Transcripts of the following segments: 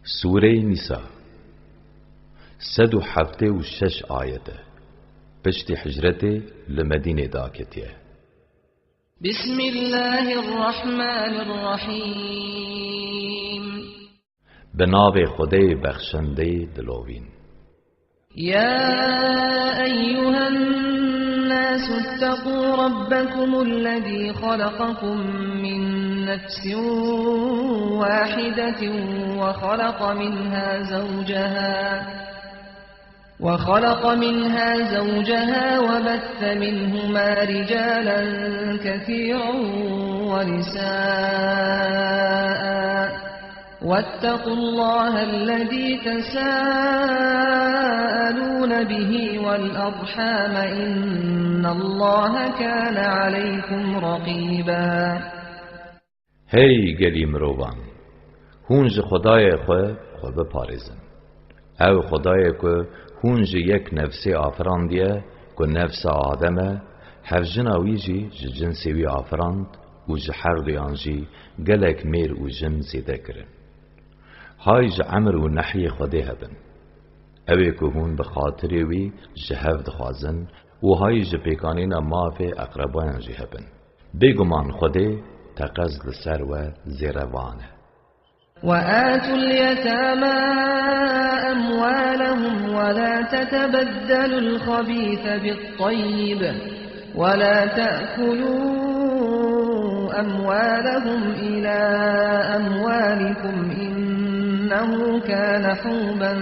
سوره نساء 176 آية پشت حجرته لمدينة داكتيه. بسم الله الرحمن الرحيم. بناو خدای بخشنده دلوین. يا أيها الناس اتقوا ربكم الذي خلقكم من نفس واحدة وخلق منها زوجها وبث منهما رجالا كثيرا ونساء واتقوا الله الذي تساءلون به والأرحام إن الله كان عليكم رقيبا. هی گلی مروان هونج خدای خو بپارزن او خدای که هونج یک نفسی آفراندیه که نفس آدمه هفجناوی جی جنسیوی آفراند و جهر دیان جی گلک میر و جن زیده کرن. های عمر و نحی خودی هبن اوی که هون بخاطری وی جهف دخوازن و های جپیکانین مافی اقربان جی هبن بگمان خودی تقصد سر و زیروانه. وآتوا اليتامى أموالهم ولا تتبدلوا الخبيث بالطيب ولا تأكلوا أموالهم إلى أموالكم إنه كان حوبا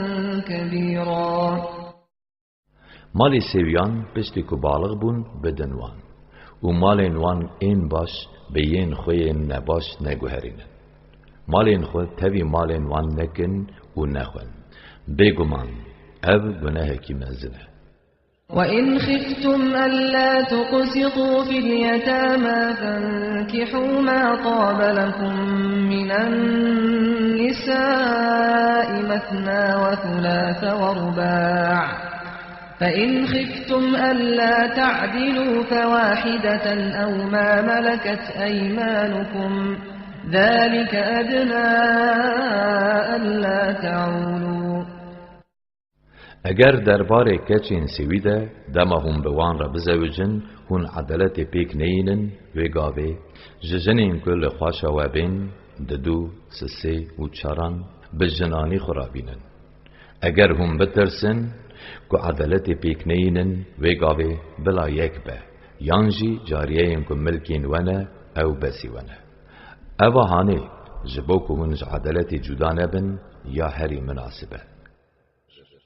كبيرا. مالی سویان پشتی که بالغ بون بدنوان و مالین وان این باش به ین خوی نباش نگوهرینن. مالین خود تبی مالین وان نکن و نخون بگمان او گناه کی مزنه. وَإِنْ خِفْتُمْ أَلَّا تُقْسِطُوا فِي الْيَتَامَى فَانكِحُوا مَا طَابَ لَكُم مِّنَ النِّسَاءِ مَثْنَى وَثُلَاثَ وَرُبَاعَ فَإِنْ خِفْتُمْ أَلَّا تَعْدِلُوا فَوَاحِدَةً أَوْ مَا مَلَكَتْ أَيْمَانُكُمْ ذَلِكَ أَدْنَى أَلَّا تَعُولُوا. اگر درباره کچین سویده دما هم بوان را بزوجن هون عدالت پیک نینن وگاوه ججنین کل خواشا و بین ددو سسی و چاران بجنانی خرابینن. اگر هم بترسن که عدالت پیک نینن وگاوه بلا یک به یانجی جاریه این که ملکین ونه او بسی ونه اوه هانه جبو که هونج عدالت جدا نبن یا هری مناسبه.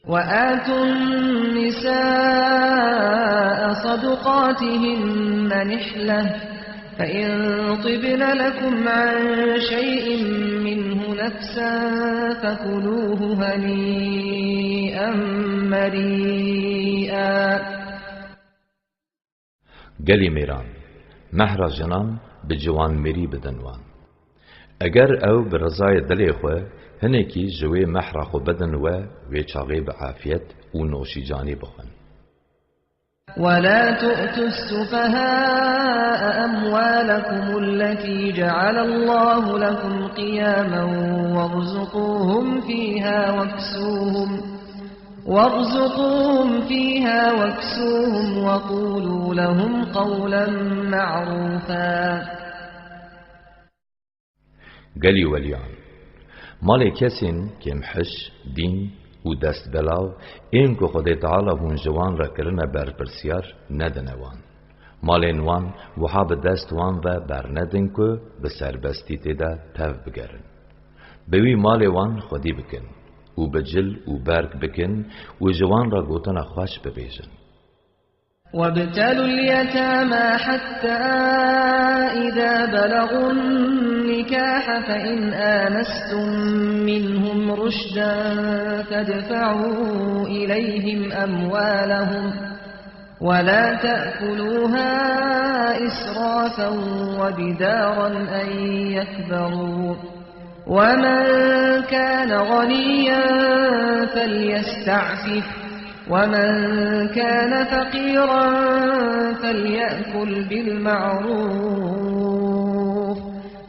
وآتوا النساء صدقاتهن نحلة فإن طبن لكم عن شيء منه نفسا فكلوه هنيئا مريئا. گلی میران مهر جنان به جوان میری بدنوان اگر او برزای دلی خو هنکی جوی مهر خو بدن و چاقی به عافیت و نوشی جانی بخون. ولا تؤتوا السفهاء أموالكم التي جعل الله لكم قياما وارزقوهم فيها واكسوهم وقولوا لهم قولا معروفا. گلی ولیان مال کسین که محش دین و دست بلاو این که خود تعالی هون جوان را کرنه بر پرسیار ندنوان مالین وان وها به دست وان و بر ندن که به سربستی تیدا تف بگرن بوی مال وان خودی بکن و بجل و برگ بکن و جوان را گوتن خوش ببیجن. وابتلوا اليتامى حتى إذا بلغوا النكاح فإن آنستم منهم رشدا فادفعوا إليهم أموالهم ولا تأكلوها إسرافا وبدارا أن يكبروا ومن كان غنيا فليستعفف ومن كان فقيرا فليأكل بالمعروف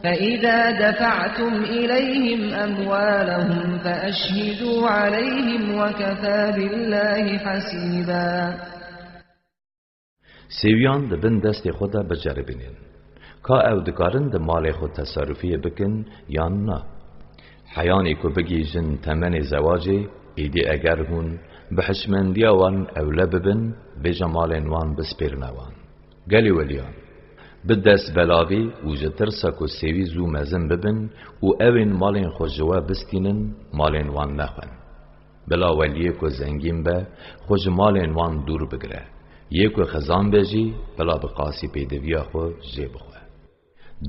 فإذا دفعتم إليهم أموالهم فأشهدوا عليهم وكفى بالله حسيبا. سیویان دبن دست خود بجربینین که او دکارن ده مال خود تصرفی بکن یا نه. حیانی که بگیجن تمن زواجی ایدی اگر هون به حشمندی وان اوله ببن به جمال وان بسپرنوان. گلی ولیان بدست بلاوی و جترسا که سیوی زو مزن ببن و اوین مالین خوشوا بستینن مالین وان نخون. بلا ولیه که زنگین به خوش مالین وان دور بگره. یکو خزان بجی بلا بقاسی پیدویا خو جی بخواه.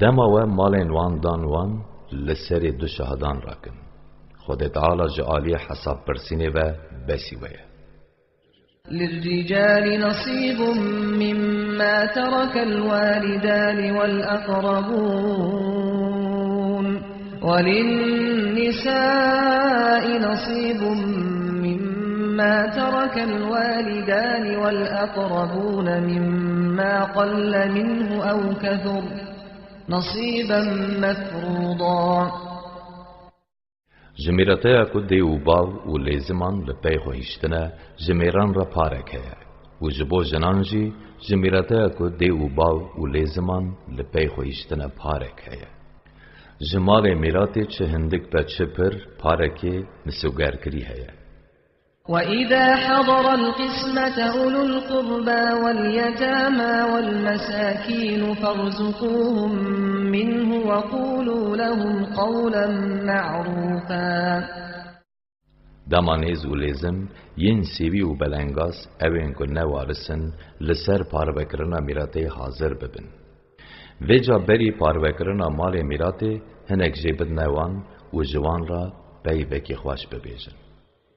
دما و مالین وان دان وان لسر دو شهدان راکن. خود تعالی جعالی حساب برسینه و بسی ویه. للرجال نصيب مما ترك الوالدان والأقربون وللنساء نصيب مما ترك الوالدان والأقربون مما قل منه أو كثر نصيبا مفروضا. جمیرتایا که دیو باو و لیزمان لپی خویشتنه جمیران را پارک هیا و جبو جنانجی جمیرتایا که دیو باو و لیزمان لپی خویشتنه پارک هیا. جمال میراتی چه هندک با چه پر پارکی مسوگر کری هیا. وإذا حضر القسمة أولو القربى واليتامى والمساكين فارزقوهم منه وقولوا لهم قولا معروفا. دمانیز و لیزم ین سیوی و بلنگاس اوین که نوارسن لسر پاروکرنا میراتی حاضر ببن. ویجا بری پاروکرنا مال میراتی هنک جیبت نوان و جوان را بی وکی خوش ببیجن.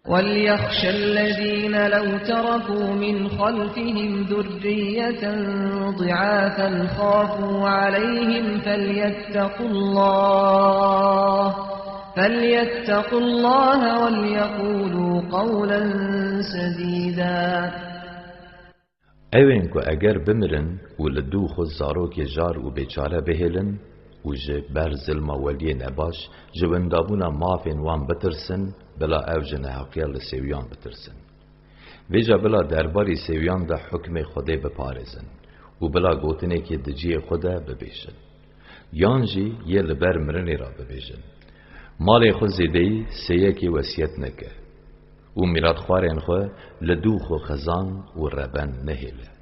وليخشى الذين لو تركوا من خلفهم ذرية ضعافا خافوا عليهم فليتقوا الله وليقولوا قولا سديدا. اوین که اگر بمرن و لدو خود زاروک جار و بیچاره بهلن و جه بر ظلم ولی نباش جوندابونا مافین وان بترسن بلا اوج نحقیه لسیویان بترسن. ویجا بلا درباری سیویان ده حکم خوده بپارزن و بلا گوتنه که دجی خوده ببیشن. یانجی یه لبر مرنی را ببیشن. مال خود زیدهی سیه که وسیعت نکه و میراد خوارین خو لدو خو خزان و ربن نهیله.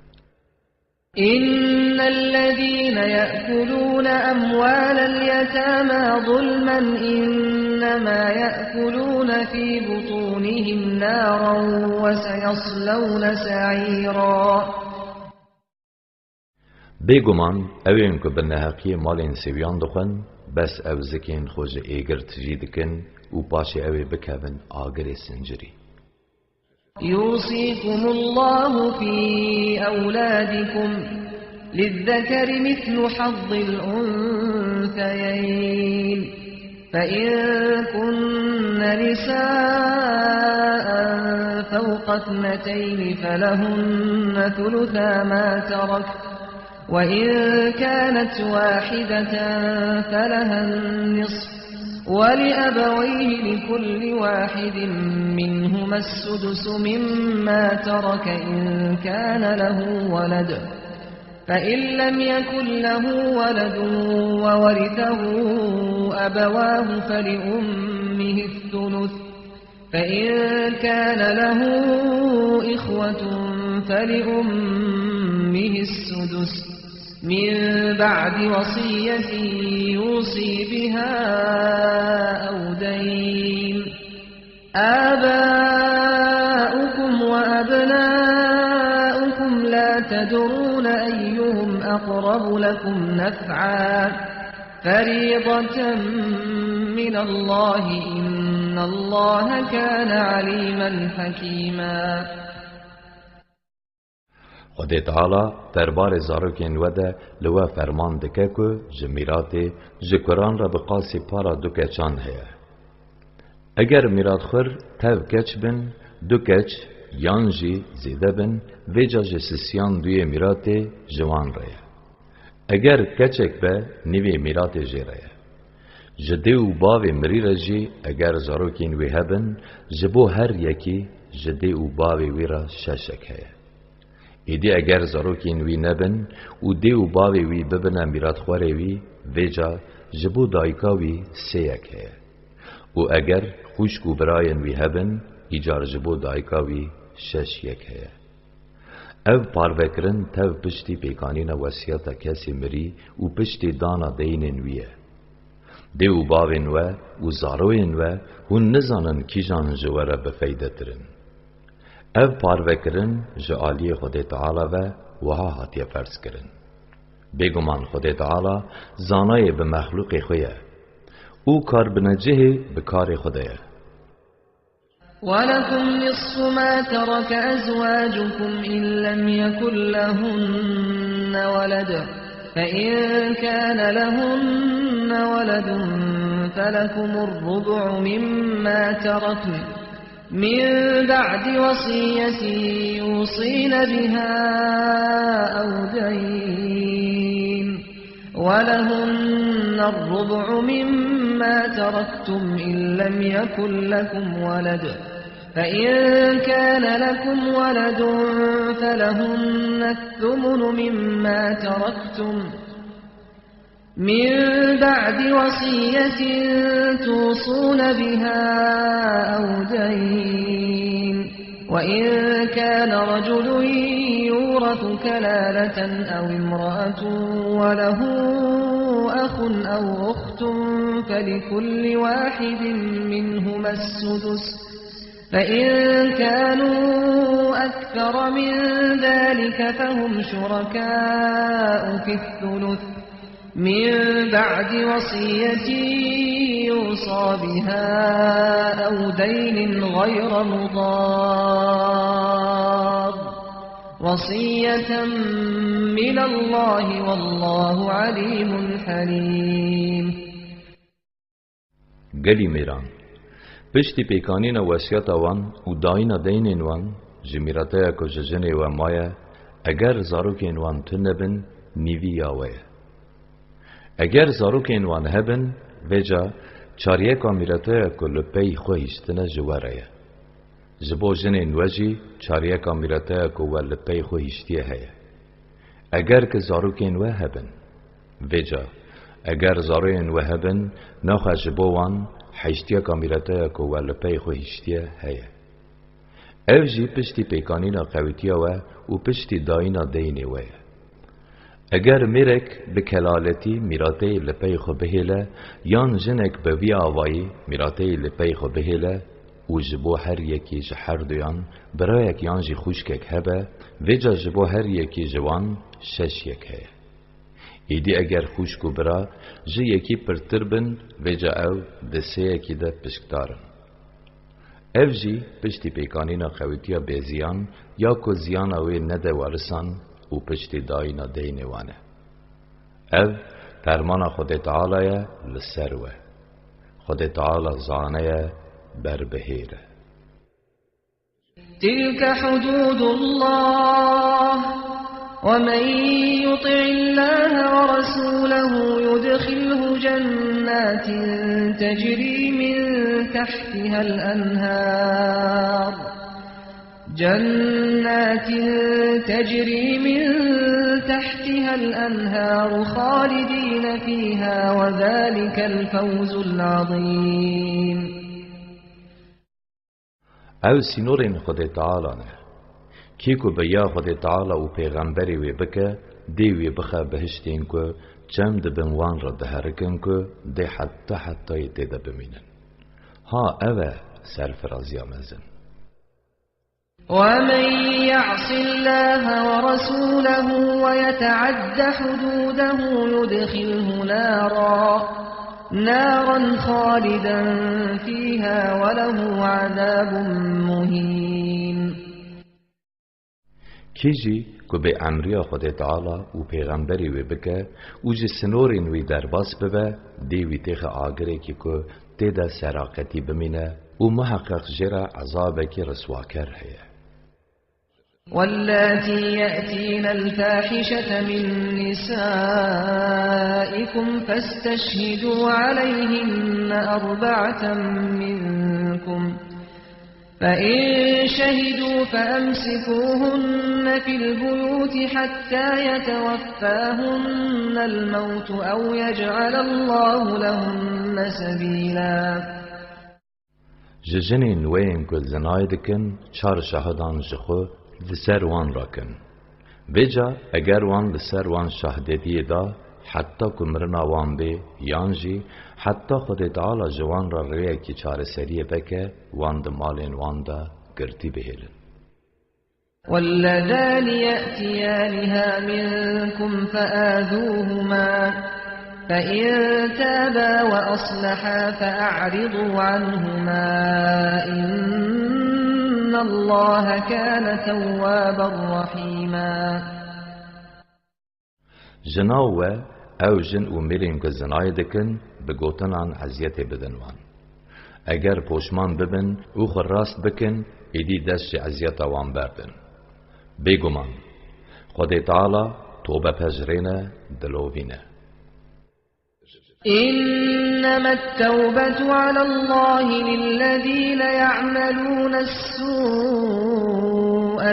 إن الذين يأكلون أموال اليتامى ظلما إنما يأكلون في بطونهم نارا وسيصلون سعيرا. بگمان اوین که بنهاقی مالین سویان دخن بس او زکین خوش ایگر تجیدکن و پاش اوی بکبن آگر سنجری. يوصيكم الله في أولادكم للذكر مثل حظ الأنثيين فإن كن نساء فوق 2 فلهن ثلثا ما ترك وإن كانت واحدة فلها النصف ولأبويه لكل واحد منهما السدس مما ترك إن كان له ولد فإن لم يكن له ولد وورثه أبواه فلأمه الثلث فإن كان له إخوة فلأمه السدس من بعد وصية يوصي بها أو دين. آباؤكم وأبناؤكم لا تدرون أيهم أقرب لكم نفعا فريضة من الله إن الله كان عليما حكيما. خود تعالی دربار زاروکین وده لوا فرمان دکه که جمیرات جکران را بقاسی پارا دو کچان هیا. اگر میرات خور تاو کچ بن دو کچ یانجی زیده بن ویجا جسیسیان دوی میرات جوان ریا. اگر کچک به نوی میرات جیره جده و باوی مری رجی اگر زاروکین وی هبن جبو هر یکی جده و باوی وی را ششک هیه ایدی اگر زاروکین وی نبن و ده و باوی وی ببنه میرات خواره وی ویجا جبو دایکا وی سیک هیه و اگر خوشک و براین وی هبن ایجار جبو دایکا وی شش یک هیه او پاروکرن تو پشتی پیکانین وسیعتا کسی مری و پشتی دانا دینن ویه ده و باوین و زاروین هون نزانن کی جان جواره بفیده ترن او پاروکرن جعالی خود تعالی وها هاتیه فرس کرن بگمان خود تعالی زانای به مخلوق خویه او کار بنجه بکار خوده ولكم نصف ما ترك أزواجكم إن لم يكن لهن ولد فإن كان لهن ولد فلكم الربع مما تركن من بعد وصية يوصين بها أو دين ولهن الربع مما تركتم إن لم يكن لكم ولد فإن كان لكم ولد فلهن الثمن مما تركتم من بعد وصية توصون بها أو دين وإن كان رجل يورث كلالة أو امرأة وله أخ أو أخت فلكل واحد منهما السدس فإن كانوا أكثر من ذلك فهم شركاء في الثلث من بعد وصية يوصى بها أو دين غير مضار وصية من الله والله عليم حليم. گلی میران پشتی پیکانین وسیعت وان و داین دینین وان جمیرته که ججنه و مایه اگر زاروکین وان تنبن نیوی آوه اگر زاروکین وان هبن ویجا چاریه کامیرته که لپی خویشتنه جواره جبو جنین وجی چاریه کامیرته که و لپی خویشتیه هیه اگر که زاروکین و هبن ویجا اگر زاروین و هبن نخوا جبو وان حیشتیه کامیرته که و لپی خویشتیه هیه او جی پشتی پیکانین قویتیه و پشتی داینا دینی ویه اگر میرک به کلالتی میراتی لپی خو بهیله یان جنک به وی آوایی میراتی لپی خو بهیله و جبو هر یکی جهر دویان برای یک یان جی خوشکک هبه ویجا جبو هر یکی جوان شش یک هیه ایدی اگر خوشکو برا جی یکی پرتر بن ویجا او دسه یکی ده پشکتارن او جی پشتی پیکانین خویتیا بیزیان یا که زیان اوی نده وارسان و پشتی داینا دینوانه او فرمان خود تعالی لسروه خود تعالی زانه بر بهیره تلك حدود الله ومن يطع الله ورسوله يدخله جنات تجري من تحتها الأنهار خالدين فيها وذلك الفوز العظيم. او سینورین خود تعالی نه کیکو بیا خود تعالی و پیغمبری وی بکه دیوی بخه بهشتین که چم ده بنوان را دهرکن که ده حتی ده بمینن ها اوه سرفرازی آمزن ومن يعص الله ورسوله ويتعد حدوده يدخله نارا خالدا فيها وله عذاب مهين. کیجی که به امری خود تعالی و پیغمبری وی بکه و جی سنورین وی در باس ببه دیوی تیخ آگره که تیده سراقتی بمینه و محقق جرا عذابه که رسواکر هیه. واللاتي يأتين الفاحشة من نسائكم فاستشهدوا عليهن 4 منكم فإن شهدوا فأمسكوهن في البيوت حتى يتوفاهن الموت أو يجعل الله لهن سبيلا. ججنین وین که زنای دکن 4 شهدان جخو لسر وان راکن. بجا اگر وان لسر وان شهدیدی دا حتی که مرنا وان بی یانجی حتی خود تعالی جوان را روی که 4 سریه بکه وان دمالین وان دا گرتی بهیلن. واللذان يأتيانها منكم فآذوهما فإن تابا وأصلحا فأعرضوا عنهما إن الله كان توابا رحيما. جناوه او جن و میریم که زنای دکن بگوتن عن عزیت بدنوان. اگر پوشمان ببن او خود راست بکن ایدی دست عزیت وان بردن. بگمان خود تعالی توبه پذرینه دلوینه. إنما التوبة على الله للذين يعملون السوء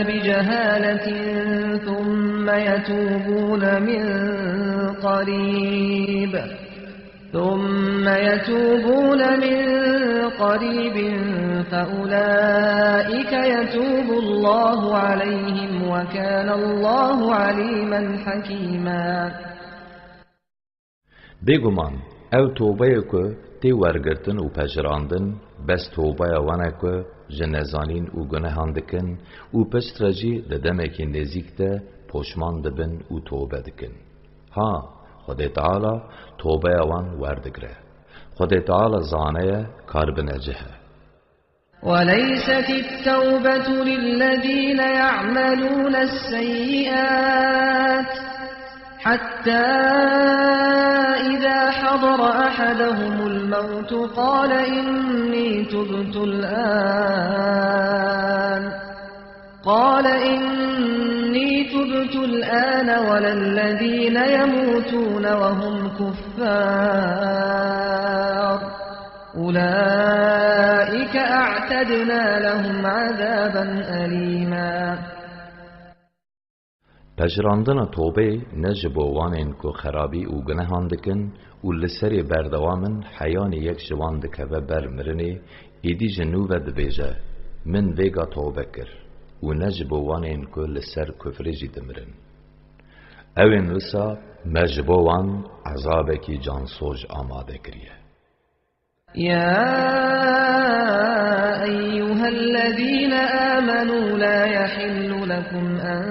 بجهالة ثم يتوبون من قريب فأولئك يتوب الله عليهم وكان الله عليما حكيما. بگمان او توبه که تی ورگرتن و پجراندن بس توبه وانه که جنزانین و گناهان دکن و پشت رجی لدمکی نزیک ده پشمان دبن و توبه دکن. ها خود تعالی توبه وان وردگره. خود تعالی زانه کار بنجه. وليست التوبة للذين يعملون السيئات حتى إذا حضر أحدهم الموت قال إني تبت الآن ولا الذين يموتون وهم كفار أولئك أعتدنا لهم عذابا أليما. پجراندن توبه نجبو وانین که خرابی و گناهان دکن و لسری بردوامن حیان یک جوان دکه و برمرنی ایدی جنو و دبیجه من ویگا توبه کر و نجبو وانین که لسر کفری جی دمرن. اوین لسا مجبو وان عذابه کی جانسوج آماده کریه. يا أيها الذين آمنوا لا يحل لكم أن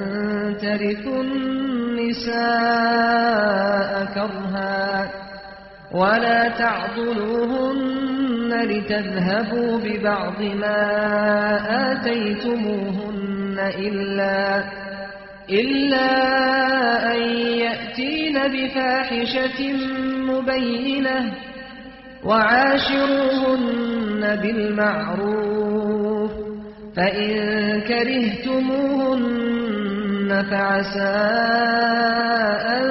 ترثوا النساء كرها ولا تعضلوهن لتذهبوا ببعض ما آتيتموهن إلا أن يأتين بفاحشة مبينة وعاشروهن بالمعروف فإن كرهتموهن فعسى أن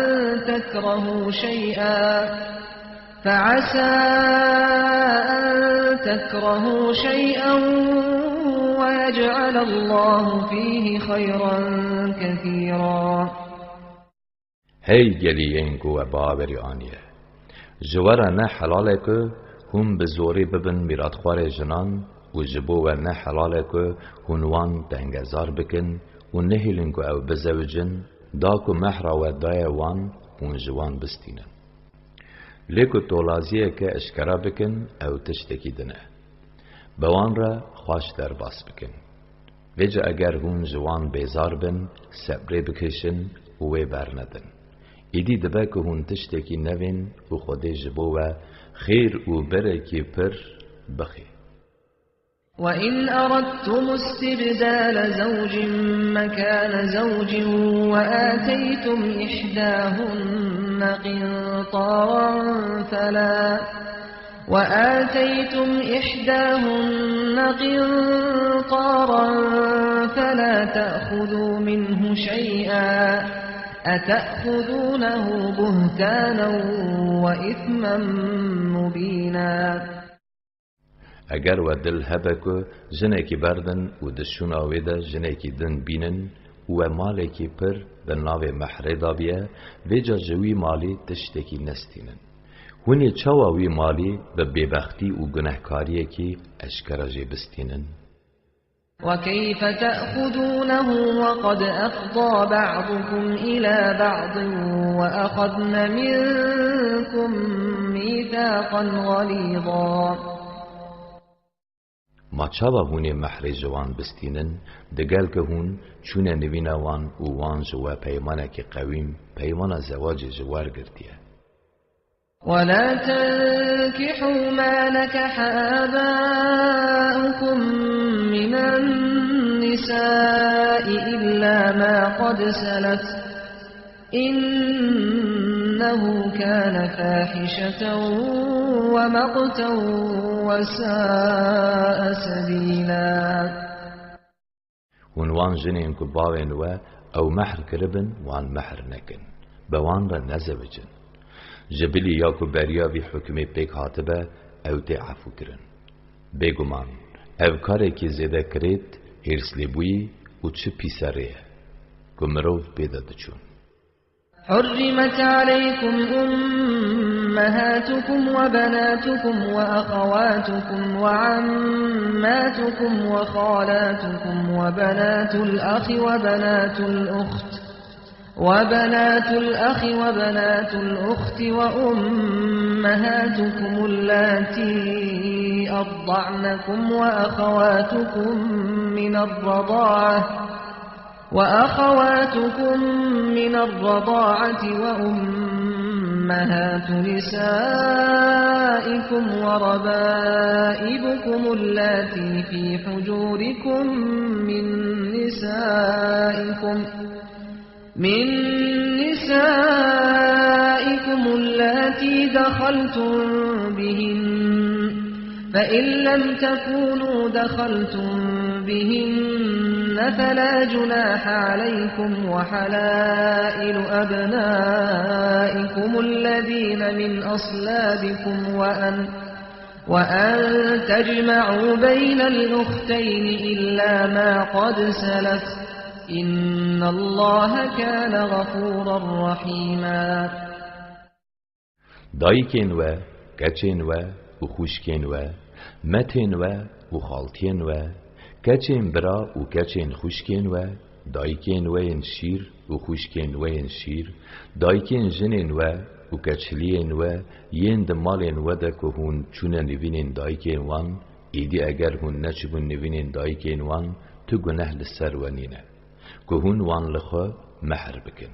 تكرهوا شيئا ويجعل الله فيه خيرا كثيرا. هی گلیین کو باوری آنیه جوارا نه حلاله که هم به زوری ببن میرادخوار جنان و جبو و نه حلاله که هنوان دنگزار بکن و نهیلن که او بزوجن دا که محرا و دای وان هون جوان بستینن. لیکو تولازیه که اشکرا بکن او تشتکی دنه. بوان را خواش در باس بکن. ویجا اگر هون جوان بیزار بن سبری بکشن و وی برندن. ایدی دبه که هون تشتکی نوین و خود جبو و خیر و برکی پر بخی. وَإِنْ أَرَدْتُمُ اسْتِبْدَالَ زَوْجٍ مَكَانَ زَوْجٍ وَآتَيْتُمْ إِحْدَاهُنَّ قِنطَارًا فلا تأخذوا منه شيئا أتأخذونه بهتانا وإثما مبينا. اگر و دل هبکو جنکی بردن و دشون آویده جنکی دن بینن و مالکی پر به ناو محردا بیه و جا جوی مالی تشتکی نستینن. هونی چاواوی مالی به بیبختی و گناهکاریه کی اشکرا جی بستینن. وكيف تأخذونه وقد أفضى بعضكم إلى بعض وأخذن منكم ميثاقا غليظا. ما چاوا هونی محر جوان بستینن دگل که هون چونه نوین وان و وان جوا پیمانه که قویم پیمان زواج جوار گردیه. ولا تنكحوا ما نكح آباؤكم من النساء إلا ما قد سلف إنه كان فاحشة ومقتا وساء سبيلا. وان جنين كباوين و او محر كربن وان محر نكن بوان را نزوجن جبلی یا کو بریا بی حکمی پیک هاتبه او تی عفو کرن. بگمان او کاری که زیده کرید هرسلی بویی و چه پیسره که مروف بیده دچون. حرمت عليكم أمهاتكم وبناتكم وأخواتكم وعماتكم وخالاتكم وبنات الأخ وبنات الأخت وأمهاتكم اللاتي أرضعنكم وأخواتكم من الرضاعة وأمهات نسائكم وربائبكم اللاتي في حجوركم من نسائكم اللاتي دخلتم بهن فإن لم تكونوا دخلتم بهن فلا جناح عليكم وحلائل أبنائكم الذين من أصلابكم وأن تجمعوا بين الأختين إلا ما قد سلف إن الله كان غفورا رحيما. دایکین و کچین و خوشکین و متین و خالتین و کچین برا و کچین خوشکین و دایکین و این شیر و خوشکین و این شیر دایکین جنین و کچلین و ین دمالین و ده که هون چونه نوینین دایکین وان ایدی اگر هون نچبون نوینین دایکین وان تو گناه لسر ونینه که هون وان لخوا محر بکن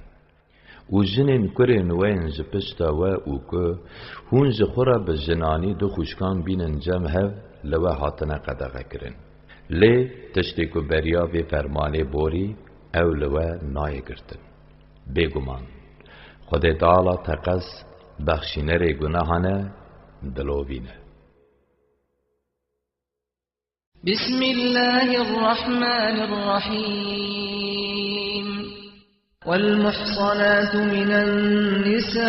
و جنین کرین وین جپشتا و که هون جخورا به جنانی دو خوشکان بینن جمع هف لوه حاتنه قدغه کرن لی تشتی که بریا به فرمانه بوری او لوه نای گرتن. بگمان خود تعالی تقص بخشینر گناهانه دلوبینه. بسم الله الرحمن الرحيم. والمحصنات من النساء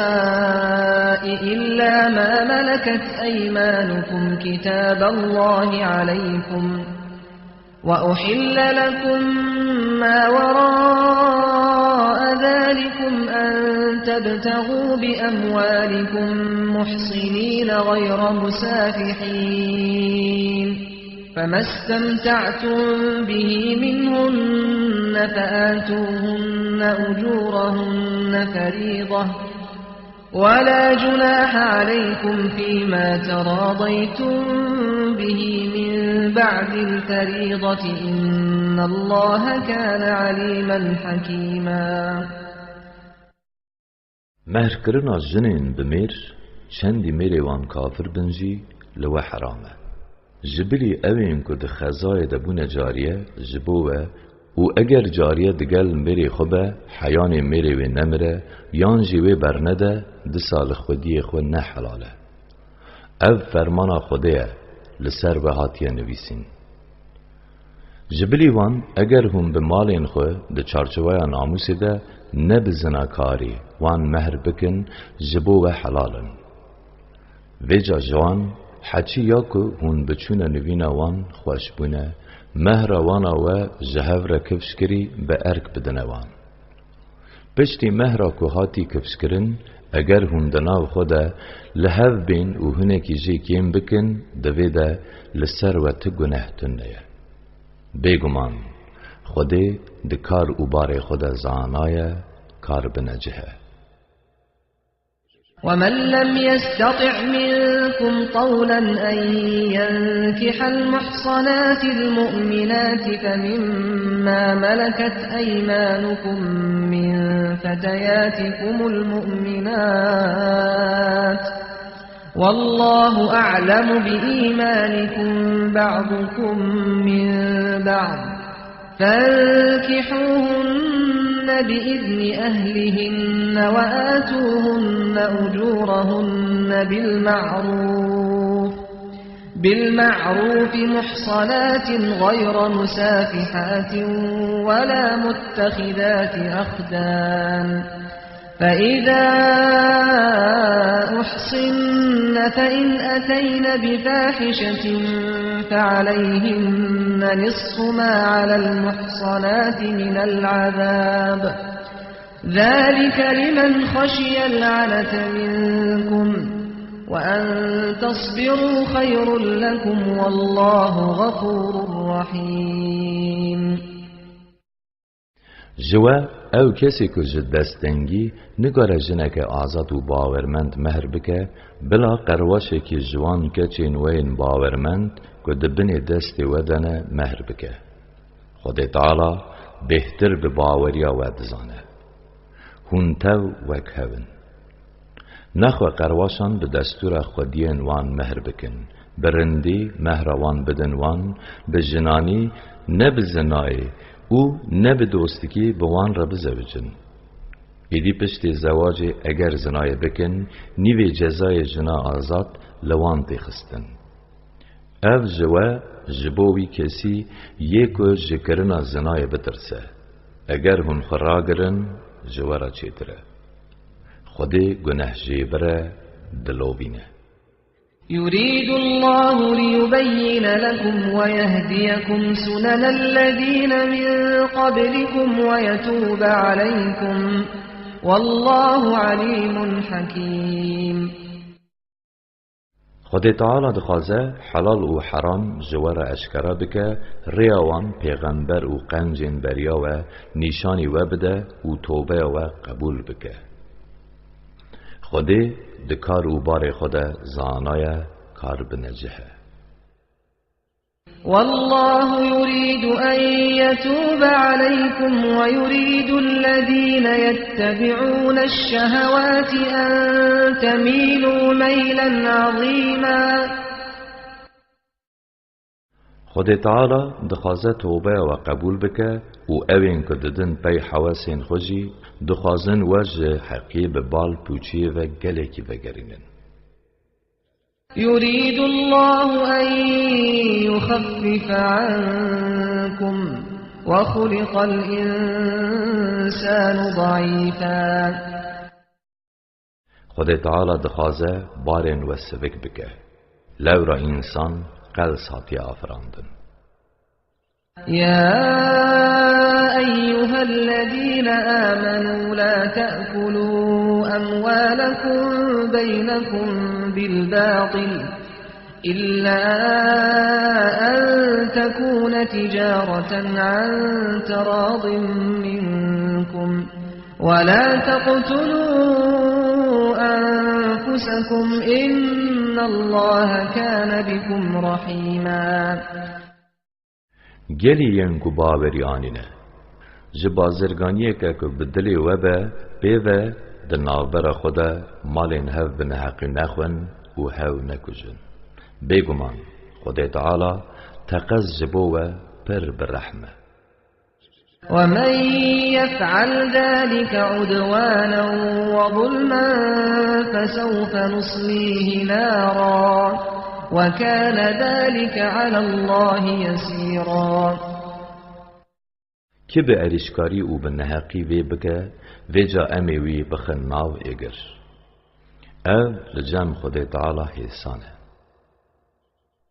إلا ما ملكت أيمانكم كتاب الله عليكم وأحل لكم ما وراء ذلكم أن تبتغوا بأموالكم محصنين غير مسافحين فما استمتعتم به منهن فآتوهن أجورهن فريضة ولا جناح عليكم فيما تراضيتم به من بعد الفريضة إن الله كان عليما حكيما. مهر کرنا جنین بمیر چندی میروان کافر بنجی لو حرامه جبلی اوین که ده خزای دبون جاریه جبوه و اگر جاریه دگل میری خوبه حیان میری و نمره یان جیوه برنده ده سال خودی خود نه حلاله او فرمان خوده لسر به هاتیه نویسین. جبلی وان اگر هم به مالین خو ده چارچوه ناموسی ده نبزنا کاری وان مهر بکن جبو و حلالن. ویجا جوان حچی یا که هون بچونه نوینا وان خوش بونه مهر وانا و جهو را کفش کری به ارک بدنه وان. پشتی مهر که هاتی کفش کرن اگر هون دناو خوده لحو بین و هونه کی جی کیم بکن دویده لسر و تگنه تنه. بگمان خودی دکار و بار خود زانای کار بنجه. ومن لم يستطع منكم طولا أن ينكح المحصنات المؤمنات فمما ملكت أيمانكم من فتياتكم المؤمنات والله أعلم بإيمانكم بعضكم من بعض فانكحوهن بإذن أهلهن وآتوهن أجورهن بالمعروف محصنات غير مسافحات ولا متخذات أخدان فإذا أحصن فإن أتين بفاحشة فعليهن نصف ما على المحصنات من العذاب ذلك لمن خشي العنة منكم وأن تصبروا خير لكم والله غفور رحيم. جوا او کسی که جد دستنگی نگاره جنک آزاد و باورمند مهر بکه بلا قرواشه که جوان که چینوین باورمند که دبنی دست ودنه مهر بکه. خود تعالی بهتر به باوریا ودزانه. هون تو وک هون. نخواه قرواشان به دستور خودین وان مهر بکن. برندی مهر وان بدن وان به جنانی نبزنایی او نه به دوستگی به وان را بزوجن. ایدی پشت زواج اگر زنای بکن نیوی جزای جنا آزاد لوان تخستن. او جوا جبوی کسی یکو جکرنا زنای بترسه. اگر هم خراگرن جوا را چیتره. خودی گناه جیبره دلوبینه. يريد الله ليبين لكم ويهديكم سنن الذين من قبلكم ويتوب عليكم والله عليم حكيم. خود تعالی دخوازه حلال و حرام جوار اشکرا بکه ریاوان پیغمبر و قنجین بریا و نیشانی و بده و توبه و قبول بکه. خودی دکار و بار خود زانای کار بنجه. والله يريد أن يتوب عليكم ويريد الذين يتبعون الشهوات أن تميلوا ميلا عظيما. خود تعالی دخوازه توبه و قبول بکه و اوین که ددن پی حواسین خوشی دخوازن وجه حقی به بال پوچی و گلکی و گرینن. يريد الله أن يخفف عنكم وخلق الإنسان ضعيفا. خود تعالی دخوازه بارن و سبک بکه لورا انسان قل ساتی آفراندن. يا أيها الذين آمنوا لا تأكلوا أموالكم بينكم بالباطل إلا أن تكون تجارة عن تراض منكم ولا تقتلوا أنفسكم إن الله كان بكم رحيما. گلی ینکو باوری آنینه جبازرگانیه که بدلی و به دنابر خدا مالین هف بنه حقی نخون و هو نکجن. بگمان خدا تعالی تقز جبو و پر برحمه. ومن يفعل ذلك عدوانا وظلما فسوف نصليه نارا وكان ذلك على الله يسيرا. که به اریشکاری او به نهقی وی بکه و جا امی وی بخن ناو ایگر او لجم خود تعالی حسانه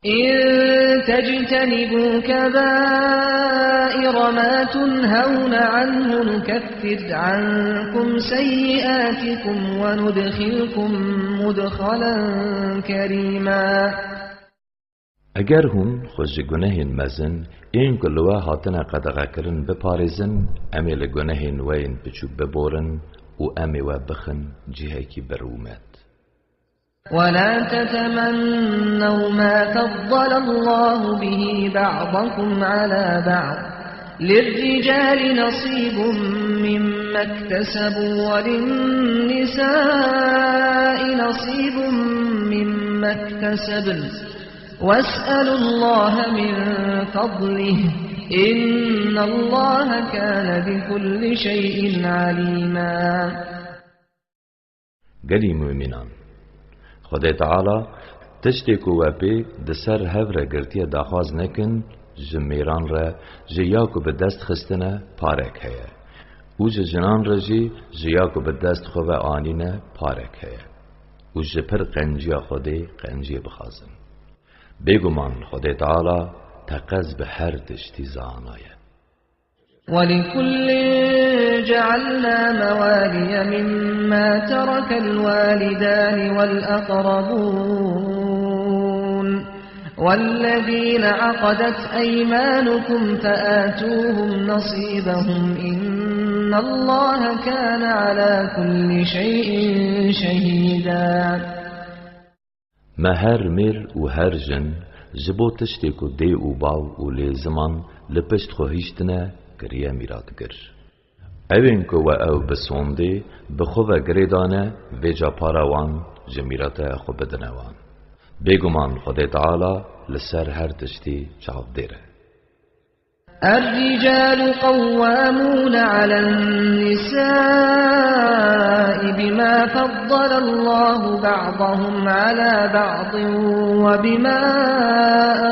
إن تجتنبوا كبائر ما تنهون عنه نكفر عنكم سيئاتكم وندخلكم مدخلا كريما اگر هون خوش گناهین مزن این کلوه هاتنا قدغه کرن بپارزن امی لگناهین وین بچوب ببورن و امی و بخن جهه کی برومت ولا تتمنوا ما فضل الله به بعضكم على بعض للرجال نصيب مما اكتسبوا وللنساء نصيب مما اكتسبن واسألوا الله من فضله إن الله كان بكل شيء عليما گلی مومنان خدای تعالی تشتی کو و پی دسر هفره گرتیه داخواز نکن جمیران را جیاکو به دست خستنه پارک هیه او جنان را جیاکو به دست خواه آنینه پارک هیه او جپر قنجی خودی قنجی بخوازن بگمان خدای تعالی تقز به هر تشتی زانایه ولكل جعلنا موالي مما ترك الوالدان والأقربون والذين عقدت أيمانكم فآتوهم نصيبهم إن الله كان على كل شيء شهيدا ما هر مر و هر جن جبو تشتیکو دی و باو و لی زمان لپشت خوهیشتنه گریه میراد گر اوین که و او بسونده بخواه گریدانه و جا پاروان جمیرات خو بدنوان بگمان خود تعالی لسر هر تشتی چاو دیره الرجال قوامون على النساء بما فضل الله بعضهم على بعض وبما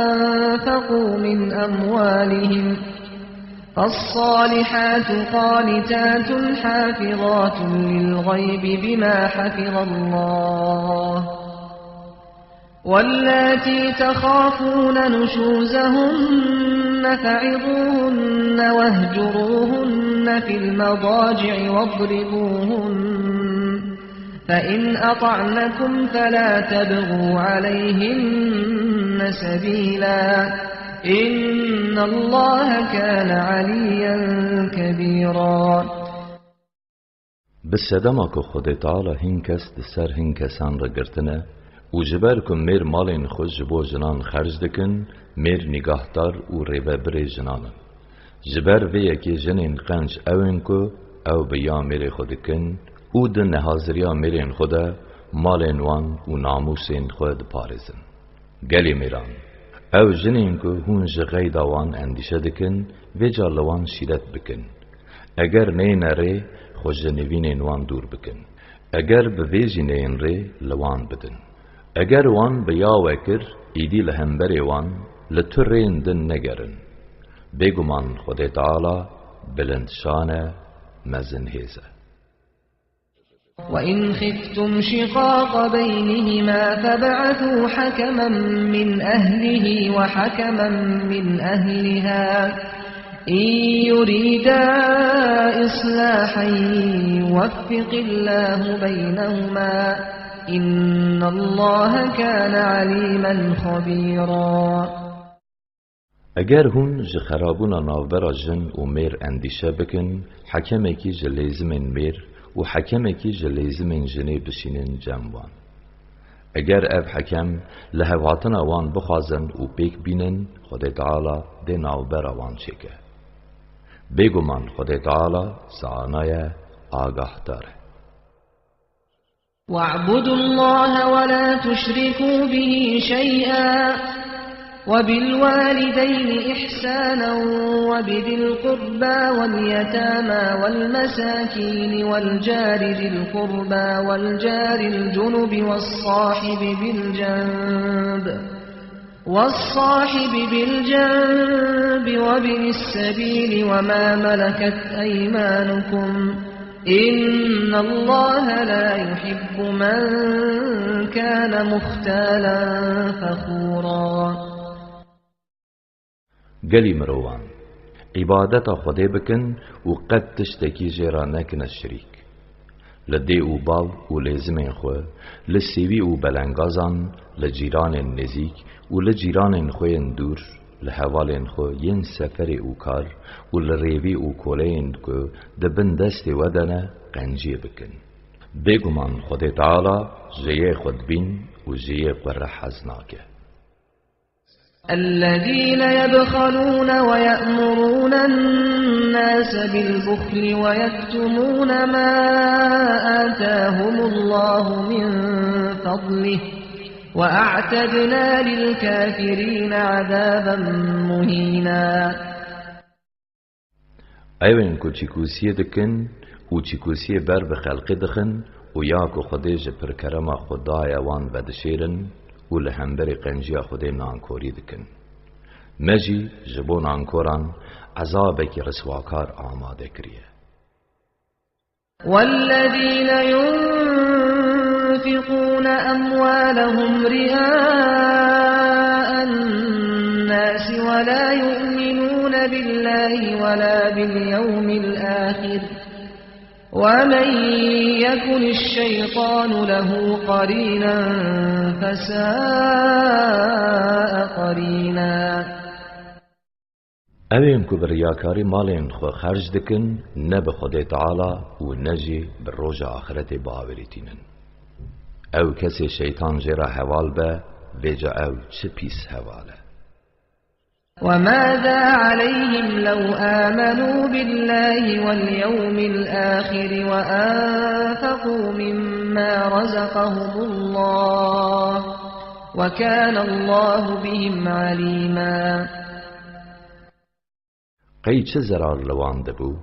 أنفقوا من أموالهم فالصالحات قانتات حافظات للغيب بما حفظ الله واللاتي تخافون نشوزهن فعظوهن واهجروهن في المضاجع واضربوهن فإن أطعنكم فلا تبغوا عليهن سبيلا إن الله كان عليا كبيرا بسدما که خود تعالی هنکس دسر هنکسان را گرتنه و جبر کن میر مالین خوش جبو جنان خرج دکن میر نگاهدار و ریوه بر جنانن جبر وی که جنین قنج اوین که او بیا میر خود کن او ده نهازریا میرین خوده مالین وان و ناموسین خود پارزن گلی میران او جنین که هونج غیدا وان اندیشه دکن و جالوان شیرت بکن اگر نین ری خوش نوینین وان دور بکن اگر بویجی نین ری لوان بدن اگر وان بیا وکر ایدی لهمبری وان لترین دن نگرن بگمان خود تعالی بلند شانه مزن هیزه وإن خفتم شقاق بينهما فبعثوا حكما من أهله وحكما من أهلها إن يريدا إصلاحا يوفق الله بينهما إن الله كان عليما خبيرا اگر هون ج خرابونا ناوبرا جن و میر اندیشه بکن حکمه کی ج لیزمین میر و حکمه کی ج لیزمین جنی بشینن جموان اگر اف حکم لهواتن وان بخوازن و پیک بینن خود تعالی ده ناوبرا وان چکه بگمان خود تعالی سانای آگاه داره واعبدوا الله ولا تشركوا به شيئا وبالوالدين إحسانا وبذي القربى واليتامى والمساكين والجار ذي القربى والجار الجنب والصاحب بالجنب وابن السبيل وما ملكت أيمانكم إن الله لا يحب من كان مختالا فخورا. گلی مروان عبادت خدا بکن و قد تشتکی جیرا نکن الشریک لدی او باو و لازم خو لسیوی او بلنگازان لجیران نزیک و لجیران خوین دور لحوالین خو ین سفر او کار و لریوی او کولین کو دبن دست ودنه قنجی بکن. بگمان خود تعالی جیه خود بین و جیه قره حزناکه. الذين يبخلون ويأمرون الناس بالبخل ويكتمون ما آتاهم الله من فضله وأعتدنا للكافرين عذابا مهينا. ایوین کو چیکوسیه دکن و چیکوسیه بر بخلق دخن و یا کو خودش پر کرم خدای وان بدشیرن و لهمبر قنجی خودی نانکوری دکن. مجی جبو نانکوران عذابک رسواکار آماده کریه. والذين ينفقون أموالهم رئاء الناس ولا يؤمنون بالله ولا باليوم الآخر ومن يكن الشيطان له قرينا فساء قرينا. اویم کو بریاکاری مالین خو خرج دکن نه به خود تعالی و نجی بر روز آخرت باوری تینن. او کسی شیطان جرا حوال به ویجا او چه پیس حواله. وماذا عليهم لو آمنوا بالله واليوم الآخر وأنفقوا مما رزقهم الله وكان الله بهم عليما. قی چه زرار لوان دبو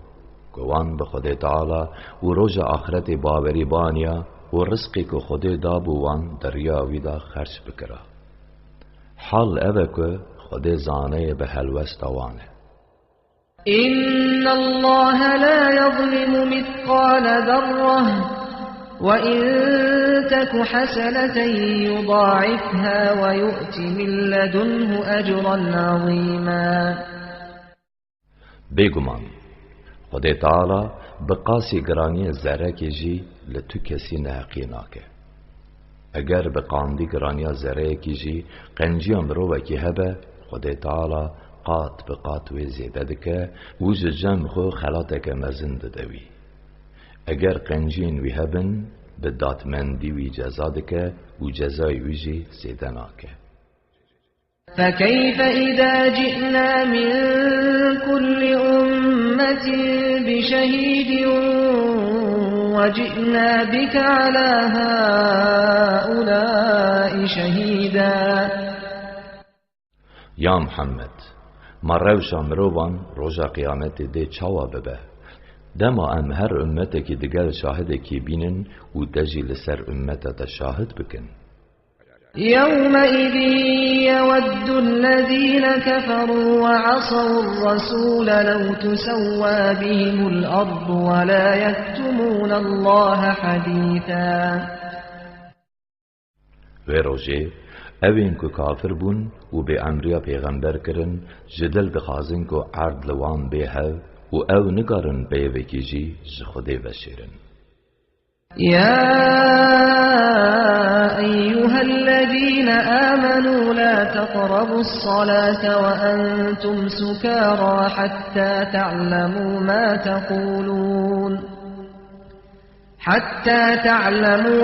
گوان به خود تعالی و روز آخرت باوری بانیا و رزقی که خود دابو وان دریاوی دا خرچ بکرا. حال اوه که خود زانه به حلوست وانه. إن الله لا يظلم مثقال ذرة وإن تك حسنة يضاعفها ويؤت من لدنه أجرا عظيما. بگمان خود تعالی بقاسی گرانی ذره که جی لتو کسی نحقی ناکه. اگر بقاندی گرانی ذره که جی قنجی امرو وکی هبه خود تعالی قات بقات و زیده دکه و جم خو خلاتک مزند دوی. اگر قنجین وی هبن به داتمندی وی جزا دکه و جزای ویجی زیده ناکه. فكيف إذا جئنا من كل أمة بشهيد وجئنا بك على هؤلاء شهيدا. یا محمد ما روشا مروان روژا قیامت ده چاوا ببه دما ام هر امت که دگر شاهد کی بینن و دجی لسر امت ده شاهد بکن. يومئذ يود الذين كفروا وعصوا الرسول لو تسوى بهم الأرض ولا يكتمون الله حديثا. و روژه اوین که کافر بون و به امریا پیغمبر کرن جدل دخازن که عرض لوان بیه و او نگارن بیوه کی جی خده وشیرن. يا أيها الذين آمنوا لا تقربوا الصلاة وأنتم سكارى حتى تعلموا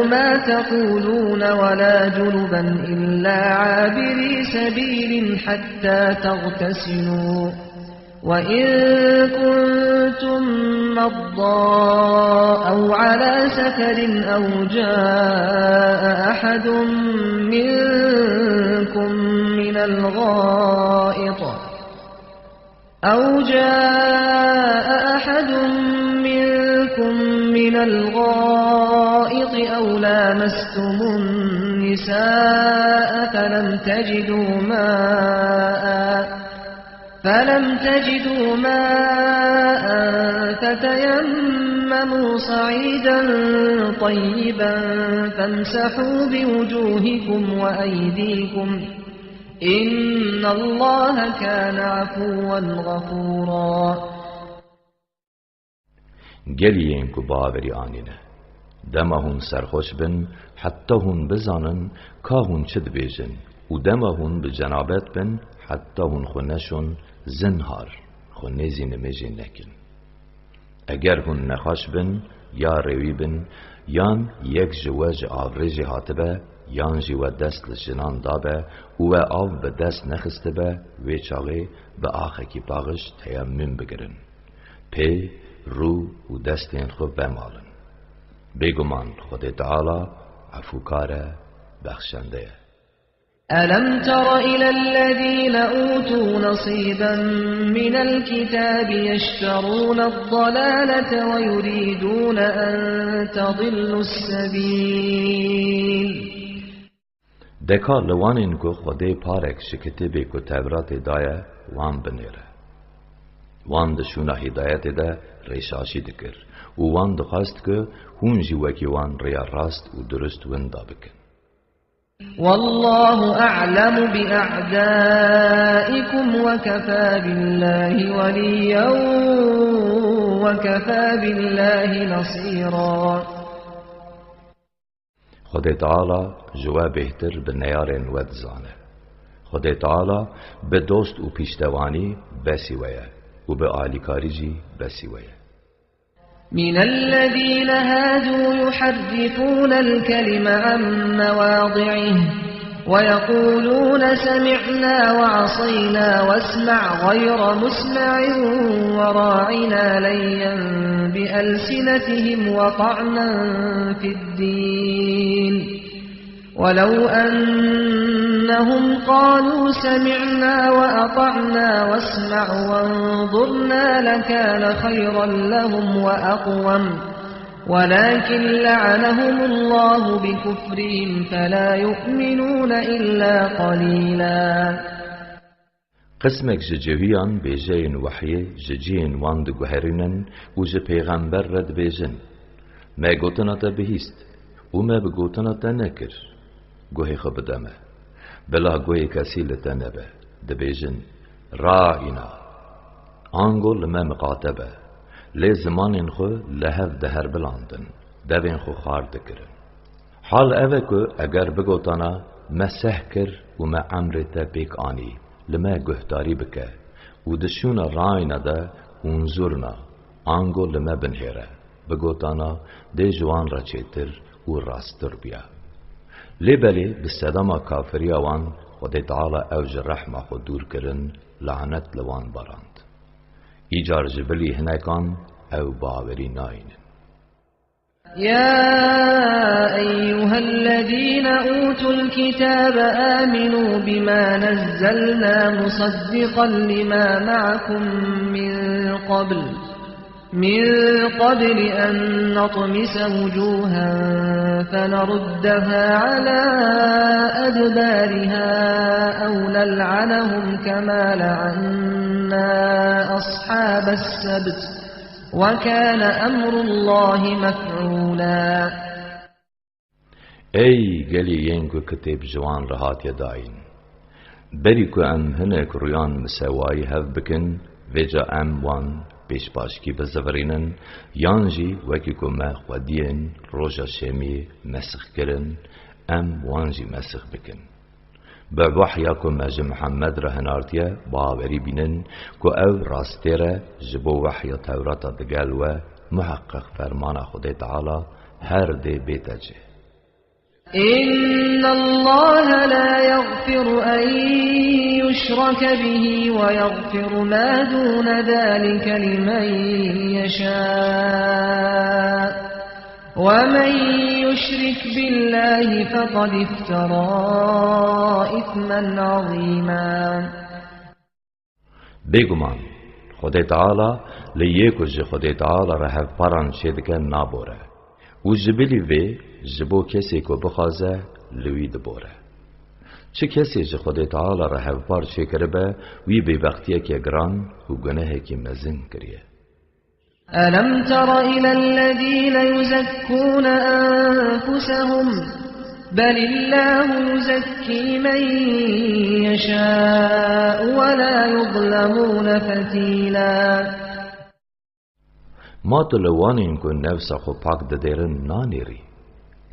ما تقولون ولا جنبا إلا عابري سبيل حتى تغتسلوا وإن كنتم مرضى أو على سفر أو جاء أحد منكم من الغائط أو لامستم النساء فلم تجدوا ماء فتيمموا صعيدا طيبا فامسحوا بوجوهكم وأيديكم إن الله كان عفوا غفورا. گلیین کو باوری آنینه دما هون سرخوش بن حتی هون بزانن که هون چد بیجن و دما هون بجنابت بن حتی هون خونشون زنهار خونیزی نمیجین نکن. اگر هون نخاش بن یا روی بن یان یک جواج آوریجی هاتبه یان جوا دست لجنان دابه و آو به دست نخسته به وی چاقی به آخه کی باغش تیمم بگرن پی رو و دستین خود بمالن. بگمان خود تعالی عفوکار بخشنده. ألم تر إلى الذين أوتوا نصيبا من الكتاب يشترون الضلالة ويريدون أن تضلوا السبيل. دکا لوانین کو خودی پارک شکتبی کو تورات دایه وان بنیره. وان دشونا هدایت ده ریشاشی دکر و وان دخواست که هون جوکی وان ریا راست و درست وندا بکن. والله أعلم بأعدائكم وكفى بالله وليا وكفى بالله نصيرا. خود تعالی جوا بهتر به نیارن ود زانه. خود تعالی به دوست و پیشتوانی بسی ویه و به آلیکاری جی بسی ویه. من الذين هادوا يحرفون الكلم عن مواضعه ويقولون سمعنا وعصينا واسمع غير مسمع وراعنا ليا بألسنتهم وطعنا في الدين ولو أنهم قالوا سمعنا وأطعنا واسمع وانظرنا لكان خيرا لهم وأقوم ولكن لعنهم الله بكفرهم فلا يؤمنون إلا قليلا. قسمك ججويان بيجين وحي ججين واند گوهرینن و جه پیغمبر رد بیجن ما گوتنا تا بهیست و ما بگوتنا تا نکر گوهی خو بدمه بلا گوهی کسی لتا نبه دبیجن رائنا آنگو لما مقاتبه لی زمانین خو لحف دهر بلاندن دوین خو خار دکرن حال اوه که اگر بگوتانا ما سحکر و ما عمرتا بیک آنی لما گهداری بکه و دشونا رائنا ده انظرنا آنگو لما بنهره بگوتانا ده جوان را چیتر و راستر بیا لبلی بسدما کافری وان خود تعالی اوج رحمه خود دور کرن لعنت لوان باراند ایجار جبلی هنکان او باوری ناین. يا أيها الذين أوتوا الكتاب آمنوا بما نزلنا مصدقا لما معكم من قبل أن نطمس وجوها فنردها على أدبارها أو نلعنهم كما لعنا أصحاب السبت وكان أمر الله مفعولا. ای گلیین کو کتاب جوان رهات یداین بری کو ام هنک رویان مساوایی هف بکن وجا ام وان پیش باشکی بزورینن یانجی وکی کو ما خودین روژا شمی مسخ کرن ام وانجی مسخ بکن به وحیا کو مج محمد رهنارتیه باوری بینن کو او راستیره جبو وحیا تورات دگل و محقق فرمان خود تعالی هر دی بیتجه. إن الله لا يغفر أن يشرك به ويغفر ما دون ذلك لمن يشاء ومن يشرك بالله فقد افترى إثما عظيما. بگمان خود تعالی لیکو جه خود تعالی رهف پران شدکن نابوره و جبلی وی جبو کسی کو بخوازه لوی دبوره چه کسی که خود تعالی را هفبار چه کرده وی بیبختیه که گران و گناه که مزن کریه. ألم تر إلى الذين يزكون أنفسهم بل الله يزكي من يشاء ولا يظلمون فتيلا. ما تو لوانیم که نفس خو پاک ددیرن نانیری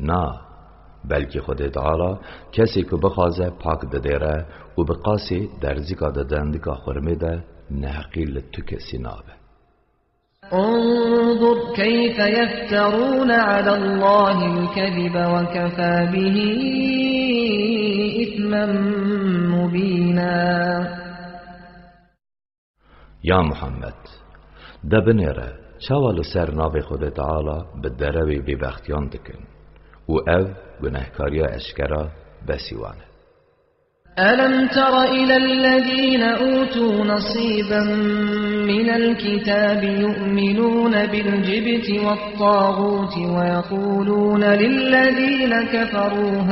نه، بلکه خود تعالی کسی که بخوازه پاک ددیره و بقاسی درزی که ددنده که خورمه ده نحقیل تو کسی نابه. انظر كيف يفترون على الله الكذب وكفى به إثما مبينا. یا محمد ده بنیره چوال سر ناو خود تعالی به دروی بیبختیان دکن و او گناهکاری اشکرا بسیوانه. ألم تر إلى الذين أوتوا نصيبا من الكتاب يؤمنون بالجبت والطاغوت ويقولون للذين كفروا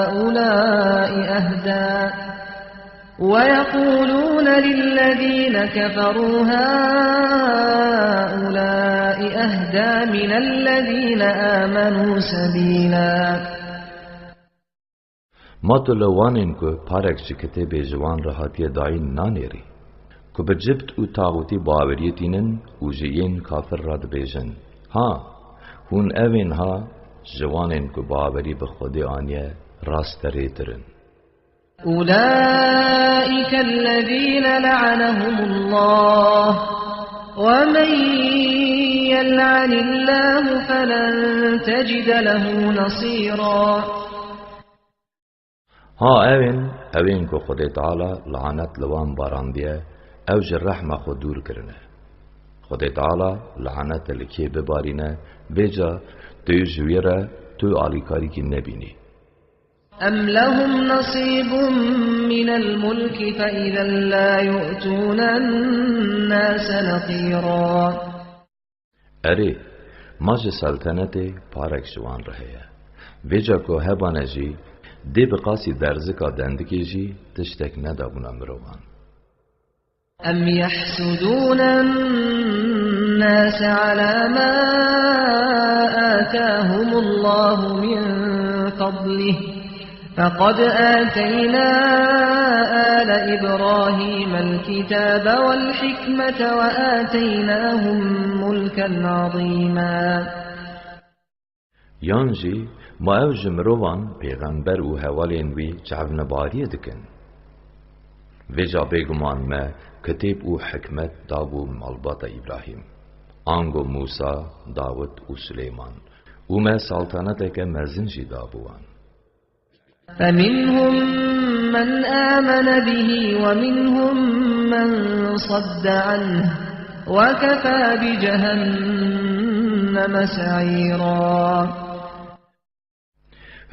هؤلاء أهدى من الذين آمنوا سبيلا. ما تو لوانیم که پارک چه کتاب جوان را حتی دائی نانیری که به جبت و تاغوتی باوریتینن و جیین کافر را دبیجن. ها هون اوین ها جوانین که باوری به خود آنیه راست ریترن. أولئك الذين لعنهم الله ومن يلعن الله فلن تجد له نصيرا. ها اوین که خود تعالی لعنت لوان باراندیه او جر رحمه خود دور کرنه. خود تعالی لعنت لکی ببارینه بیجا توی جویره توی آلیکاری که نبینی. أم لهم نصيب من الملك فإذا لا يؤتون الناس نقيرا. اره ماج سلطنت پارک جوان رهیه بیجا که هبانه جی دی بقاسی درزکا دندکی جی تشتک ندابونا مروان. أم يحسدون الناس على ما آتاهم الله من فضله فقد آتينا آل إبراهيم الكتاب والحكمة وآتيناهم ملكا عظيما. یانجی ما او جمروان پیغمبر و حوالین وی جعبنباری دکن ویجا بیگمان ما کتاب و حکمت دابو مالبات ابراهیم آنگو موسا داود و سلیمان و ما سلطنت که مزنجی دابوان. فمنهم من آمن به ومنهم من صد عنه وكفى بجهنم سعيرا.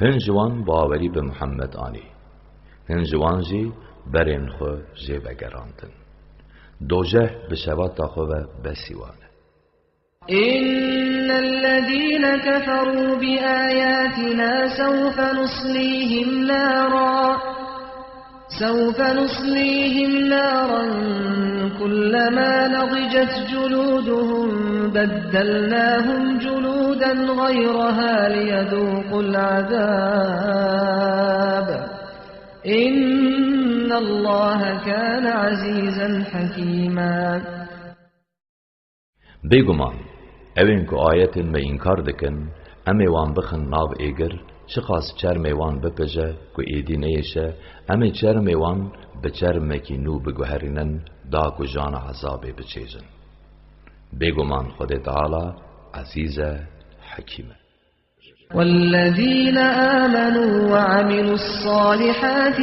هنجوان باوری به محمد آنی هنجوان جی برین خو جی بگراندن دوجه بشوات خو بسیوانه. إن الذين كفروا بآياتنا سوف نصليهم نارا كلما نضجت جلودهم بدلناهم جلودا غيرها ليذوقوا العذاب إن الله كان عزيزا حكيما. بیگمان اوین که آیتن می انکار دکن امی وان بخن ناو ایگر چه خاص چرمی وان بپجه که ایدی نیشه امی چرمی وان به چرمی که نو بگوهرینن دا که جان عذابی بچیزن. بیگمان خود تعالی عزیز حکیمه. والذين آمنوا وعملوا الصالحات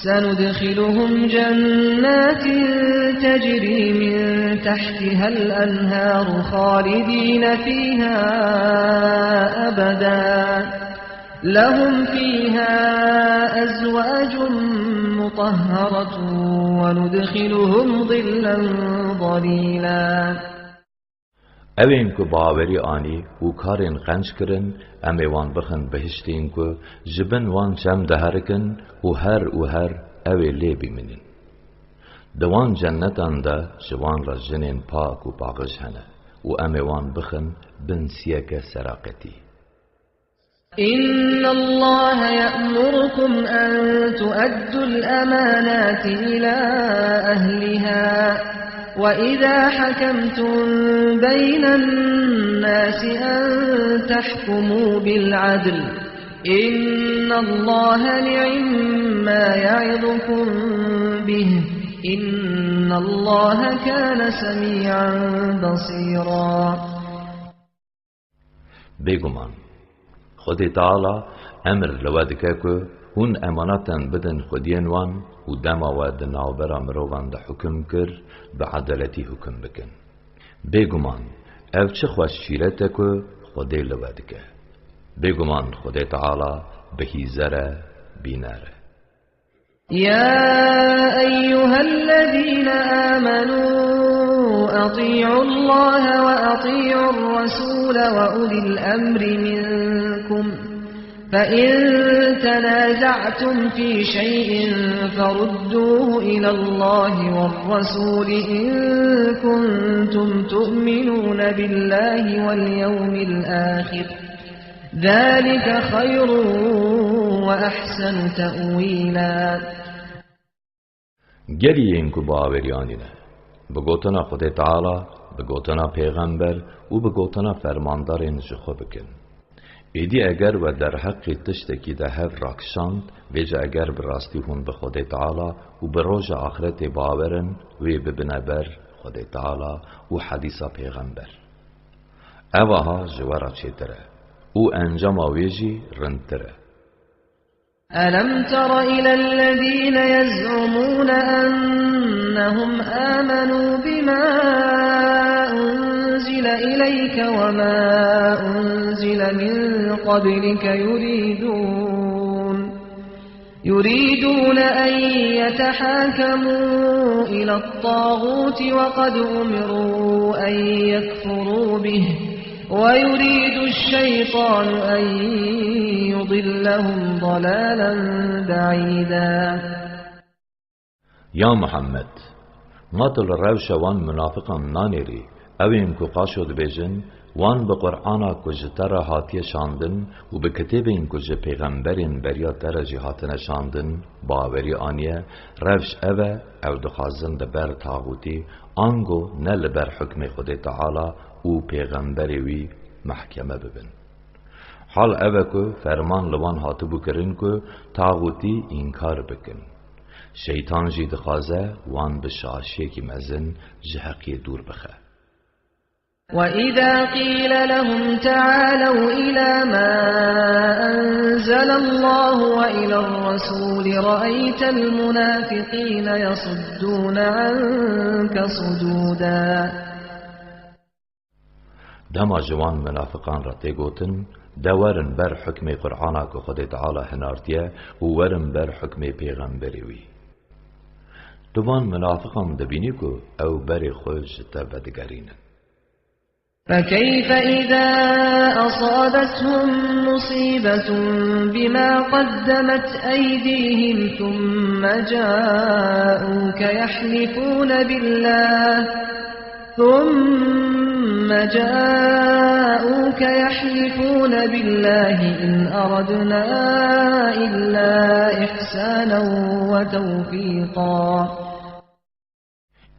سندخلهم جنات تجري من تحتها الأنهار خالدين فيها أبدا لهم فيها أزواج مطهرة وندخلهم ظلا ظليلا. اوین که باوری آنی و کارین قنج کرن امی وان بخن بهشتین که جبن وان چم دهرکن و هر اوی لی بیمنین. دوان جنتان دا جوان را جنین پاک و پاقش هنه و امی وان بخن بن سیک سراقتی. إن الله يأمركم أن تؤدوا الأمانات إلى أهلها وإذا حكمتم بين الناس أن تحكموا بالعدل إن الله نعما يعظكم به إن الله كان سميعا بصيرا. بگمان خود تعالی امر لودکه که هون امانتن بدن خودین وان و دما و دناوبرا مروان ده حکم کر به عدالتی حکم بکن. بگمان او چه خوش شیرته که خود لودکه. بگمان خود تعالی بهیزره بیناره. يا أيها الذين آمنوا أطيعوا الله وأطيعوا الرسول وأولي الأمر منكم فإن تنازعتم في شيء فردوه إلى الله والرسول إن كنتم تؤمنون بالله واليوم الآخر ذلك خير وأحسن تأويلا. گری این که باوریانینه بگوتنا خود تعالی بگوتنا پیغمبر و بگوتنا فرماندارین جخو بکن. ایدی اگر و در حق تشتکی ده هف راکشاند ویجا اگر براستی هون به خود تعالی و بروج آخرت باورن وی ببنبر خود تعالی و حدیث پیغمبر. اوها جوارا چیتره و انجام ویجی رنتره. ألم تر إلى الذين يزعمون أنهم آمنوا بما أنزل إليك وما أنزل من قبلك يريدون أن يتحاكموا إلى الطاغوت وقد أمروا أن يكفروا به ويريد الشيطان أن يضلهم ضلالا بعيدا. یا محمد ما تل روش وان منافقان نانیری اوین که قاشد بیجن وان به قرآن کجتر هاتی شاندن و به کتبین کج پیغمبرین بریا تر جهاتن شاندن باوری آنیه روش او دخازن دبر تاغوتی آنگو نل بر حکم خود تعالی او پیغمبری وی محکمه ببن. حال که فرمان لوان هاتو بکرن که تاغوتی انکار بکن. شیطان جی دخازه وان بشاشی که مزن جهقی دور بخه. وَإِذَا قِيلَ لَهُمْ تَعَالَوْا إِلَى مَا أَنزَلَ اللَّهُ وَإِلَى الرَّسُولِ رَأَيْتَ الْمُنَافِقِينَ يَصُدُّونَ عَنكَ صُدُودًا. دما جوان منافقان را تیگوتن دورن بر حکم قرآن که خود تعالی هنارتیه و ورن بر حکم پیغمبری وی. دوان منافقان دبینی که او بر خود جتا بدگرینن. فكيف إذا أصابتهم مصيبة بما قدمت أيديهم ثم جاءوك يحلفون بالله إن أردنا إلا إحسانا وتوفيقا.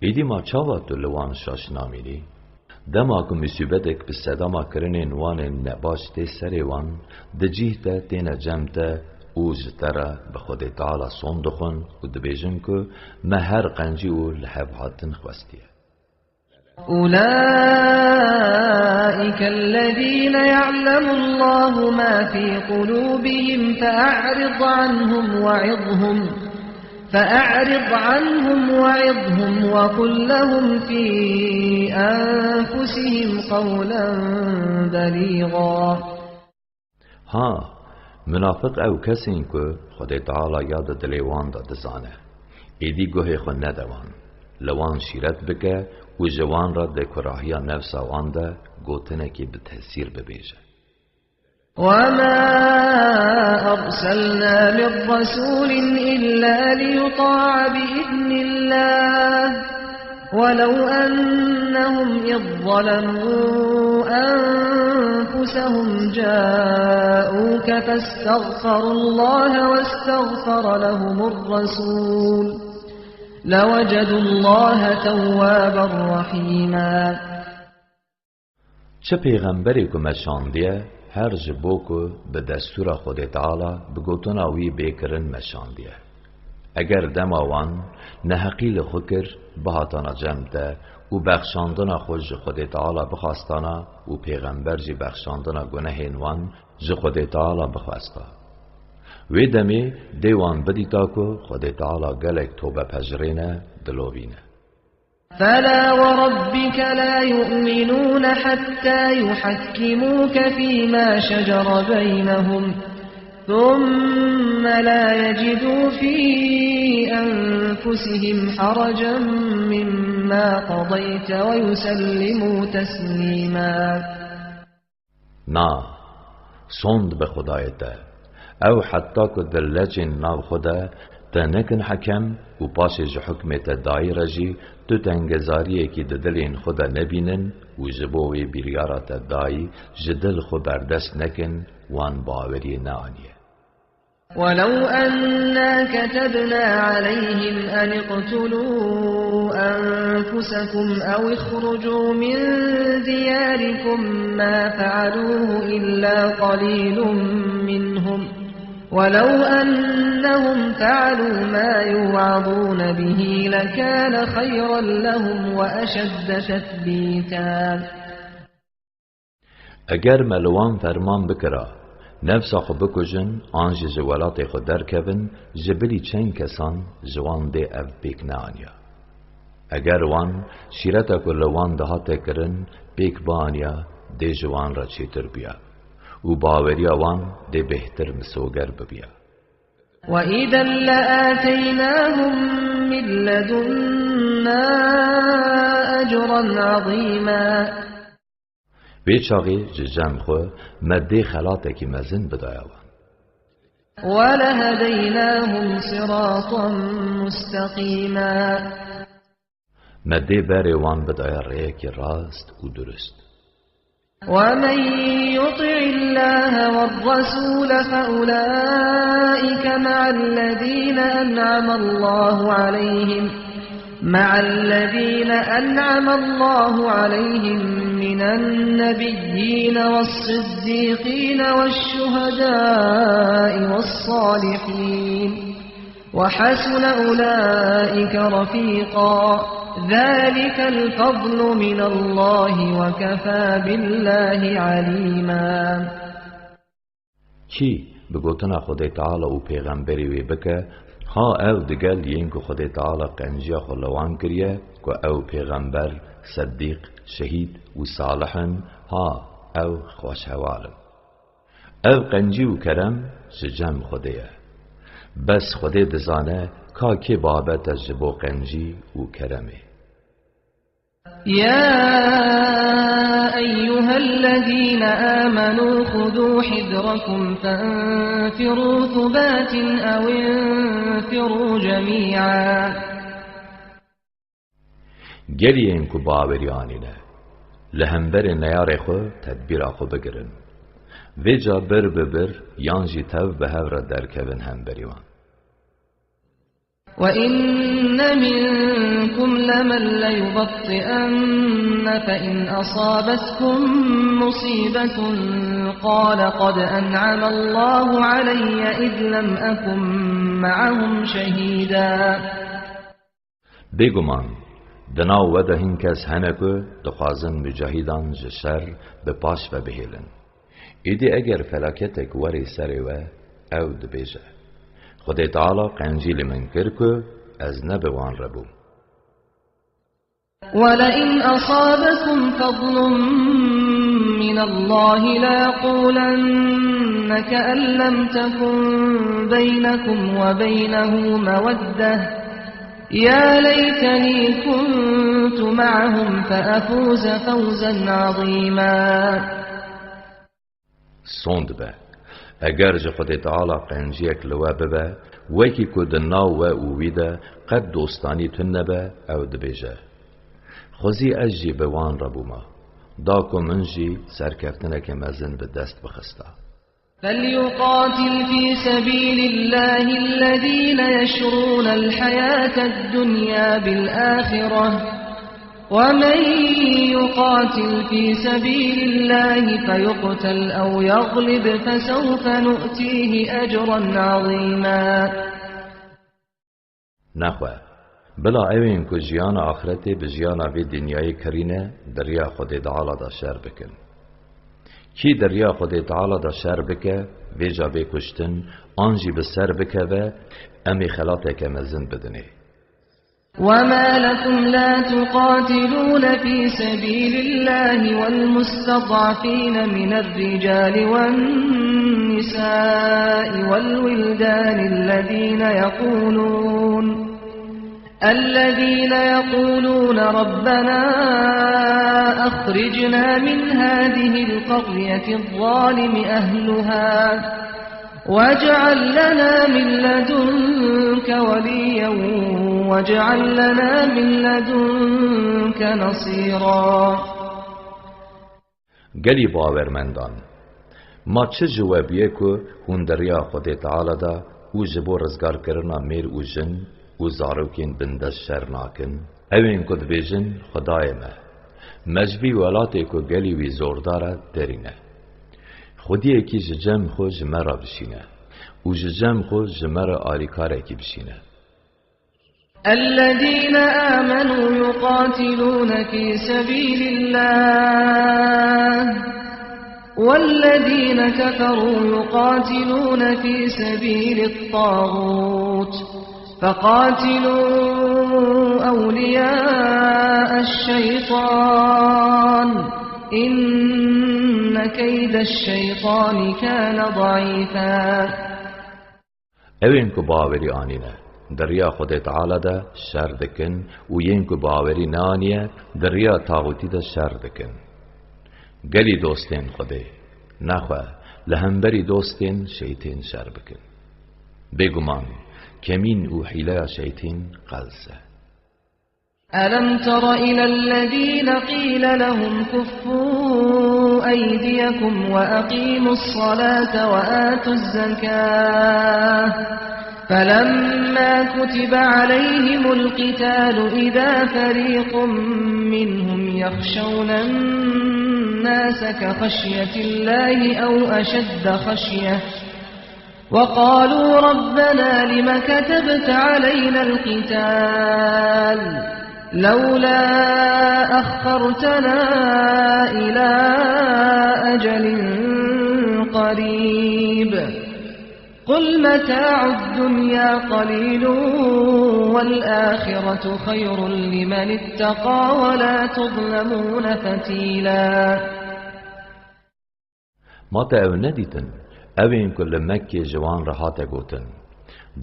ایدی ما چاوات لوان شاش نامیدی؟ دما که مصیبتک به صداما کرنین وان نباش تی سری وان دجیه تا تینا جمتا او جتره به خود تعالی صندخون و دبیجن که مهر قنجی او لحب حاتن خوستیه. أولئك الذين يعلم الله ما في قلوبهم فأعرض عنهم وعظهم وقل لهم في أنفسهم قولا بلیغا. ها منافق او کسی که خود تعالی یاد دلیوان دا دزانه ایدی گوه خود ندوان لوان شیرت بکه و جوان را ده کراهی نفس وان ده گوتنه که به تحصیر ببیجه. وما أرسلنا من رسول إلا ليطاع بإذن الله ولو أنهم إذ ظلموا أنفسهم جاءوك فاستغفروا الله واستغفر لهم الرسول لوجدوا الله توابا رحيما. چه پیغمبری که مشاندیه هر جبو که به دستور خود تعالی بگوتنا وی بیکرن مشاندیه. اگر دماوان نحقیل خوکر بهاتانا جمده و بخشاندنا خود تعالی بخواستانا و پیغمبر جی بخشاندنا گناهین وان جی خود تعالی بخواستا. وی دمی دیوان بدیتا که خود تعالی گلک توبه پجرینه دلوینه. فلا وربك لا يؤمنون حتى يحكموك فيما شجر بينهم ثم لا يجدوا في أنفسهم حرجا مما قضيت ويسلموا تسليما. نا صند به خدایته او حتی که دلجن ناو خدا تنکن حکم و پاسج حکمت دایره جی تو تنگزاریه که دلین خدا نبینن و جبوی بیریارات دایی جدل خو بردست نکن وان باوری نانیه. ولو أنا كتبنا عليهم أن اقتلوا أنفسكم أو اخرجوا من دياركم ما فعلوه إلا قليل منهم ولو أنهم فعلوا ما يوعظون به لكان خيرا لهم وأشد تثبيتا. اگر ملوان فرمان بکرا نفس خو بکجن آنج جوالات خود درکبن جبلی چند کسان جوان ده اف بیک نانیا. اگر وان شیرتا که لوان دهات کرن بیک بانیا ده جوان را چیتر بیا و باوریا وان ده بهتر مسوگر ببیا. وَإِذًا لَآتَيْنَاهُمْ مِنْ لَدُنَّا أَجْرًا عَظِيمًا. بیچاقی جم خو مده خلاته کی مزن بدایوان. وَلَهَدَيْنَاهُمْ صِرَاطًا مُسْتَقِيمًا. مده بره وان بدایا ریک راست و درست. وَمَنْ يُطِعِ اللَّهَ وَالرَّسُولَ فَأُولَئِكَ مَعَ الَّذِينَ أَنْعَمَ اللَّهُ عَلَيْهِمْ مِنَ النَّبِيِّينَ وَالصِّدِّيقِينَ وَالشُّهَدَاءِ وَالصَّالِحِينَ وَحَسُنَ أُولَئِكَ رَفِيقًا. ذلك الفضل من الله وكفى بالله عليما. کی بگوتنا خود تعالی و پیغمبری وی بکه ها او دگل ین که خود تعالی قنجیا خلوان کریه که او پیغمبر صدیق شهید و صالحن ها او خوش حوالن او قنجی و کرم جم خوده بس خوده دزانه کا که بابت جبو قنجی و کرمه. يا أيها الذين آمنوا خذوا حذركم فانفروا ثبات أو انفروا جميعا. گرین کو باوریانینه لهمبر نیار خو تدبیر خو بگرن ویجا بر ببر یانجی تو به هور درکبن همبریوان. وَإِنَّ مِنكُمْ لَمَن لَّيُبَطِّئَنَّ فَإِنْ أَصَابَتْكُم مُّصِيبَةٌ قَالَ قَدْ أَنْعَمَ اللَّهُ عَلَيَّ إِذْ لَمْ أَكُن مَّعَهُمْ شَهِيدًا. بگمان دناو وده هین کس هنکو دخوازن مجاهدان جشر به پاش و بهیلن ایدی اگر فلاکتک وری سری و او دبیجه خدای تعالی قنجیل من کرکو از نبوان ربو. ولئن أصابكم فضل من الله ليقولن كأن لم تكن بينكم وبينه مودة يا ليتني كنت معهم فأفوز فوزا عظيما. سوند به اگر جه خود تعالی قنجیک لوا ببه وکی که دناو و اویده قد دوستانی تنه به او دبیجه خوزی اجی بوان ربوما داکو منجی سرکفتنه که مزن به دست بخسته. فليقاتل في سبيل الله الذين يشرون الحياة الدنيا بالآخرة ومن يقاتل في سبيل الله فيقتل أو يغلب فسوف نؤتيه أجرا عظيما. نخواه بلا اوین که جیان آخرتی به جیان وی دنیای کرینه دریا خود تعالی دا شر بکن. کی دریا خود تعالی دا شر بکه وی جا بکشتن آنجی به سر بکه و امی خلاته که مزن بدنه. وما لكم لا تقاتلون في سبيل الله والمستضعفين من الرجال والنساء والولدان الذين يقولون ربنا أخرجنا من هذه القرية الظالم أهلها واجعل لنا من لدنك وليا واجعل لنا من لدنك نصيرا. گلی باورمندان ما چه جوابیه که هون دریا خود تعالی دا او جبو رزگار کرنا میر او جن او زاروکین بندش شر ناکن اوین کد بیجن خدای ما مجبی ولاتی که گلی وی زورداره درینه خودی اکی جم خو جمرا بشینه او جم خو جمرا آلیکار اکی بشینه. الذين آمنوا يقاتلون في سبيل الله والذين كفروا يقاتلون في سبيل الطاغوت فقاتلوا أولياء الشيطان إن كيد الشيطان كان ضعيفا. اوین که باوری آنینه دریا خود تعالی دا شر دکن و ین که باوری نانیه دریا تاغوتی دا شر دکن. گلی دوستین خوده نخواه لهمبری دوستین شیطین شر بکن. بگمان کمین او حیله شیطین قلسه. ألم تر إلى الذين قيل لهم كفوا أيديكم وأقيموا الصلاة وآتوا الزكاة فلما كتب عليهم القتال إذا فريق منهم يخشون الناس كخشية الله أو أشد خشية وقالوا ربنا لم كتبت علينا القتال لولا أخرتنا إلى أجل قريب قل متاع الدنيا قليل والآخرة خير لمن اتقى ولا تظلمون فتيلا. ما تا او ندیتن اوین کل مکی جوان رهاته گوتن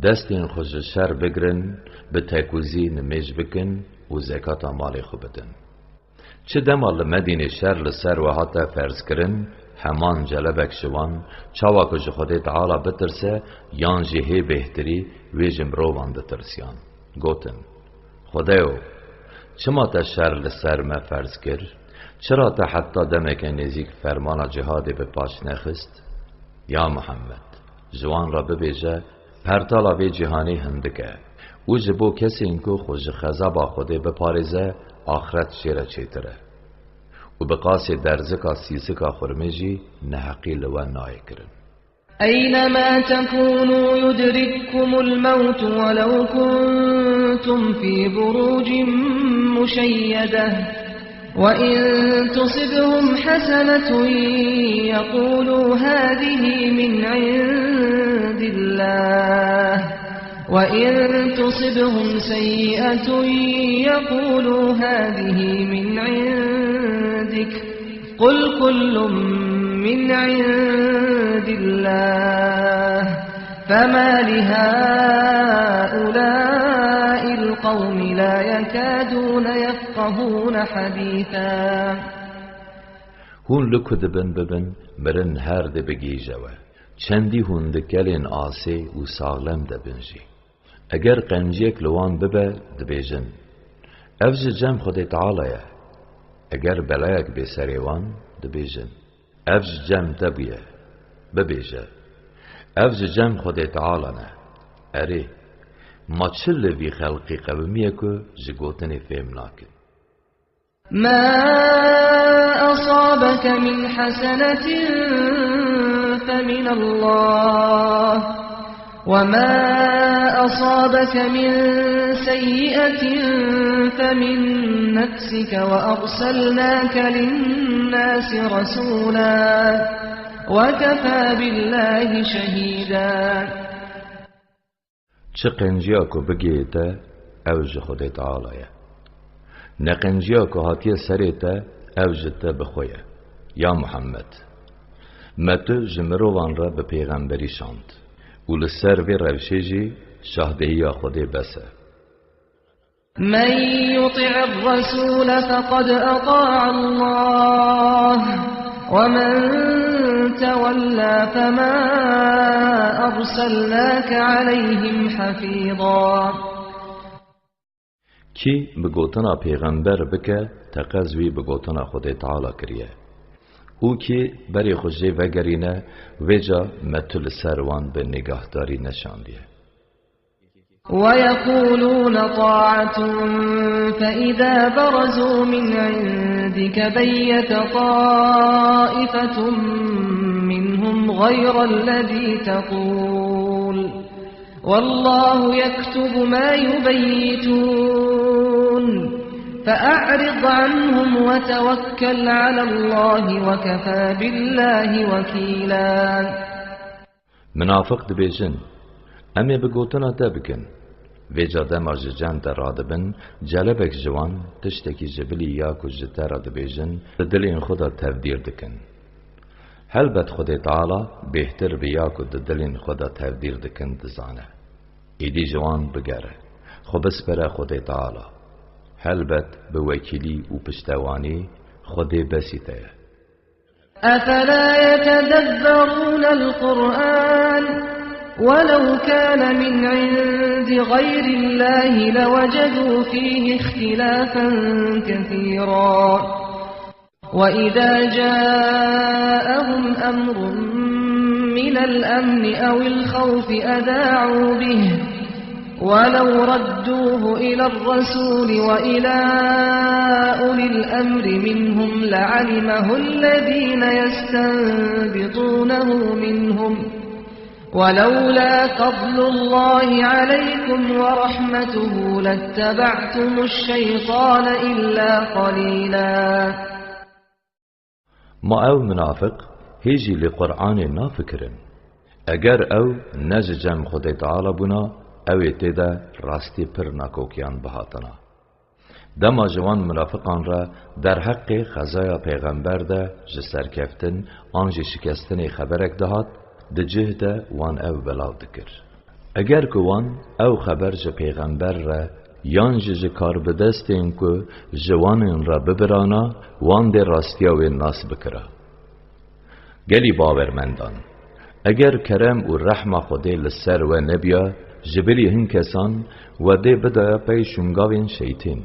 دستین خوش شر بگرن به تکوزی نمیج بکن و زکات مال خوب بدن. چه دمال مدینه شر لسر و حتی فرض کرن همان جلبک شوان چاوا کج خود تعالی بترسه یان جهه بهتری وی جمروان دترسیان گوتن خدایو چما تا شر لسر ما فرض کر چرا تا حتی دمک نزیک فرمان جهاد به پاش نخست یا محمد جوان را ببیجه پرتالا وی جهانی هندکه او جبو کسی اینکو خوش خزا خوده بپارزه آخرت شیره چیتره و بقاس درزکا سیسکا خرمجی نحقیل و نای کرن. أينما تكونوا يدرككم الموت ولو كنتم في بروج مشيدة وإن تصبهم حسنة يقولوا هذه من عند الله وإن تصبهم سيئة يقولوا هذه من عندك قل كل من عند الله فما لهؤلاء القوم لا يكادون يفقهون حديثا هون لکد ببن برن هر ده بگیجوه چندی هون ده گلین آسه و ساغلم ده بنجی اگر قنجیک لوان ببه ده بیجن افج جم خود تعالیه اگر بلایک بسریوان ده بیجن افج جم تبیه ببیجه افج جم خود تعالی نه اره ما چل وی خلقی قومیه که جگوتن فهم ناکن ما أصابك من حسنة فمن الله وما أصابك من سيئة فمن نفسك وأرسلناك للناس رسولا وكفى بالله شهيدا چه قنجیا که بگیتا اوج خود تعالیه نقنجیا که هاتیه سریتا اوجتا بخویه یا محمد متو جمروان را به پیغمبری شاند و لسر وی روشه جی شهدهی خود بسه من يطع الرسول فقد أطاع الله ومن تولى فما أرسلناك عليهم حفيظا کی بگوتنا پیغمبر بکه تقضوی بگوتنا خود تعالی کریه او کی بری خوشی وگرینه وجا متل سروان به نگاهداری نشاندیه ويقولون طاعة فإذا برزوا من عندك بيت طائفة منهم غير الذي تقول والله يكتب ما يبيتون فأعرض عنهم وتوكل على الله وكفى بالله وكيلا منافق دبیجن امی بگوتنا دبکن ویجا دماج جان در رادبن جلبک جوان تشتکی جبلی یا کج تر دبیجن دلین خدا تفدیر دکن هلبت خود تعالی بهتر بیا کد دلین خدا تفدیر دکن دزانه ایدی جوان بگره خو بسپره خود تعالی هلبت بوکیلی و پشتوانی خود بسیته افلا يتدبرون القرآن ولو كان من عند غير الله لوجدوا فيه اختلافا كثيرا وإذا جاءهم أمر من الأمن أو الخوف أذاعوا به ولو ردوه إلى الرسول وإلى أولي الأمر منهم لعلمه الذين يستنبطونه منهم ولولا فضل الله عليكم ورحمته لاتبعتم الشيطان إلا قليلا ما او منافق هیجی لقرآن نافکرن اگر او نججم خود تعالی بنا او تیدا راستی پر ناکوکیان بهاتنا دما جوان منافقان را در حق خزای پیغمبر ده جسر کفتن آنجی شکستن خبرک دهات ده جهده وان او بلاو دکر اگر که وان او خبر جه پیغمبر را یان جه کار بدستین که جوانین را ببرانا وان ده راستیاوی ناس بکره گلی باورمندان اگر کرم و رحم خوده لسر و نبیا جبلی هن کسان و ده بدایا پی شنگاوین شیطین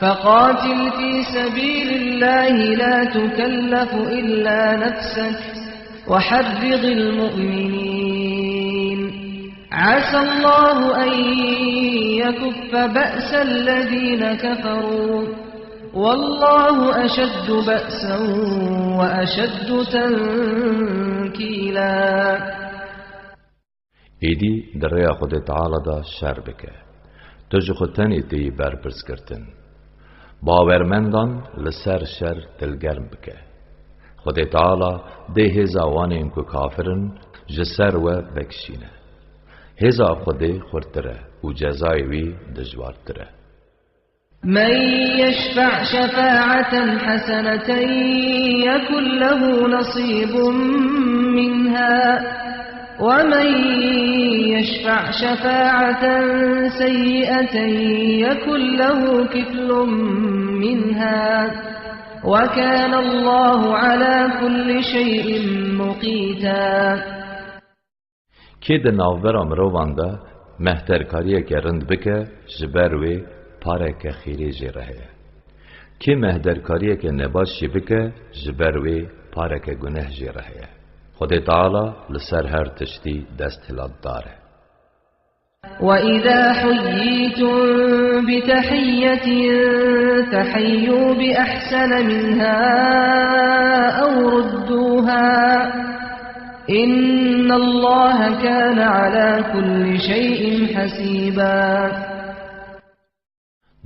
فقاتل في سبيل الله لا تكلف إلا نفسك وحرض المؤمنين عسى الله أن يكف بأس الذين كفروا والله أشد بأسا وأشد تنكيلا ایدی در ریا خود تعالی دا شر بکه تج خودتنی تی برپرس کرتن باورمندان لسر شر دلگرم بکه خود تعالی ده هزاوانین که کافرن جسر و بکشینه هزا خود خورتره و جزایوی دجوارتره من يشفع شفاعة حسنة يكن له نصيب منها ومن يشفع شفاعة سيئة يكن له كفل منها وكان الله على كل شيء مقيتا. که ده ناوبرا مروان ده مهترکاریه که رند بکه جبروی پاره که خیری جی رهه. که مهترکاریه که نباشی بکه جبروی پاره که گناه جی رهه. خود تعالی لسر هر تشتی دست هلاد داره. وَإِذَا حُيِّيتُم بِتَحِيَّةٍ فَحَيُّوا بِأَحْسَنَ مِنْهَا أَوْ رُدُّوهَا إِنَّ اللَّهَ كَانَ عَلَى كُلِّ شَيْءٍ حَسِيبًا.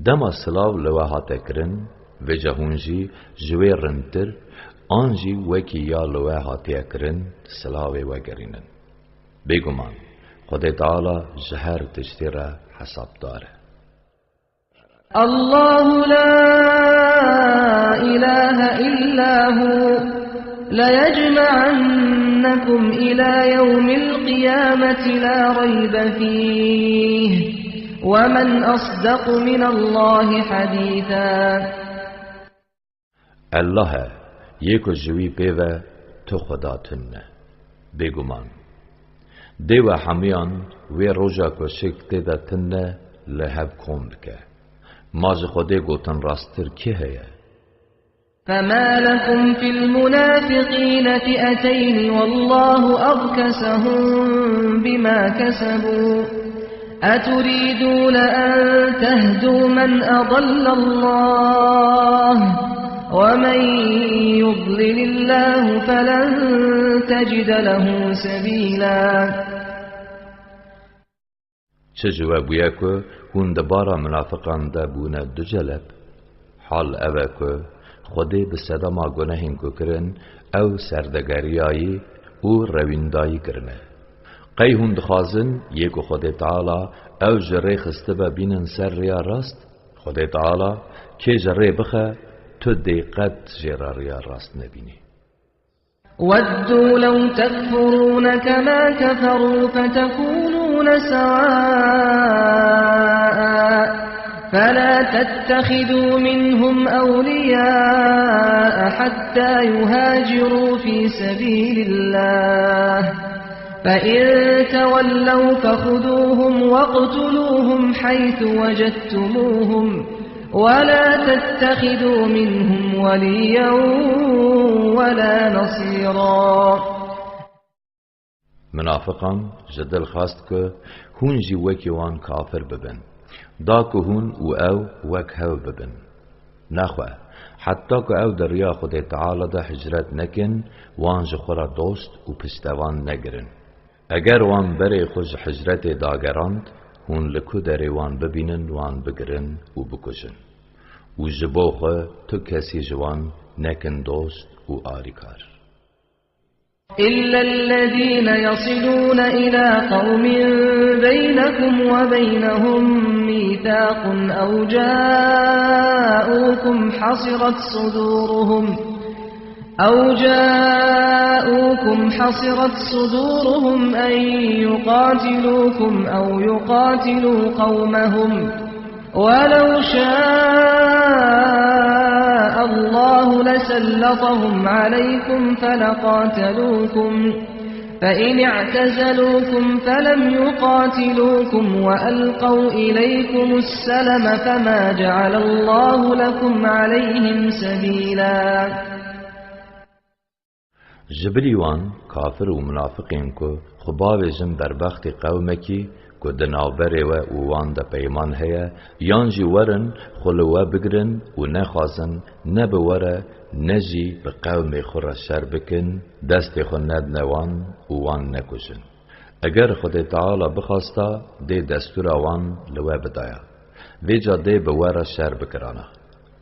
دما سلاو لوها تکرن و جهونجی جوی رنتر آنجی وکی یا لوها تکرن سلاوی وگرینن. بگمان خود تعالی جهر تشتی را حساب داره. الله لا إله إلا هو ليجمعنكم إلى يوم القيامة لا ريب فيه ومن أصدق من الله حديثا. الله یکو جوی پیوه تو خدا تنه بگمان دیو همیان وی روژا کو شکت دا تنه لحب کن بکه ماج خوده گوتن راستر که هیه. فما لكم في المنافقين فئتين والله أركسهم بما كسبوا أتريدون أن تهدوا من أضل الله ومن يضلل الله فلن تجد له سبيلا. چه جوابیه که هون دبارا منافقان دا بونه دو جلب حال اوه که خوده به صدما گناهین که کرن او سردگریایی او رویندایی کرنه قی هون دخوازن یکو خود تعالی او جره خسته با بینن سر ریا راست خود تعالی که جره بخه تو دیقت جره ریا راست نبینی. ودوا لو تكفرون كما كفروا فتكونون سواء فلا تتخذوا منهم أولياء حتى يهاجروا في سبيل الله فإن تولوا فخذوهم واقتلوهم حيث وجدتموهم ولا تتخذوا منهم وليا ولا نصيرا. منافقان جدل خواست که هون جی وکی وان کافر ببن دا که هون و او وک هو ببن نخواه حتی که او در ریا خود تعالی دا حجرت نکن وان جخورا دوست و پشتوان نگرن اگر وان بری خوش حجرت داگراند هون لکو داری وان ببینن وان بگرن و بکشن و جبوخه تو کسی جوان نکن دوست و آریکار. إلا الذين يصلون إلى قوم بينكم وبينهم ميثاق أو جاءوكم حصرت صدورهم أن يقاتلوكم أو يقاتلوا قومهم ولو شاء الله لسلطهم عليكم فلقاتلوكم فإن اعتزلوكم فلم يقاتلوكم وألقوا إليكم السلم فما جعل الله لكم عليهم سبيلا. جبریوان کافر و منافقین کو خباویجن بربخت قومکی که دنابره و اوان دا پیمان هیا یانجی ورن خلوه بگرن و نخوازن نبوره نجی به قوم خورا شر بکن دست خود ند نوان اوان نکشن اگر خود تعالی بخواستا دی دستور اوان لوه بدایا ویجا دی بوره شر بکرانا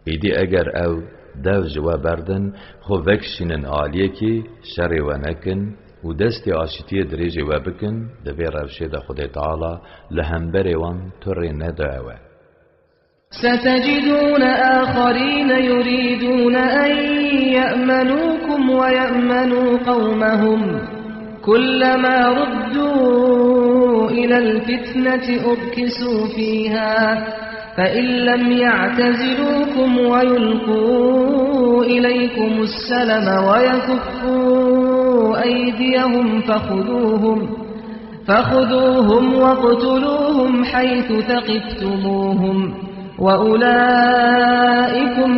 ایدی اگر او دو جوا بردن خو وکشینن آلیه کی شر و نکن و دست آشتی دریجه و بکن دوی روشه دا خود تعالی لهمبر وان تر ندعوه. ستجدون آخرين يريدون أن يأمنوكم ويأمنوا قومهم كلما ردوا إلى الفتنة أركسوا فيها فإن لم يعتزلوكم ويلقوا إليكم السلم ويكفوا أيديهم فخذوهم واقتلوهم حيث ثقفتموهم وأولئكم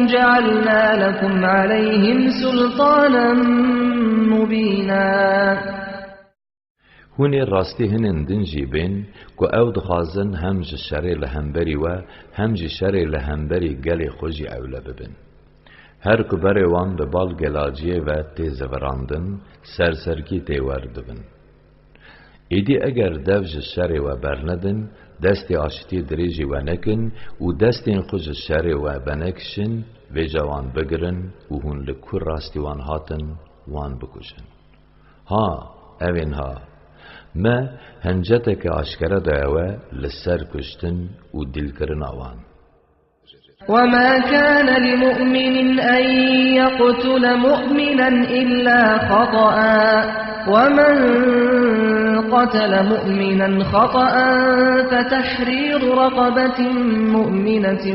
جعلنا لكم عليهم سلطانا مبينا. هوني راستی هنن دنجی بین که او دخوازن هم جشری لهمبری و هم جشری لهمبری گلی خوشی اوله ببین. هر کبری وان به بال گلاجیه و تیز وراندن سرسرکی تیورد بین. ایدی اگر دو جشری و برندن دستی آشتی دریجی و نکن و دستی خوش جشری و بنکشن و جوان بگرن و هون لکور راستی وان هاتن وان بکشن. ها اوین ها ما هنجتك عشكرة دعوة للسر كشتن ودلكرن آوان. وما كان لمؤمن أن يقتل مؤمنا إلا خطأ ومن قتل مؤمنا خطأ فتحرير رقبة مؤمنة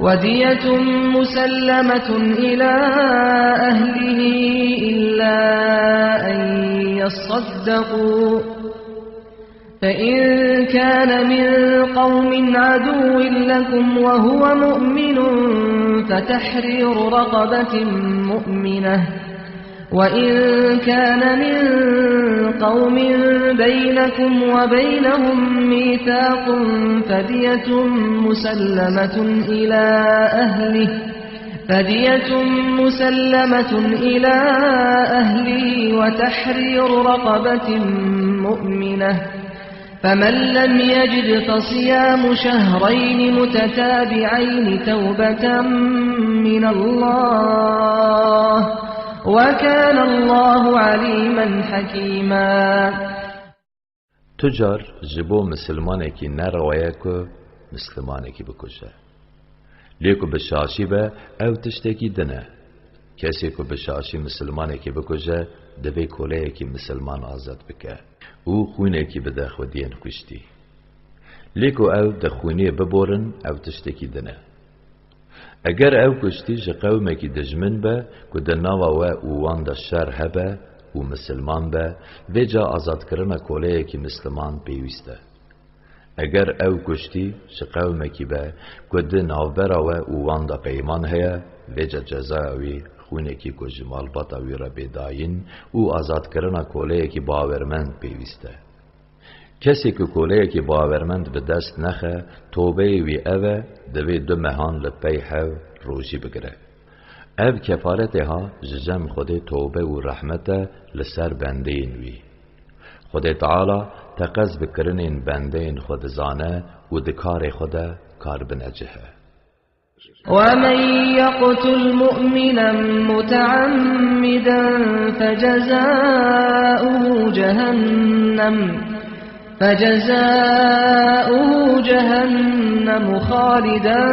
ودية مسلمة إلى أهله إلا أن يصدقوا فإن كان من قوم عدو لكم وهو مؤمن فتحرير رقبة مؤمنة وإن كان من قوم بينكم وبينهم ميثاق فدية مسلمة إلى أهله وتحرير رقبة مؤمنة فمن لم يجد فصيام شهرين متتابعين توبة من الله وكان الله عليما حكيما. تجار جبو مسلمانه کی نروایه که مسلمانه کی بکشه لیکو بشاشی به او تشتکی دنه کسی که بشاشی مسلمانه کی بکشه دوی کوله کی مسلمان آزاد بکه او خونه کی بده خودین کشتی لیکو او دخونی ببورن او تشتکی دنه اگر او کشتی جه قومه کی دجمن به که دناوا و اوان دا شر هبه و مسلمان به ویجا آزاد کرنا کوله کی مسلمان پیوسته اگر او کشتی جه قومه کی به که دناوبرا و اوان دا پیمان هیا ویجا جزاوی خونه کی که جمال باتا وی را بیداین و آزاد کرنا کوله کی باورمند پیوسته کسی که کوله کی باورمند به دست نخه توبه وی اوه دوی دو مهان لپی حو روشی بگره او کفارتها جزم خود توبه و رحمت لسر بندین وی خود تعالی تقز بکرنین بندین خود زانه و دکار خود کار بنجه ومن يقتل مؤمنا متعمدا فجزاؤه جهنم خالدا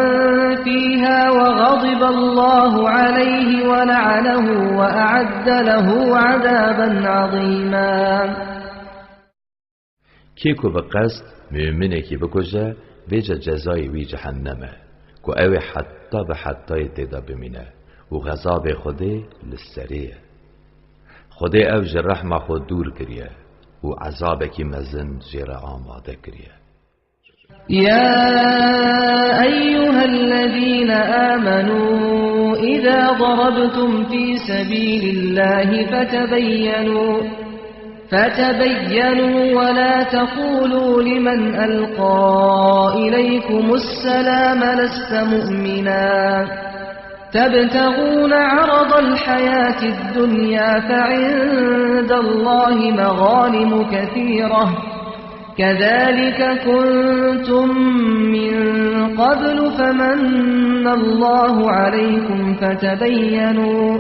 فيها وغضب الله عليه ولعنه وأعد له عذابا عظيما. کیکو بقصد مؤمنه کی بکجه ویجا جزای وی جهنمه که اوی حتی به حتی تیدا بمینه و غضاب خوده لسریه خوده او جرحمه خود دور کریه و عذابکی مزن جیر آماده کریه. يا أيها الذين آمنوا إذا ضربتم في سبيل الله فتبينوا ولا تقولوا لمن ألقى إليكم السلام لست مؤمنا تبتغون عرض الحياة الدنيا فعند الله مغانم كثيرة كذلك كنتم من قبل فمن الله عليكم فتبينوا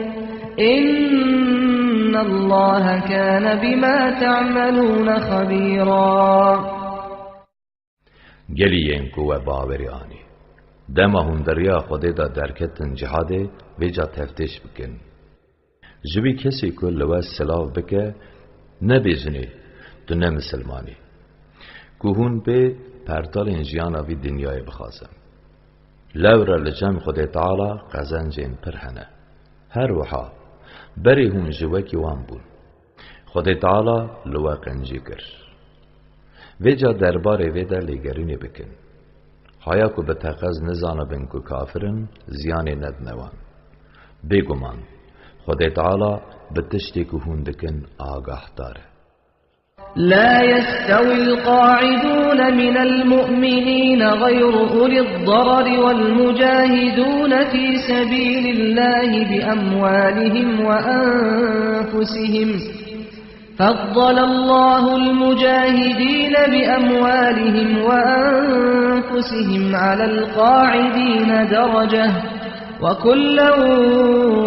إن الله كان بما تعملون خبيرا. گلیین کو باوریانی دما هم دریا خوده دا درکتن جهاده ویجا تفتیش بکن جوی کسی که لوه سلاو بکه نبیجنی تو نه مسلمانی که هون به پرتال جیانا وی دنیای بخوازم لورا لجم خود تعالی قزنجین پرهنه هر وحا بری هون جوکی وان بون خود تعالی لواقنجی کر ویجا دربار ویدا لگرینی بکن هایا که بتقز نزانه بین که کافرن زیانی ندنوان بگمان خود تعالی بتشتی که هون دکن آگاه داره لا يستوي القاعدون من المؤمنين غير أولي الضرر والمجاهدون في سبيل الله بأموالهم وأنفسهم فضل الله المجاهدين بأموالهم وأنفسهم على القاعدين درجة وكلا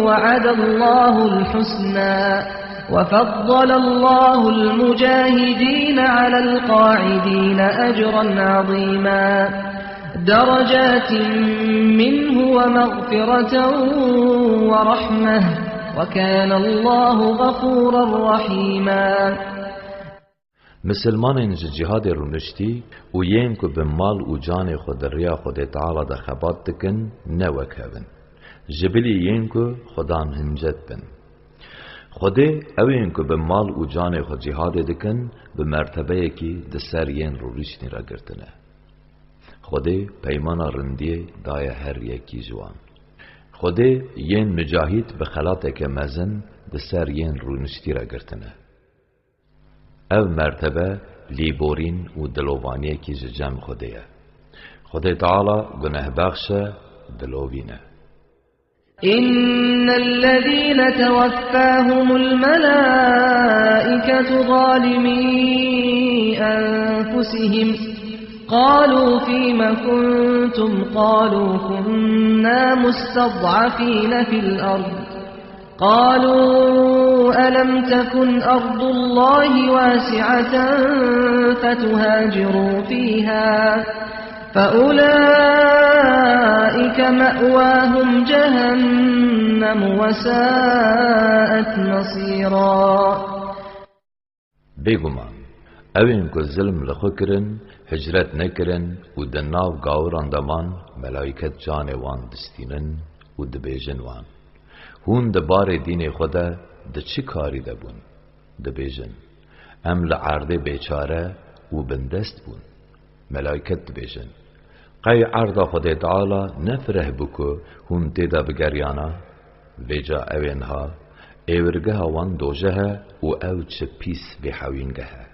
وعد الله الحسنى وفضل الله المجاهدين على القاعدين أجرا عظيما درجات منه ومغفرة ورحمة وكان الله غفورا رحيما مسلمان جهاد رونشتی و ین که به مال و جان خود ریا خود تعالی ده خبات دکن نوکهون جبلی ین که خدان هنجد بن خودی اوین که به مال و جان خود جهاد دکن به مرتبه کی ده سر ین رو ریشنی را گرتنه خودی پیمان رندی دای هر یکی جوان خودی ین مجاهد به خلاط که مزن ده سر ین رو نشتی را گرتنه او مرتبه لیبورین و دلوانی کی جم خودیه خودی تعالی گناه بخش دلوینه إن الذين توفاهم الملائكة ظالمي أنفسهم قالوا فيما كنتم قالوا كنا مستضعفين في الأرض قالوا ألم تكن أرض الله واسعة فتهاجروا فيها فأولئك مأواهم جهنم وساءت مصيرا بگمان اوین که ظلم لخو کرن هجرت نکرن و دناو گاوران دمان ملائکت جان وان دستینن و دبیجن وان هون دبار دین خدا ده چی کاری دبون دبیجن ام لعرده بیچاره و بندست بون ملائکت دبیجن قی عرض خود تعالی نفره بکو هون تیدا بگریانا ویجا اوینها ایورگه وان دوجه و او چه پیس وی حوینگه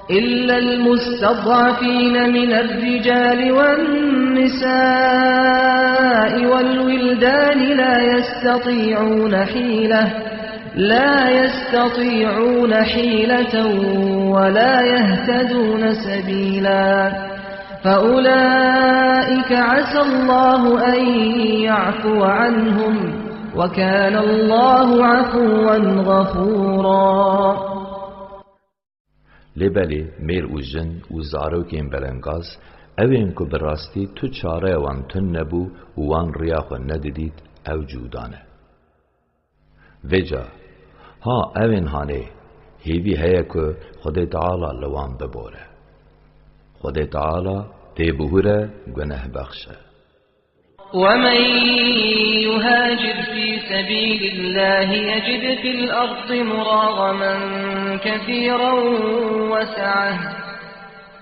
إلا المستضعفين من الرجال والنساء والولدان لا يستطيعون حيلة ولا يهتدون سبيلا فأولئك عسى الله أن يعفو عنهم وكان الله عفوا غفورا لبلی میر و جن و زاروکین بلنگاز اوین که براستی تو چاره وان تن نبو و وان ریاخو ندیدید او جودانه ویجا ها اوین هانه هیوی هیا که خود تعالی لوان ببوره خود تعالی تی بهوره گناه بخشه ومن يهاجر في سبيل الله يجد في الأرض مراغما كثيرا وسعة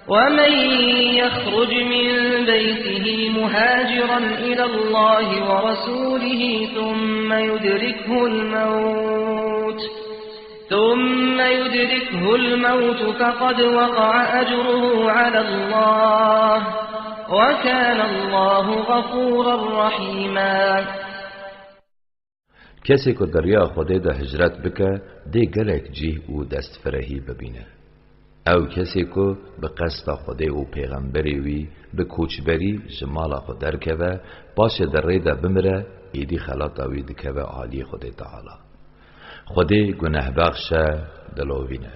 ومن يخرج من بيته مهاجرا إلى الله ورسوله ثم يدركه الموت فقد وقع أجره على الله وكان الله غفورا رحيما کسی که دریا خودی ده هجرت بکه دی گلک جیه و دست فرهی ببینه او کسی که به قصد خودی و پیغمبری وی به کوچبری جمال خود درکه و باشه در ریده بمره ایدی خلاطاوی دکه و عالی خودی تعالی خودی گناه بخش دلوینه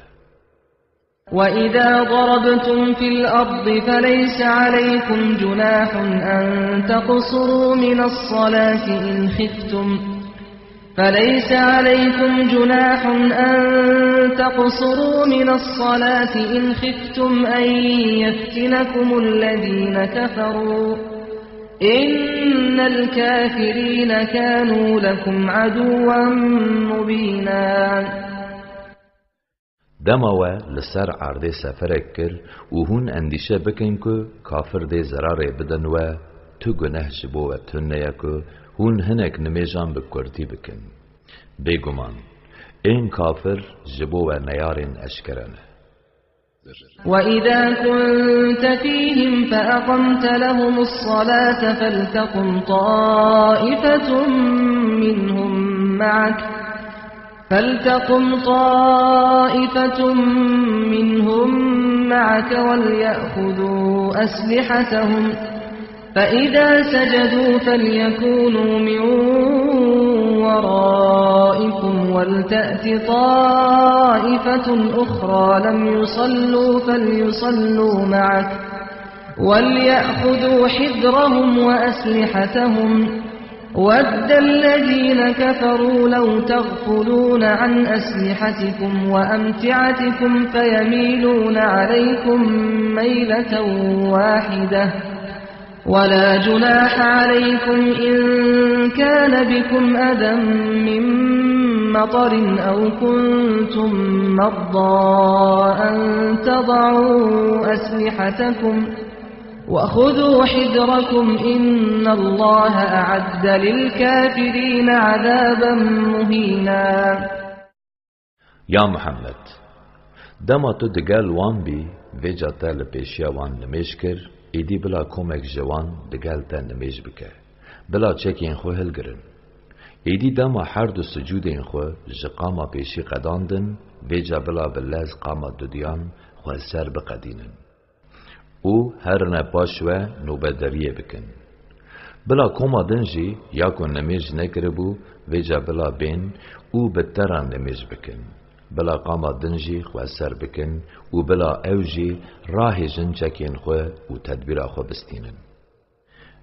وَإِذَا ضَرَبْتُمْ فِي الْأَرْضِ فَلَيْسَ عَلَيْكُمْ جُنَاحٌ أَن تَقْصُرُوا مِنَ الصَّلَاةِ فليس عليكم جناح أن تقصروا من الصلاة إن خفتم أن يفتنكم الذين كفروا إن الكافرين كانوا لكم عدوا مبينا. دماوه لسر عرض سفرک کر و هون اندیشه بکن که کافر ده زراره بدن و تو گناه جبو و تنه که هون هنک نمیجان بکرتی بکن. بگمان این کافر جبو و نیارین اشکرانه. وَإِذَا كُنْتَ فِيهِمْ فَأَقَمْتَ لَهُمُ الصَّلَاةَ فَلْتَقُمْ طَائِفَةٌ مِّنْهُمْ مَعَكَ وَلْيَأْخُذُوا أَسْلِحَتَهُمْ فَإِذَا سَجَدُوا فَلْيَكُونُوا مِنْ وَرَائِكُمْ وَلْتَأْتِ طَائِفَةٌ أُخْرَى لَمْ يُصَلُّوا فَلْيُصَلُّوا مَعَكَ وَلْيَأْخُذُوا حِذْرَهُمْ وَأَسْلِحَتَهُمْ وَدَّ الَّذِينَ كَفَرُوا لَوْ تَغْفُلُونَ عَنْ أَسْلِحَتِكُمْ وَأَمْتِعَتِكُمْ فَيَمِيلُونَ عَلَيْكُمْ مَيْلَةً وَاحِدَةً ولا جناح عليكم إن كان بكم أذى من مطر أو كنتم مرضى أن تضعوا أسلحتكم وخذوا حذركم إن الله أعد للكافرين عذابا مهينا. يا محمد دما تو دگل وان بی ویجا تل پیشیا وان نمیش کر ایدی بلا کمک جوان دگل تن نمیش بکه بلا چکین خو هلگرن ایدی دما هر دو سجودین خو جقاما پیشی قداندن ویجا بلا بلز قاما دودیان خو سر بقدینن او هر نپاشوه نوبدریه بکن بلا کما دنجی یا کن نمیش نکربو ویجا بلا بین او بتران نمیش بکن بلا قاما دنجی خو سر بکن و بلا اوجی راه جن چکین خو و تدبیر خو بستینن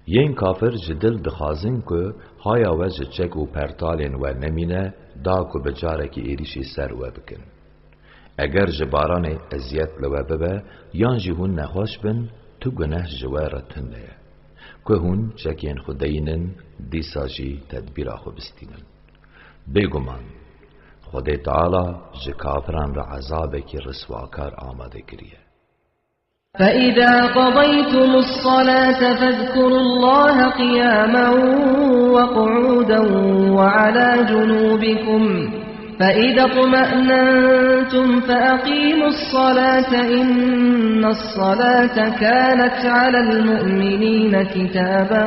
ین کافر جدل دخازن که هایا وجه چک و پرتالین و نمینه دا که بجارکی ایریشی سر و بکن اگر جباران ازیت لو ببه یان جی هون نخوش بن تو گناه جواره تنه که هون چکین خو دینن دیسا جی تدبیر خو بستینن بگمان خود تعالی جکافران را عذاب کی رسواکار آماده کریه. فَإِذَا قَضَيْتُمُ الصَّلَاةَ فَاذْكُرُوا اللَّهَ قِيَامًا وَقُعُودًا وَعَلَى جُنُوبِكُمْ فَإِذَا اطْمَأْنَنْتُمْ فَأَقِيمُوا الصَّلَاةَ إِنَّ الصَّلَاةَ كَانَتْ عَلَى الْمُؤْمِنِينَ كِتَابًا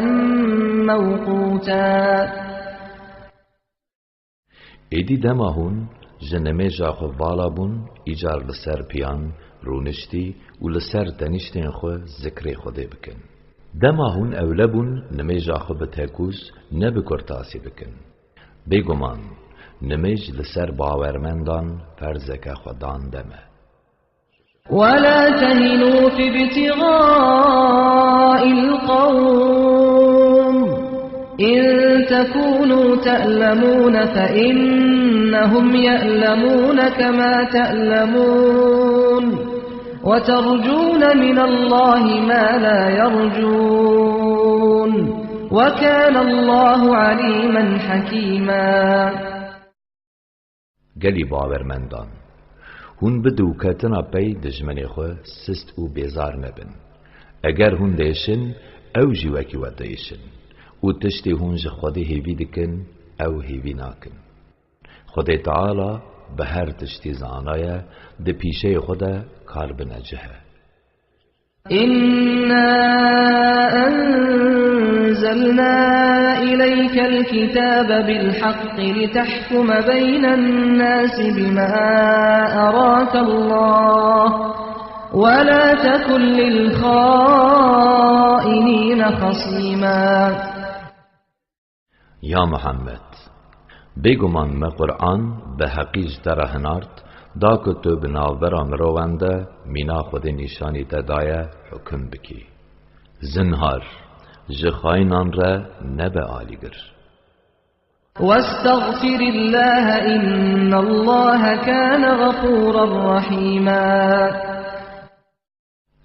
مَوْقُوتًا. ایدی دما هون جنمه جا خو والا بون ایجار لسر پیان رونشتی و لسر دنیشتین خو ذکر خوده بکن دما هون اوله بون نمه جا خو بتکوز نبکرتاسی بکن بگمان نمیج لسر باورمندان فرزک خودان دمه ولا تهنوا في ابتغاء القوم إن تكونوا تألمون فإنهم يألمون كما تألمون وترجون من الله ما لا يرجون وكان الله عليما حكيما. گلی باورمندان هون بدو کتنا پی دجمنی خو سست و بیزار نبن اگر هون دیشن او جیوکی و دیشن و تشتی هون جه خودی هیوی دکن او هیوی ناکن خودی تعالی به هر تشتی زانای ده پیشه خدا کار بنجه. إنا أنزلنا إليك الكتاب بالحق لتحكم بين الناس بما أراك الله ولا تكن للخائنين خصيما. یا محمد بگمان ما قرآن به حقیج درهنارد دا که تو بناورا مروونده مینا خود نشانی تدایه حکم بکی زنهار جخاینان را نبه آلیگر. واستغفر الله إن الله كان غفورا رحيما.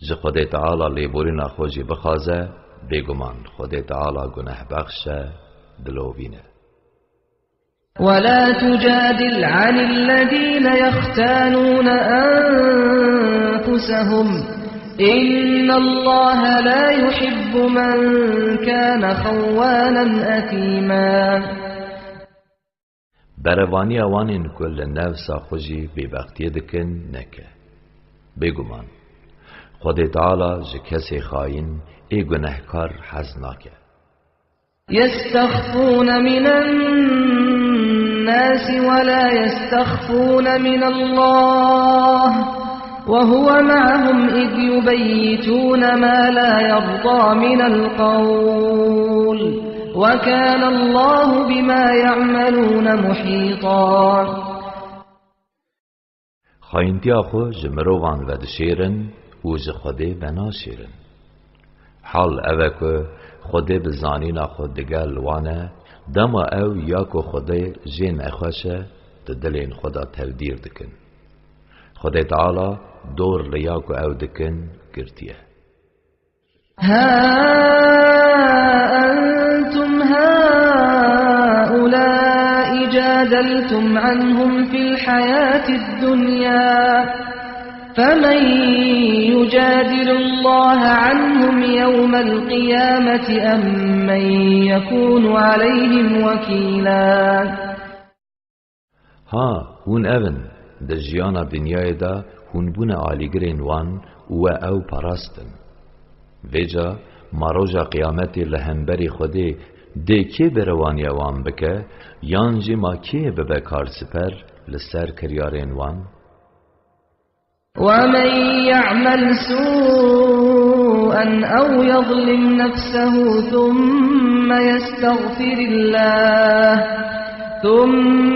جه خود تعالی لیبورینا خوشی بخوازه بگمان خود تعالی گناه بخشه دلوینه. ولا تجادل عن الذين يختانون أنفسهم إن الله لا يحب من كان خوانا أثيما. بروانی اوانین کل نفسا خوشی ببختی دکن نکه بگمان خود تعالی جه کسی خاین ای گناهکار حز ناکه. يستخفون من الناس ولا يستخفون من الله وهو معهم إذ يبيتون ما لا يرضى من القول وكان الله بما يعملون محيطا. خاینتیا خو جمروان و دشیرن و ج خوده بنا شیرن. حال اوه که خوده بزانینا خود دگل وانه دما او یا که خوده جین اخوشه دلین خدا تودیر دکن. خوده تعالی دور لیا که او دکن گرتیه. ها أنتم هؤلاء جادلتم عنهم في الحياة الدنيا فمن يجادل الله عنهم يوم القيامة أم من يكون عليهم وكيلا. ها هون اون در جیانا دنیای دا هون بون آلیگرین وان و او پراستن. ویجا ماروجا قیامتی لهنبری خودی دی که بروانی وان بکه یانجی ما که ببکار سپر لسر کریارین وان. ومن يعمل سوءا أو يظلم نفسه ثم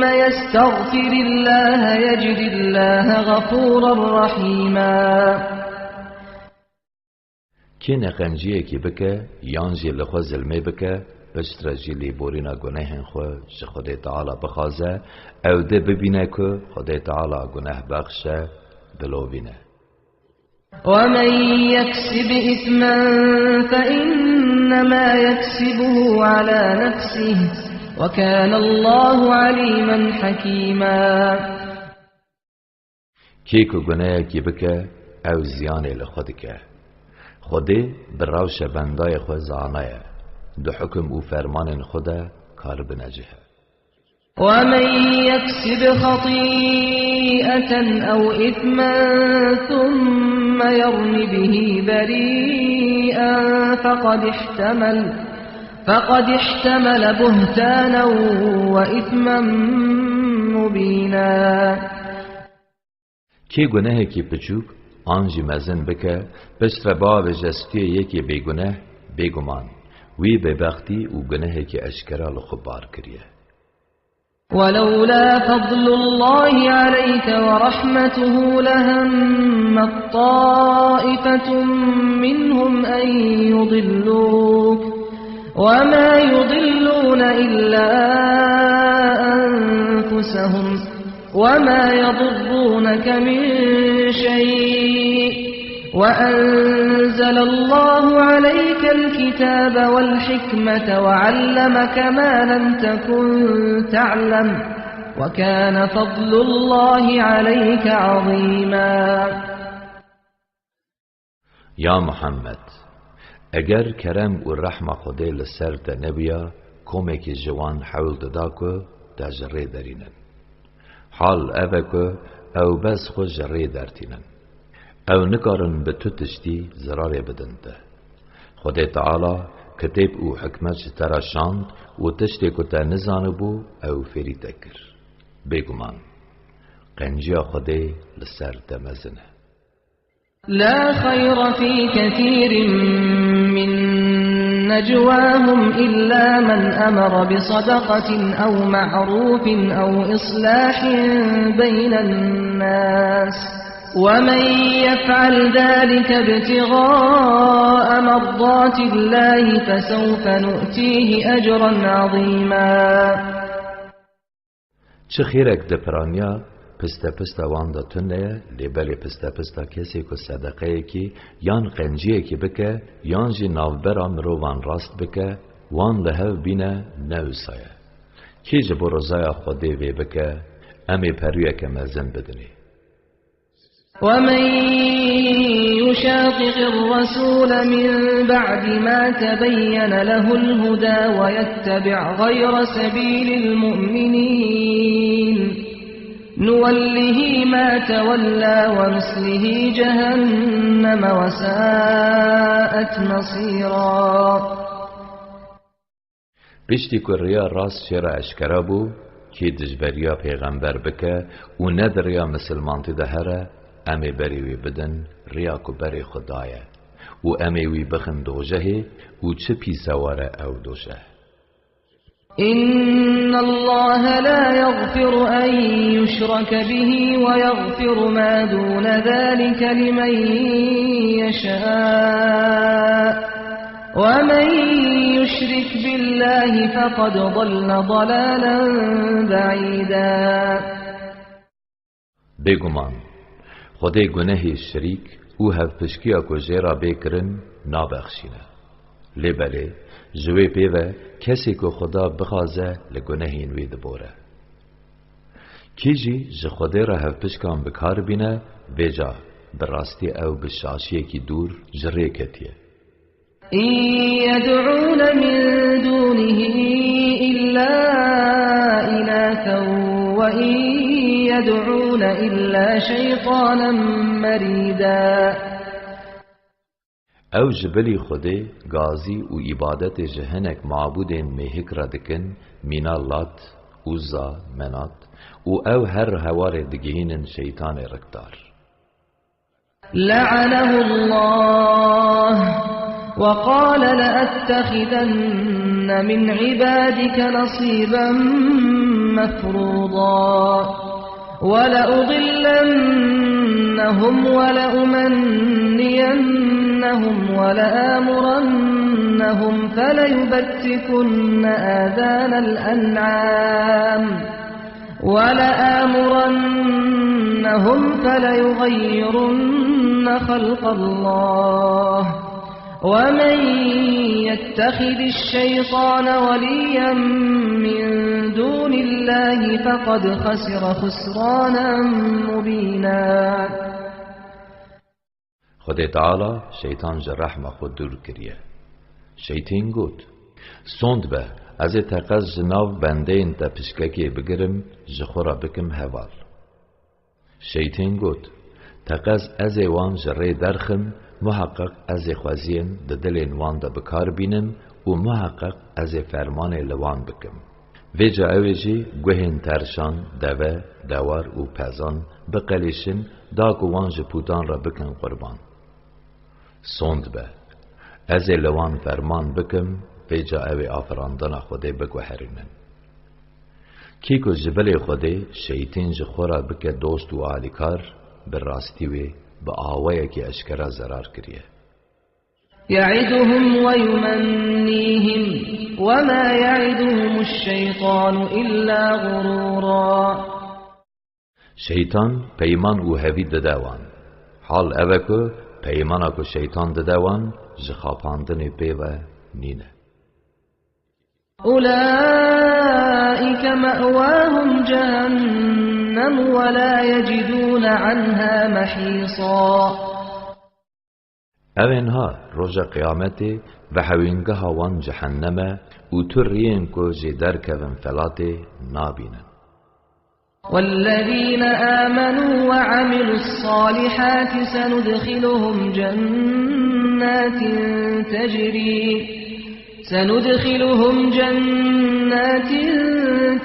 يستغفر الله يجد الله غفورا رحيما. که نخنجیه که بکه یانجی لخوا ظلمه بکه پشتر جیلی بورینا گناهن خو جه خود تعالی بخوازه او ده ببینه که خود تعالی گناه بخشه دلوینه. ومن يكسب إثما فإنما يكسبه على نفسه وكان الله عليما حكيما. کیکو گناه کی بکه او زیانه لخود که خوده براوش بندای خود زانه دو حکم او فرمان خدا کار بنجه. ومن يكسب خطيئة أو إثما ثم يرم به بريئا فقد احتمل بهتانا وإثما مبينا. کی گناه کی پچوک آنجی مزن بکه پشت باب جستی یکی بیگناه بیگمان وی ببختی و گناه کی اشکرال خبار کریه. ولولا فضل الله عليك ورحمته لهمت طائفة منهم أن يضلوك وما يضلون إلا أنفسهم وما يضرونك من شيء وأنزل الله عليك الكتاب والحكمة وعلمك ما لم تكن تعلم وكان فضل الله عليك عظيما. یا محمد اگر کرم و رحمه خودی لسر تا نبیا کمک جوان حول داکو دا جره دارینن. حال اوکو او بس خود جره دارتینن او نکارن به تو تشتی زرار بدنده. خود تعالی کتاب او حکمت تراشاند و تشتی کتا نزانبو او فری تکر بگمان قنجیا خودی لسر دمزنه. لا خير في كثير من نجواهم إلا من أمر بصدقة أو معروف أو إصلاح بين الناس ومن يفعل ذلك ابتغاء مرضات الله فسوف نؤتيه أجرا عظيما. چه خیرک دپرانیا پسته وان دا تنه لیبلی پسته کسی که صدقه کی یان قنجیه کی بکه یان جی ناوبرا مروان راست بکه وان لهو بینه نوسایه کی جبو رضای خودی وی بکه امی پریوه که مزن بدنی ومن يشاقق الرسول من بعد ما تبين له الهدى ويتبع غير سبيل المؤمنين نوله ما تولى ونصله جهنم وساءت مصيرا پشتی که ریا راست شیر اشکرا بو که دجبریا پیغمبر بکه و ند ریا مسلمانتی ده هره امی بریوی بدن ریا کو بری خدایه و امی وی بخن دوجه و چه پیسواره او دوجه إن الله لا يغفر أن يشرك به ويغفر ما دون ذلك لمن يشاء ومن يشرك بالله فقد ضل ضلالا بعيدا بگمان خدای گناهی شریک او هف پشکیا کو جیرا بکرن نابخشینه لبله جوی پیوه کسی که خدا بخوازه لگناهین وی دبوره کیجی ج خدای را هف پشکان بکار بینه ویجا براستی او بشاشیه کی دور جره کتیه إن يدعون من دونه إلا إناثا وإن يدعون إلا شيطانا مريدا او جبلی خودی گازی و عبادت جهنک معبودین مهک را دکن مینا لات اوزا منات و او هر هوار دگهین شیطان رکدار لعنه الله وقال لأتخذن من عبادك نصيبا مفروضا ولأضلنهم ولأمنينهم ولآمرنهم فليبتكن آذان الأنعام ولآمرنهم فليغيرن خلق الله ومن يتخذ الشيطان وليا من دون الله فقد خسر خسرانا مبينا خدای تعالی شیطان جرحمه خود دور کریه شیطان گوت سوند به از تقز جناو بنده این تا پشککی بگرم جخورا بکم هوال شیطان گوت تقز از وان جره درخم محقق از خوازیم د دلین وان دا بکار بینم و محقق از فرمان لوان بکم ویجا اویجی گوهن ترشان دوه دوار و پزان بقلیشن دا گوان جپودان را بکن قربان سوند به از لوان فرمان بکم ویجا اوی آفراندن خوده بگوهرینن کی که جبل خوده شیطین جخورا بکه دوست و آلیکار براستی وی با آوائه که اشکرا ضرار کریه يعدهم ويمنيهم وما يعدهم الشيطان إلا غرورا شیطان پیمان او هوی ددوان حال اوکو پیمانا کو شیطان ددوان جخاپاندن پیوه نینه أولئك مأواهم جهنم ولا يجدون عنها محيصا اوینها روز قیامت و حوینگه وان جهنم و ترین کو جدر کون فلات نابینن والذين آمنوا وعملوا الصالحات سندخلهم جنات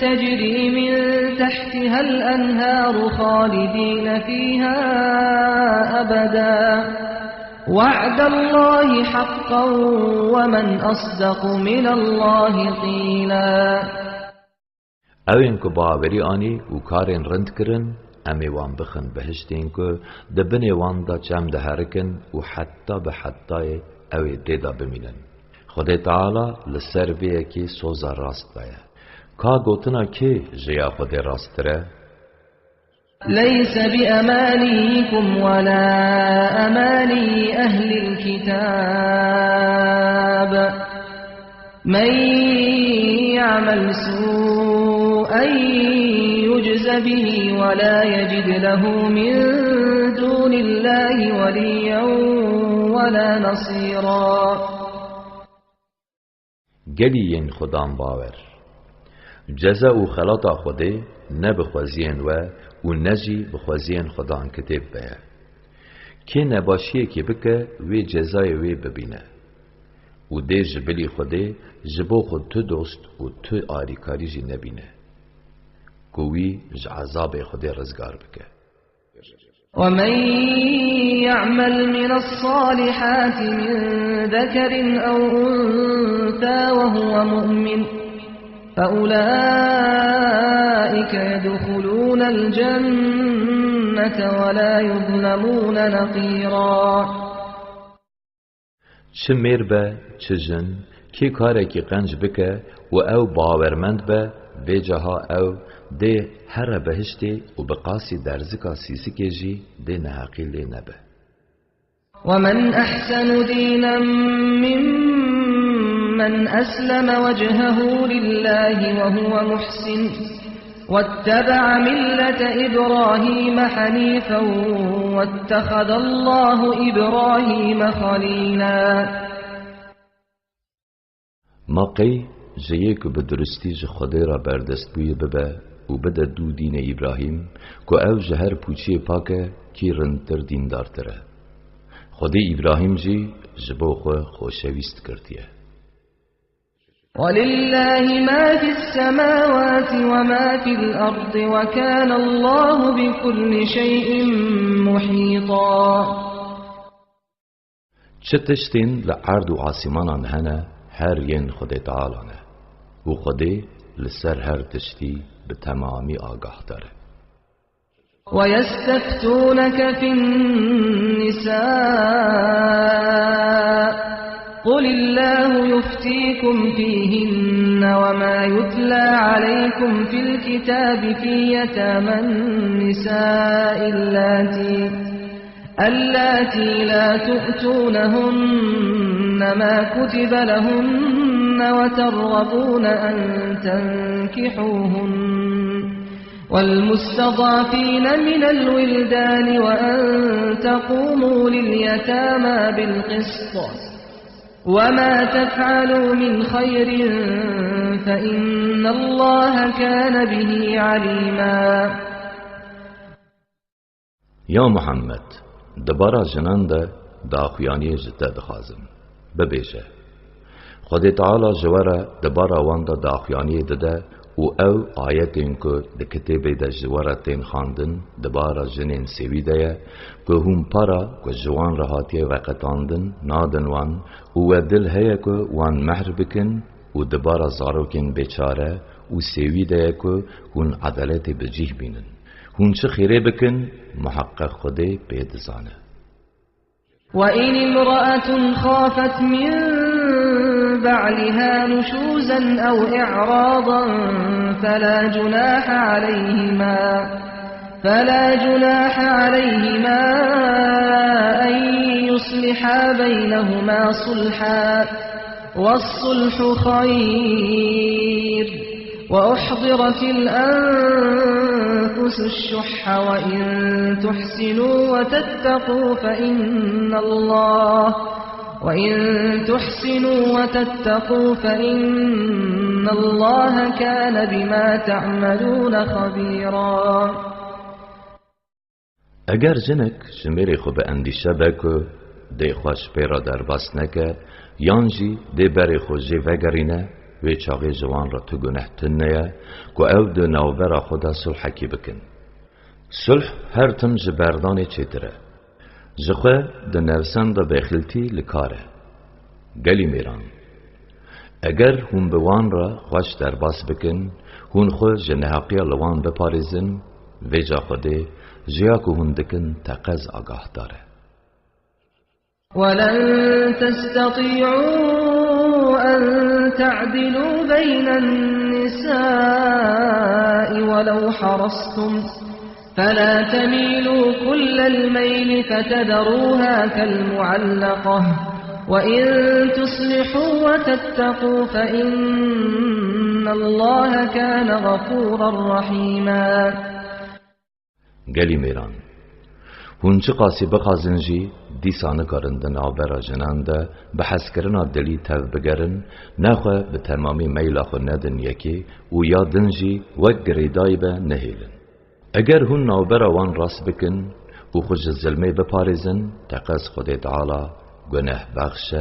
تجري من تحتها الأنهار خالدين فيها أبدا وعد الله حقا ومن أصدق من الله قيلا اوین که باوری آنی و کارین رند کرن امی وان بخن بهشتین که دبنی وان دا چم ده هرکن و حتی به حتی اوی دیدا بمینن خدای تعالی لسر بیه که سوزا راست باید کا گوتنا که جیا خود راستره؟ ليس بأمانيكم ولا أماني أهل الكتاب من يعمل سوءا يجز به ولا يجد له من دون الله وليا ولا نصيرا. گلین خدام باور جزا و خلاطا خوده نه بخوازین و نجی بخوازین خدان کتب بیا که نباشیه که بکه وی جزای وی ببینه و ده جبلی خوده جبو خود تو دوست و تو آریکاری جی نبینه کوی عذاب خوده رزگار بکه. ومن يعمل من الصالحات من ذكر أو أنثى وهو مؤمن فأولئك يدخلون الجنة ولا يظلمون نقيرا. چه میر به چه جن که کاره که قنج بکه و او باورمند به به جاها او ده هر بهشتی و بقاسی درزکا سیسی که جی ده نحقیل نبه. ومن أحسن دينا ممن أسلم وجهه لله وهو محسن واتبع ملة إبراهيم حنيفا واتخذ الله إبراهيم خليلا. ما قی جیه که به درستی جه خدا را بردست بوی ببه و بده دو دین ابراهیم که او جهر پوچی پاکه کی رندتر دیندارتره. خدا ابراهیم جی جبو خو خوشویست کردیه. ولله ما في السماوات وما في الأرض وكان الله بكل شيء محيطا. چه تشتین لعرض و آسمانان هنه هر ین خود تعالی نه و خود لسر هر تشتی به تمامی آگاه داره. ويستفتونك في النساء قل الله يفتيكم فيهن وما يتلى عليكم في الكتاب في يتامى النساء اللاتي لا تؤتونهن ما كتب لهن وترغبون أن تنكحوهن والمستضعفين من الولدان وأن تقوموا لليتامى بالقسط وما تفعلوا من خير فإن الله كان به عليما. یا محمد دبارا جنان ده داخویانی جده دخوازم ببیشه خود تعالی جواره دبارا وان ده داخویانی ده و او آیتین که ده کتبه ده جواره تین خاندن دبارا جنین سوی ده که هم پارا که جوان رهاتیه وقتاندن نادن وان و دل هیا که وان مهر بکن و دبارا زاروکن بیچاره و سوی ده که هون عدالت بجیه بینن هون چه خیره بکن محقق خوده بید زانه. وإن امرأة خافت من بعلها نشوزا أو إعراضا فلا جناح عليهما أن يصلحا بينهما صلحا والصلح خير وأحضرت الأنفس الشح وإن تحسنوا وتتقوا فإن الله كان بما تعملون خبيرا. اگر جنک شمیری خوب اندیشه بکو دی خوش پیرا در بس نکه یانجی دی بری خوشی وگرینه و چاقی جوان را تو گناه تنیه که او دو نوبر خدا صلح کی بکن. صلح هر تم جبردان چیتره جخوه ده نفسان ده بخلتی لکاره گلی میران اگر هم بوان را خوش در باس بکن هون خود جنحقی لوان بپارزن و جا خوده جیا که هون دکن تقز آگاه داره. ولن تستطيعوا أن تعدلوا بين النساء ولو حرصتم فلا تميلوا كل الميل فتذروها كالمعلقة وإن تصلحوا وتتقوا فإن الله كان غفورا رحيما. گلی میران هونچه قاسی بخازن جی دیسانه کارندن آبرا جنان ده به حس کرنا دلی تف بگرن نخواه به تمامی میلا خو ندن یکی و یادن جی وک گریدای به نهیلن. اگر هون آبرا وان راست بکن و خوش الظلمه بپارزن تقص خود تعالی گنه بخش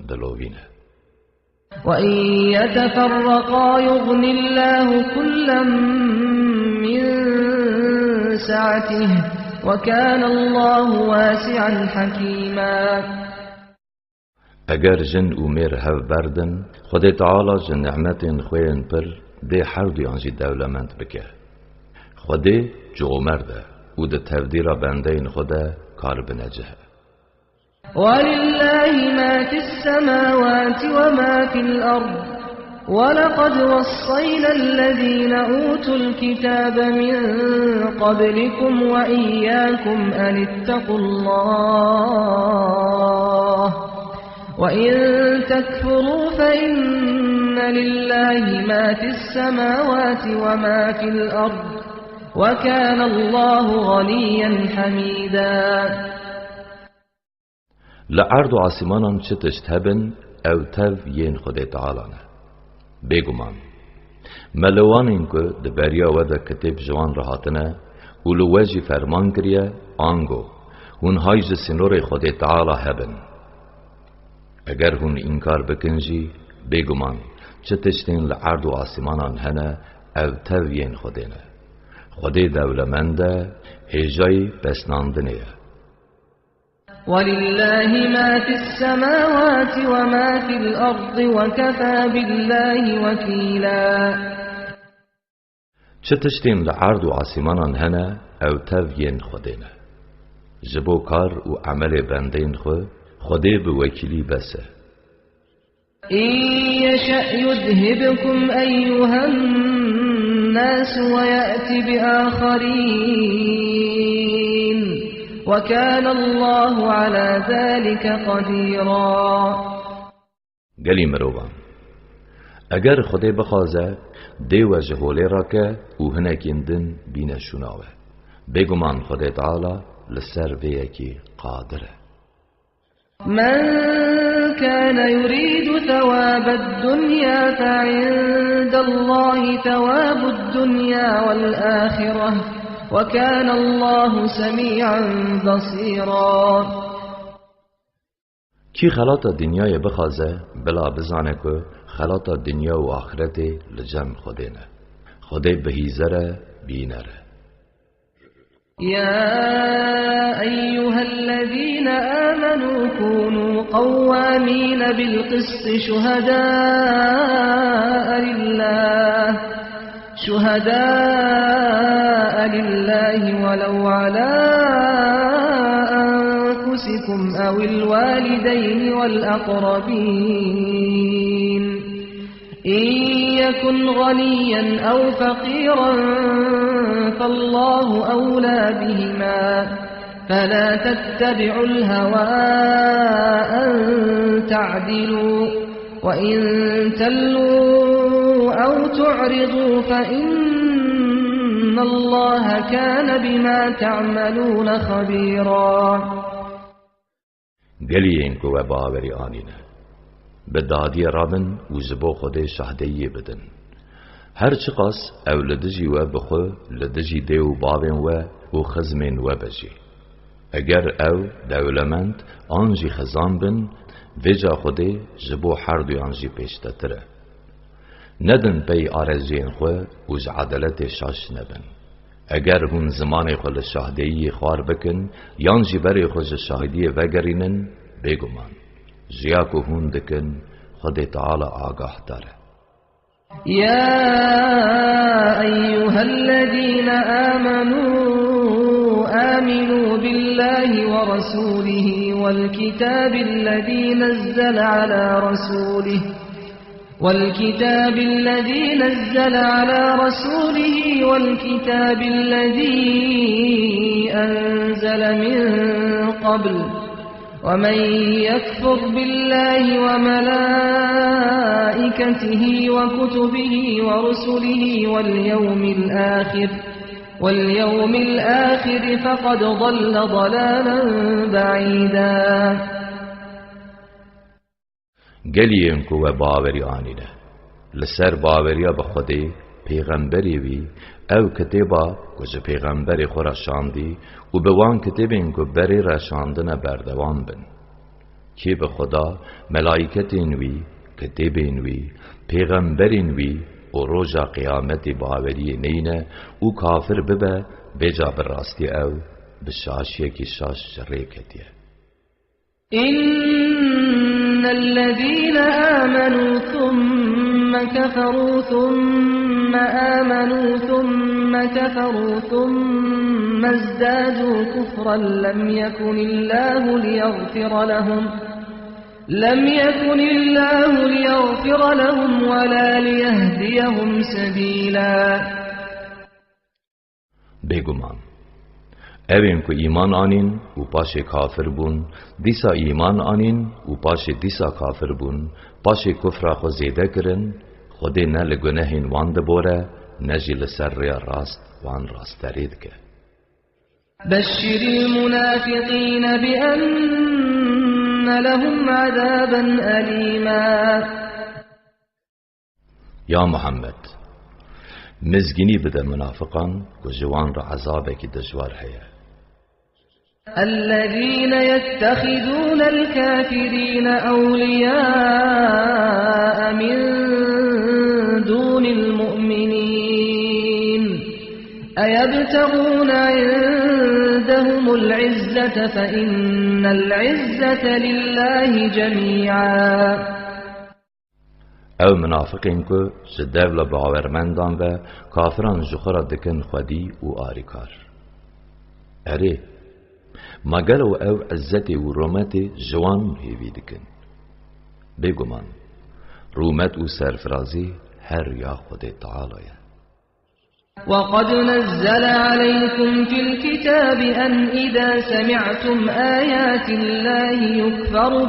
دلوینه. وَإِن يَتَفَرَّقَا يُغْنِ اللَّهُ كُلًّا مِّن سَعَتِهِ وَكَانَ اللَّهُ وَاسِعًا حَكِيمًا. اگر جن و میر هف بردن خود تعالی جن نعمتین خوین پر ده هر دیانجی دولمند بکه. خود جو مرده و ده تفدیر بندین خود کار بنجه. وَلِلَّهِ مَا فِي السَّمَاوَاتِ وَمَا فِي الْأَرْضِ وَلَقَدْ وَصَّيْنَا الَّذِينَ أُوتُوا الْكِتَابَ مِنْ قَبْلِكُمْ وَإِيَّاكُمْ أَنِ اتَّقُوا اللَّهَ وَإِن تَكْفُرُوا فَإِنَّ لِلَّهِ مَا فِي السَّمَاوَاتِ وَمَا فِي الْأَرْضِ وَكَانَ اللَّهُ غَنِيًّا حَمِيدًا. لعرض و آسمانان چه تشت هبن او تف ین خود تعالانه. بگمان ملوانین که ده بریا و ده کتب جوان رهاتنه اولو وجی فرمان کریه آنگو هون هایج سنور خود تعالی هبن. اگر هون انکار بکنجی بگمان چه تشتین لعرض و آسمانان هنه او تف ین خودینه. خود دولمنده هجای پسناندنه. وَلِلَّهِ مَا فِي السَّمَاوَاتِ وَمَا فِي الْأَرْضِ وَكَفَى بِاللَّهِ وَكِيلًا. چه تشتین لعرض و آسمانان هنه او تفین خودینه. جبو کار و عمل بندین خوده به وکیلی بسه. إِن يَشَأْ يُذْهِبْكُمْ أَيُّهَا النَّاسُ وَيَأْتِ بِآخَرِينَ وَكَانَ اللَّهُ عَلَى ذَلِكَ قَدِيرًا. گلی مروان اگر خدا بخوازه دیو جهولی را که او هنکیندن بین شناوه بگمان خدا تعالی لسر ویکی قادره. من كان يريد ثواب الدنيا فعند الله ثواب الدنيا والآخرة وكان الله سميعا بصيرا. کی خلاط دنیای بخوازه بلا بزانه که خلاط دنیا و آخرت لجم خودینه. خدا بهیزره بینره. يا أيها الذين آمنوا كونوا قوامين بالقسط شهداء لله ولو على أنفسكم أو الوالدين والأقربين إن يكن غنيا أو فقيرا فالله أولى بهما فلا تتبعوا الهوى أن تعدلوا وإن تلوا أو تعرضوا فإن الله كان بما تعملون خبيرا. گلیین کو باوری آنینه به دادی رابن و زبو خود شهدهی بدن. هر چقاس او لدجی و بخو لدجی دیو بابن و خزمین و بجی. اگر او دولمند آنجی خزان بن ویجا خود زبو هر دوی آنجی پیشته تره. ندن پی آرزین خو و عدالت شاش نبن. اگر هون زمان خو لشهدهی خوار بکن یانجی بری خو شهدهی وگرینن بگمان جیاکو هون دکن خود تعالی آگاه داره. يا أيها الذين آمنوا آمنوا بالله ورسوله والكتاب الذي نزل على رسوله والكتاب الذي أنزل من قبل ومن يكفر بالله وملائكته وكتبه ورسله واليوم الآخر فقد ضل ضلالا بعيدا. گلیین کو و باوری آنینه لسر باوریا بخودی پیغمبری وی او کتابا کج پیغمبری خورا شاندی و بوان کتابین کو بری رشاندن بردوان بن کی به خدا ملائکتین وی کتابین وی پیغمبرین وی و روژا قیامت باوری نینه و کافر ببه بجا براستی او بشاشیه کی شاش ریکتیه. إن الذين آمنوا ثم كفروا ثم آمنوا ثم كفروا ثم ازدادوا كفرا لم يكن الله ليغفر لهم ولا ليهديهم سبيلا. بگمان اوین کو ایمان آنین و پاش کافر بون دیسا ایمان آنین و پاش دیسا کافر بون پاش کفر خو زیده کرن خودی نه لگنهین وان دبوره نجی لسر ریا راست وان راست ترید که. بشر المنافقین بأن لهم عذابا ألیما. یا محمد مزگینی بده منافقان و جوان را عذابه کی دجوار هیا. الذين يتخذون الكافرين أولياء من دون المؤمنين أيبتغون عندهم العزة فإن العزة لله جميعا. او منافقین کو جدول باورمندان و کافران جخورا دکن خودی و آریکار. اره مگر او عزت و رومت جوان هیوی دکن. بگمان رومت و سرفرازی هر یا خود تعالی. وقد نزل عليكم في الكتاب أن إذا سمعتم آيات الله يكفر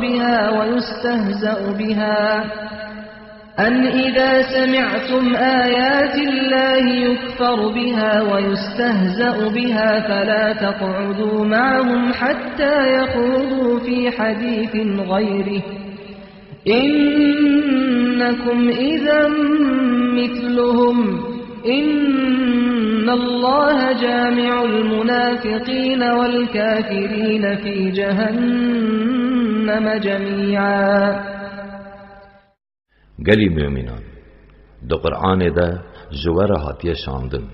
بها ويستهزأ بها فلا تقعدوا معهم حتى يخوضوا في حديث غيره إنكم إذا مثلهم إن الله جامع المنافقين والكافرين في جهنم جميعا. گلی مومنان دو قرآن ده جوار هاتیه شاندن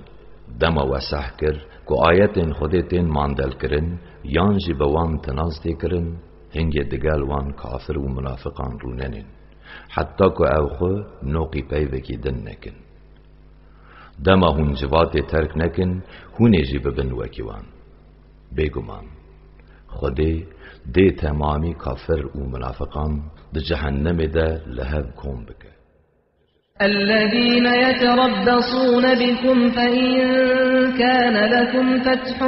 دما وسح کر که آیتین خودتین ماندل کرن یانجی بوان تنازده کرن هنگی دگل وان کافر و منافقان روننین حتی که او خو نوقی پیوکی دن نکن دما هون جوات ترک نکن هونه جی ببن وکیوان. بگمان خودی دی تمامی کافر و منافقان ده جهنم ده لهب کن بکه. الذين يتربصون بكم فإن كان لكم فتح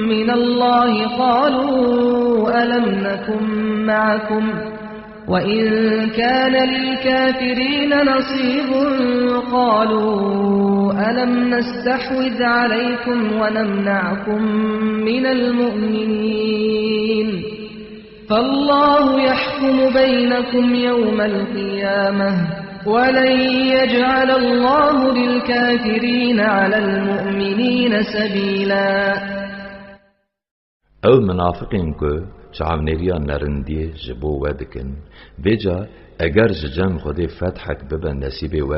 من الله قالوا ألم نكن معكم وإن كان للكافرين نصيب قالوا ألم نستحوذ عليكم ونمنعكم من المؤمنين فالله يحكم بينكم يوم القيامة ولن يجعل الله للكافرين على المؤمنين سبيلا. او منافقین که چاونریا نرندی جبو ودکن بجا اگر جم خود فتحک ببن نصیب و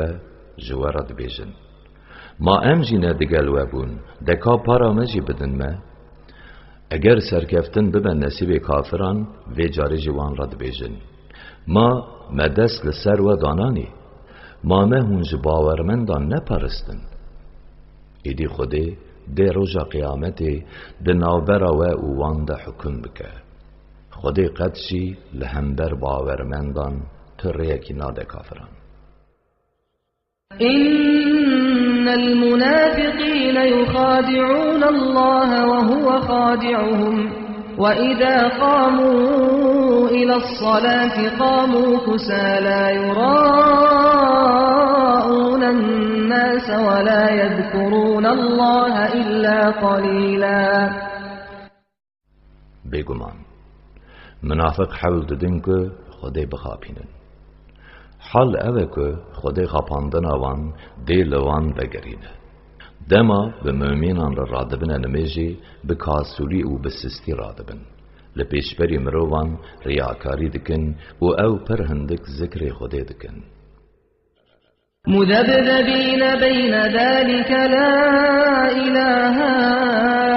جوارد بیجن ما امجی ندگل و بون دکا پارا مجی بدن ما اگر سرکفتن ببن نصیب کافران و جاری جوان رد بیجن ما مدست لسر و دانانی ما هونج باورمندان نپرستن ایدی خوده دی روژا قیامتی دی ناوبرا و اوان ده حکم بکه خودی قدشی لهمبر باورمندان تریکی ناده کافران. إن المنافقين يخادعون الله وهو خادعهم وإذا قاموا إلى الصلاة قاموا كسالى يراءون الناس ولا يذكرون الله إلا قليلا. بگمان منافق حول ددن که خودی بخاپینن حال اوه که خودی خاپاندن آوان دی لوان بگرینه دما به مؤمنان را رادبن نمیجی به کاسولی و به سستی رادبن لپیشبری مروان ریاکاری دکن و او پر هندک ذکر خودی دکن مذبذبين بين ذلك لا إله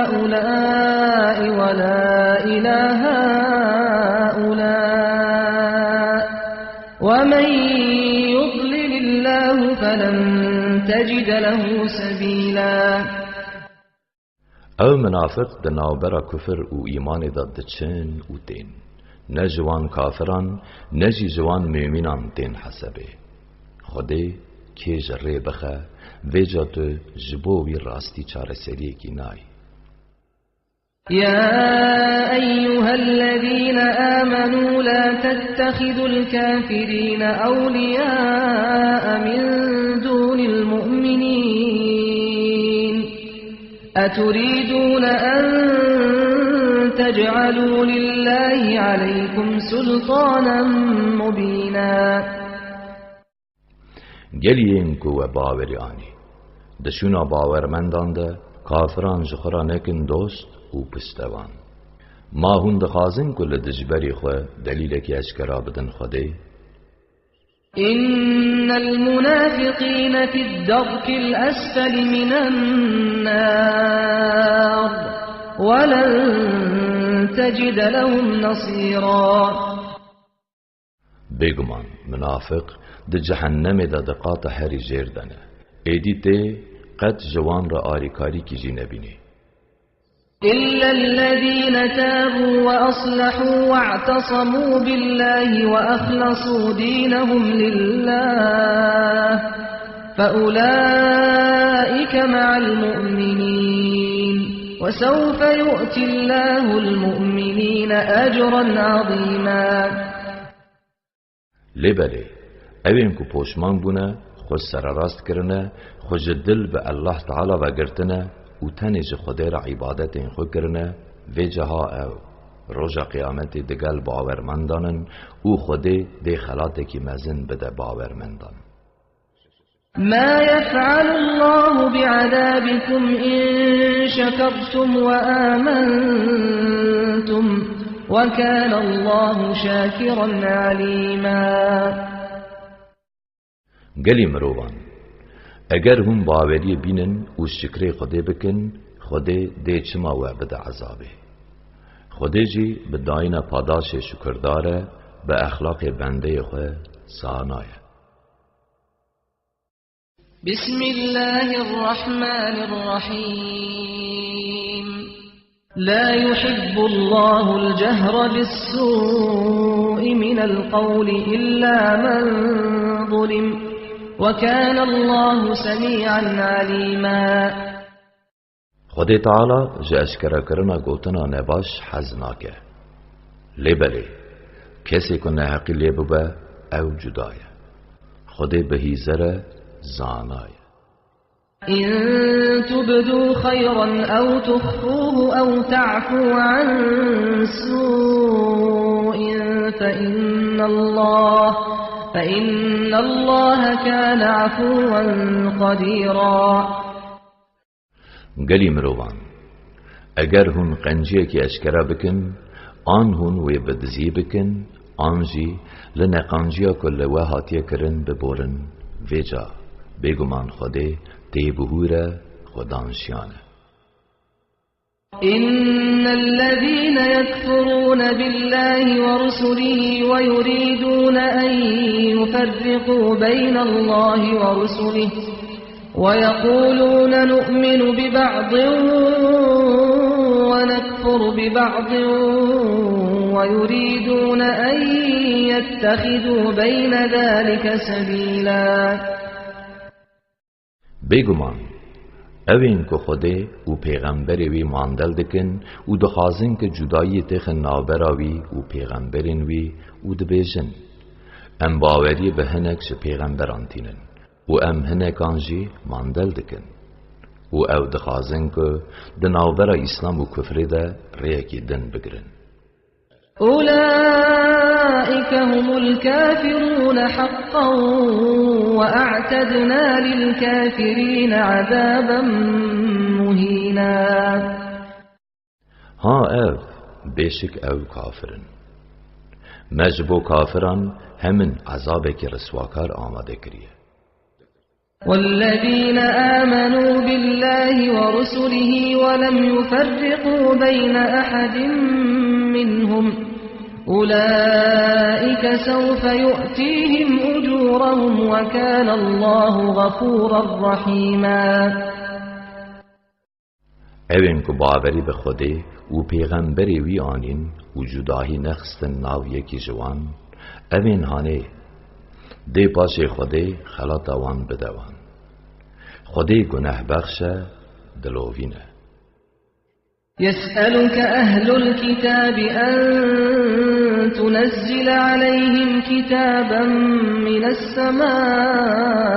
هؤلاء ولا إله هؤلاء ومن يضلل الله فلن تجد له سبيلا. او منافق د ناوبرا کفر و ایمان داد چن و دین نه جوان کافران نه جوان مؤمنان دین حسبه خودی که جره بخه ویجا تو جبوی راستی چاره سریه کی نای. يا أيها الذين آمنوا لا تتخذوا الكافرين أولياء من دون المؤمنين أتريدون أن تجعلوا لله عليكم سلطانا مبينا. گلیم کو و باوری آنی دشونا باورمندان ده کافران جخورا نکن دوست و پستوان ما هون دخازن کل دجبری خو دلیل کی اشکرا بدن خوده. إن المنافقين في الدرك الأسفل من النار ولن تجد لهم نصيرا. بگمان منافق د جهنم د دقات هری جردنه ایدی ته قد جوان را آریکاری کی جی نبینی إلا الذين تابوا وأصلحوا واعتصموا بالله وأخلصوا دينهم لله فأولئك مع المؤمنين وسوف يؤتي الله المؤمنين أجرا عظيما. لبله اوین کو پوشمان بونه خود سر راست کرنه خود دل به الله تعالی و گرتنه و تنج خدا را عبادت خود کرنه و جها او روژا قیامت دگل باورمندانن او خودی دی خلاته کی مزن بده باورمندان. ما يفعل الله بعذابكم إن شكرتم وآمنتم وكان الله شاكرا عليما. گلی مروان اگر هم باوری بینن و شکر خدا بکن خدا دی چما و بده عذابه خدا جی به داین پاداش شکرداره به اخلاق بنده خو سانایه. بسم الله الرحمن الرحيم. لا يحب الله الجهر بالسوء من القول إلا من ظلم وكان الله سميعا عليما. خدا تعالی جه اشکره کرنا گوتنا نباش حزناکه لیبلی کسی که نحقی لیبوبه او جدایه خدا بهیزره زانایه. إن تبدوا خيرا أو تخفوه أو تعفو عن سوء فإن الله كان عفوا قديرا. گلی مروان اگر هون قنجیه کی اشکره بکن آن هون وی بدزی بکن آنجی لنه قنجیه کل و هاتیه کرن ببورن ویجا بگمان خوده تی بهوره خدانشیانه. إن الذين يكفرون بالله ورسله ويريدون أن يفرقوا بين الله ورسله ويقولون نؤمن ببعض ونكفر ببعض ويريدون أن يتخذوا بين ذلك سبيلا. بگمان اوین که خوده و پیغمبری وی ماندل دکن و دخوازن که جدایی تخ نابراوی و پیغمبرین وی و دبیجن ام باوری به هنک ش پیغمبران تینن و ام هنکان جی ماندل دکن و او دخوازن که دنابرا اسلام و کفر ده ریکی دن بگرن. أولئك هم الكافرون حقا وأعتدنا للكافرين عذابا مهينا. ها او بشك او كافرن مجبو كافران همن عذابك رسواكار آماده كريه. والذين آمنوا بالله ورسله ولم يفرقوا بين أحد منهم أولئك سوف يؤتيهم أجورهم وكان الله غفورا رحيما. اوین که باوری به خوده و پیغمبری وی آنین و جداهی نخستن ناو یکی جوان اوین هانه دی پاش خوده خلاط وان بدوان خوده گناه بخش دلوینه. يسألك أهل الكتاب أن تنزل عليهم كتابا من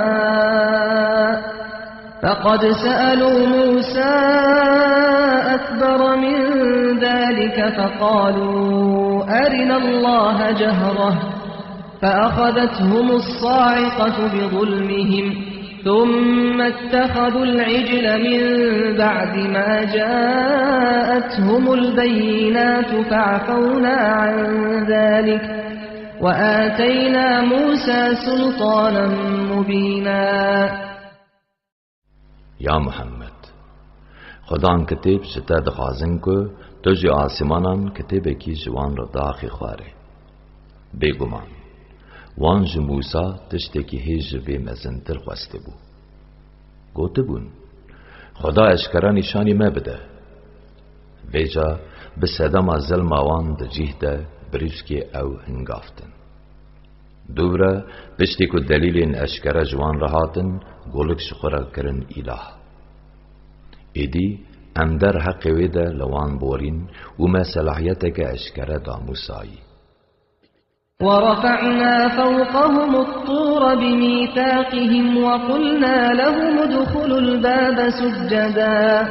السماء فقد سألوا موسى أكبر من ذلك فقالوا أرنا الله جهرة فأخذتهم الصاعقة بظلمهم ثم اتخذوا العجل من بعد ما جاءتهم البينات فعفونا عن ذلك وآتينا موسى سلطانا مبينا. یا محمد خدان کتب شتا دخوازن که تو جی آسمانان کتب کی جوان را داخی خواره بگمان وانج موسا تشتی که هیج بی مزنتر خواسته بو گوته بون خدا اشکرا نشانی ما بده ویجا به صدام ظلم آوان ده جیه ده بریش که او هنگافتن دوباره پشتی که دلیل اشکرا جوان رهاتن گولک شخورا کرن اله ایدی ام در حق ویده لوان بورین و ما صلاحیتک اشکرا دا موسایی. ورفعنا فوقهم الطور بميثاقهم وقلنا لهم ادخلوا الباب سجدا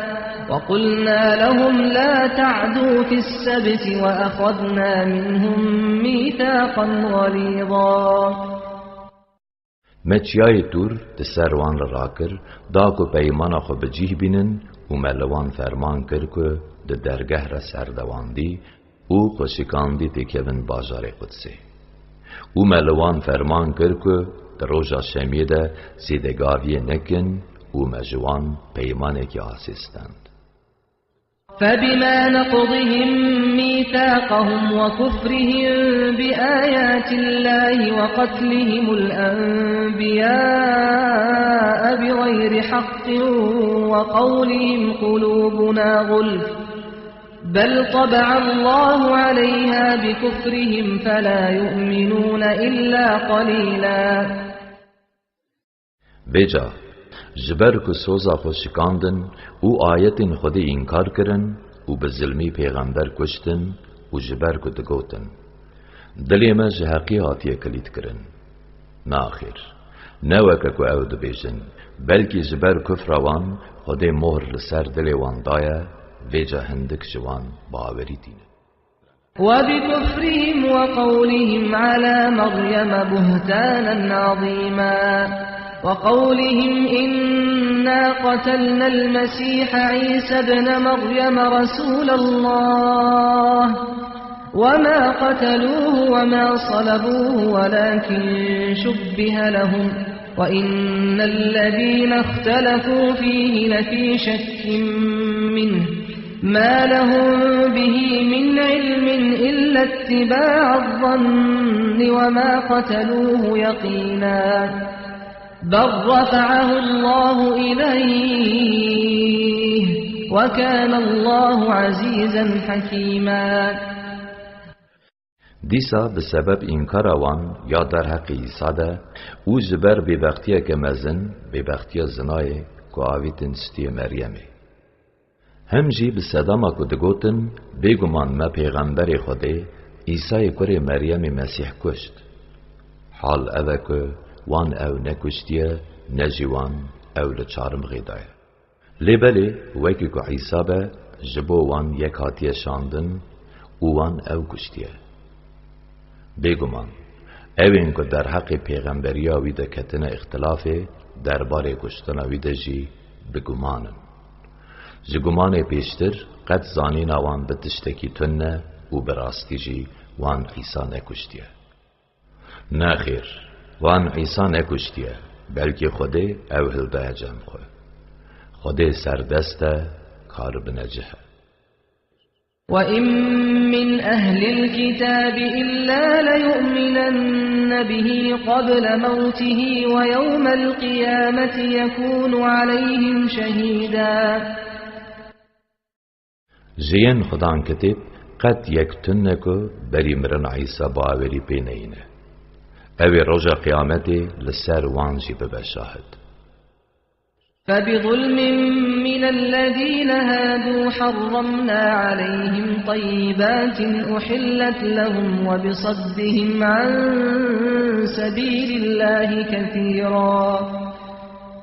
وقلنا لهم لا تعدوا في السبت وأخذنا منهم ميثاقا غليظا. مچیای تور تسروان راکر دا کو پیمانا خو بجیه بینن و ملوان فرمان کر که ده درگه را سردواندی او خوشکاندی تکیون بازار قدسه او ملوان فرمان کر که در روژا شمیه ده زیدگاوی نکن او مجوان پیمانه که آسیستند. فبما نقضهم ميثاقهم وكفرهم بآيات الله وقتلهم الأنبياء بغير حق وقولهم قلوبنا غلف بل طبع الله عليها بكفرهم فلا يؤمنون إلا قليلا. بجا جبر که سوزا خود شکاندن او آیت خود انکار کرن و به ظلمی پیغمبر کشتن و جبر که دگوتن دلی ما جحقی هاتیه کلید کرن ناخر نوکه که او دبیجن بلکه جبر کفروان خود مهر لسر دلی وان دایه ویجا هندک جوان باوری دینه. وبكفرهم وقولهم على مريم بهتانا عظيما وقولهم إنا قتلنا المسيح عيسى ابن مريم رسول الله وما قتلوه وما صلبوه ولكن شبه لهم وإن الذين اختلفوا فيه لفي شك منه ما لهم به من علم إلا اتباع الظن وما قتلوه يقينا. بل رفعه الله إليه وكان الله عزيزا حكيما. دیسا به سبب انکار وان یا در حق عیسی ده او جبر ببختیه که مزن ببختیه زنای که آویتن ستی مریمه. هم جی به صداما که دگوتن بگمان ما پیغمبر خوده عیسی کره مریم مسیح کشت. حال اوه که وان او نکشتیه نجیوان او لچارم غیدای. لیبلی وکی که عیسی به جبو وان یک هاتیه شاندن وان او کشتیه. بگمان اوین که در حق پیغمبری ویده کتن اختلافه درباره کشتن ویده جی بگمانن. جگمان پیشتر قد زانین وان بتشتکی تنه و براستی جی وان عیسی نکشتیه. نخیر وان عیسی نکشتیه بلکه خوده او هلده جمع خوده سردسته کار بنجه. وَإِن مِّنْ أَهْلِ الْكِتَابِ إِلَّا لَيُؤْمِنَنَّ بِهِ قَبْلَ مَوْتِهِ وَيَوْمَ الْقِيَامَةِ يَكُونُ عَلَيْهِمْ شَهِيدًا. جیان خدان کتب قد یک تنه که بری مرن عیسی باوری پینینه. اوی رجا قیامتی لسر وانجی ببشاهد. فبظلم من الذين هادوا حرمنا عليهم طيبات أحلت لهم وبصدهم عن سبيل الله كثيرا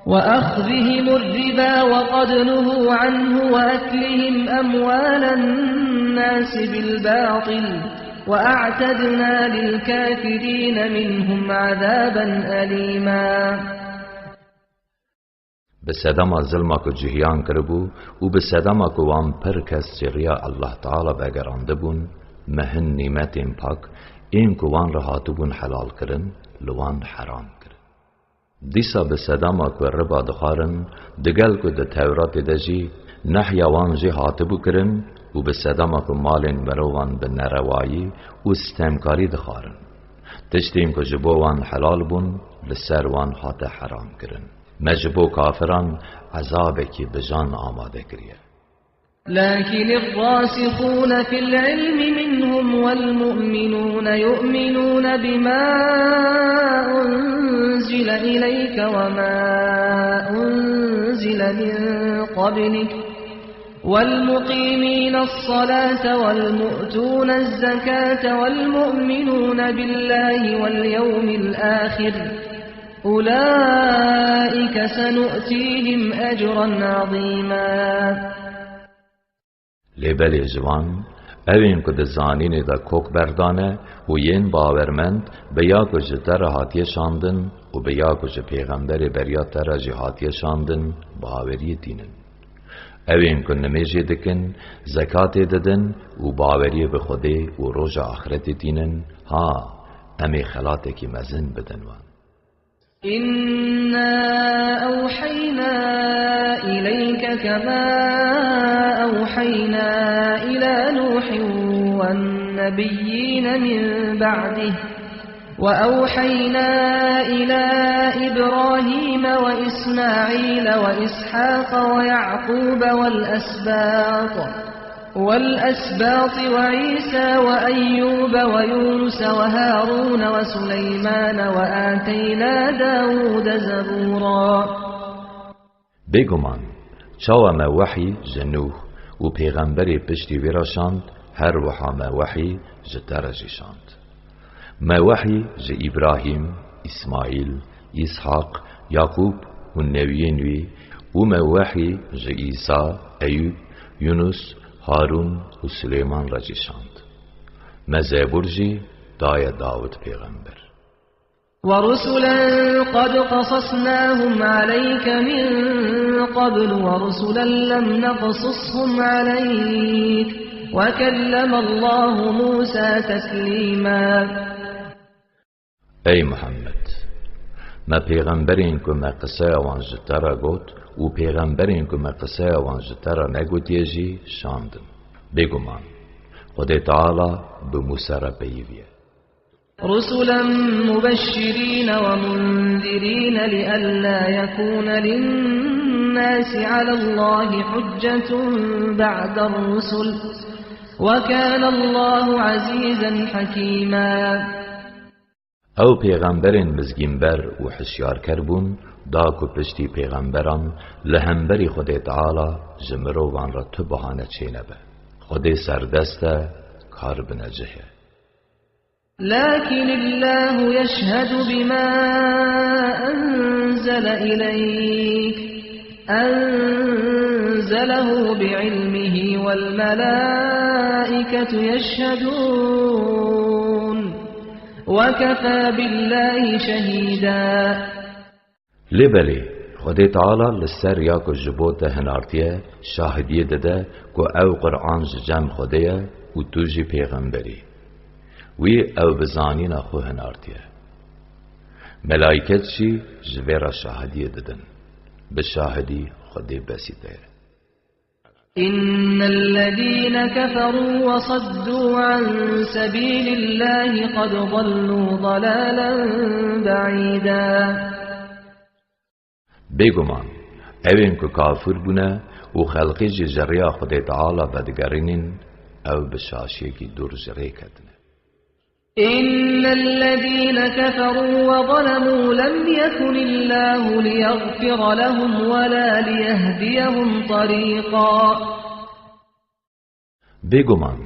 وأخذهم الربا وقد نهوا عنه وأكلهم أموال الناس بالباطل وأعتدنا للكافرين منهم عذابا أليما. به صدام ظلما که جهیان کربو و به صداما که وان پر کس چریا الله تعالی بگرانده بون مهن نیمت پاک این که وان رهاتو بون حلال کرن لوان حرام کرن. دیسا به صداما که ربا دخارن دگل که ده تورات دجی نحیا وان جی هاتبو کرن و به صداما که مالین مروان به نروایی و استمکاری دخارن تشتیم که جبو وان حلال بون لسر وان هات حرام کرن. مجبو کافران عذابه که بجان آماده کریه. لكن الراسخون في العلم منهم والمؤمنون يؤمنون بما أنزل إليك وما أنزل من قبلك والمقيمين الصلاة والمؤتون الزكاة والمؤمنون بالله واليوم الآخر أولئك سنؤتيهم أجرا عظيما. لیبلی جوان اوین که ده زانین ده کوک بردانه و ین باورمند بیا که جتر هاتیه شاندن و بیا که پیغمبر بریا تر جهاتیه شاندن باوری دینن. اوین که نمیجی دکن زکات ددن و باوری به خوده و روژ آخرت دینن ها امی خلاته کی مزن بدنوان. إنا أوحينا إليك كما أوحينا إلى نوح والنبيين من بعده وأوحينا إلى إبراهيم وإسماعيل وإسحاق ويعقوب والأسباط وعيسى وأيوب ويونس وهارون وسليمان وآتينا داود زبورا. بگمان چاو ما وحی جنوح و پیغمبری پشتی ویرا شاند هر وحا ما وحی جدرجی شاند. ما وحی ج ابراهیم، اسماعیل، اسحاق، یعقوب و نویین وی و ما وحی ج عیسی، ایوب، یونس، هارون و سلیمان را جشاند. مزبور جی دای داود پیغمبر. ورسلا قد قصصناهم عليك من قبل ورسلا لم نقصصهم عليك وكلم الله موسى تسليما. ای محمد ما پیغمبرین که ما قصه وان جترا گوت و پیغمبرین که ما قصه وان جترا نگوتیه جی شاندن. بگمان خود تعالی به موسی را پیویه. رسلا مبشرين ومنذرين لئلا يكون للناس على الله حجة بعد الرسل وكان الله عزيزا حكيما. او پیغمبرین مزگینبر و حشیار کربون دا کو پشتی پیغمبران لهمبری خود تعالی جمروان را تو بهانه چینه به خود سردسته کار بنجه. لكن الله يشهد بما أنزل إليك أنزله بعلمه والملائكة يشهدون وكفى بالله شهيدا. لبلی خود تعالی لسر یا کو جبوت هنارتیه شاهدیه داده کو او قرآن جم خوده و تو جی پیغمبری وی او بزانینا خو هنارتیه ملائکت چی جویرا شاهدیه دادن به شاهدی خودی بسیده. إن الذين كفروا وصدوا عن سبيل الله قد ضلوا ضلالا بعيدا. بگمان اوین که کافر بونه و خلقی جریا خود تعالی بدگرینین او بشاشی کی دور جری کدنه. إن الذين كفروا وظلموا لم يكن الله ليغفر لهم ولا ليهديهم طريقا. بگمان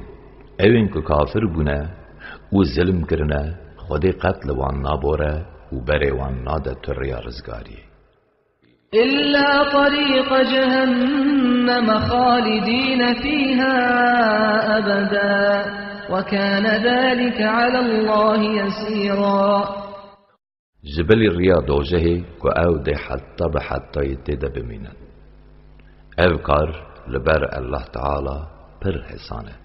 اوین که کافر بونه و ظلم کرنه خود قتل وان نابوره و بره وان ناده تریا رزگاری. إلا طريق جهنم خالدين فيها أبدا وكان ذلك على الله يسيرا. جبل ريا دوجه كو او دي حتى بحتى يتدى بمينن او كار لبر الله تعالى پر حسانه.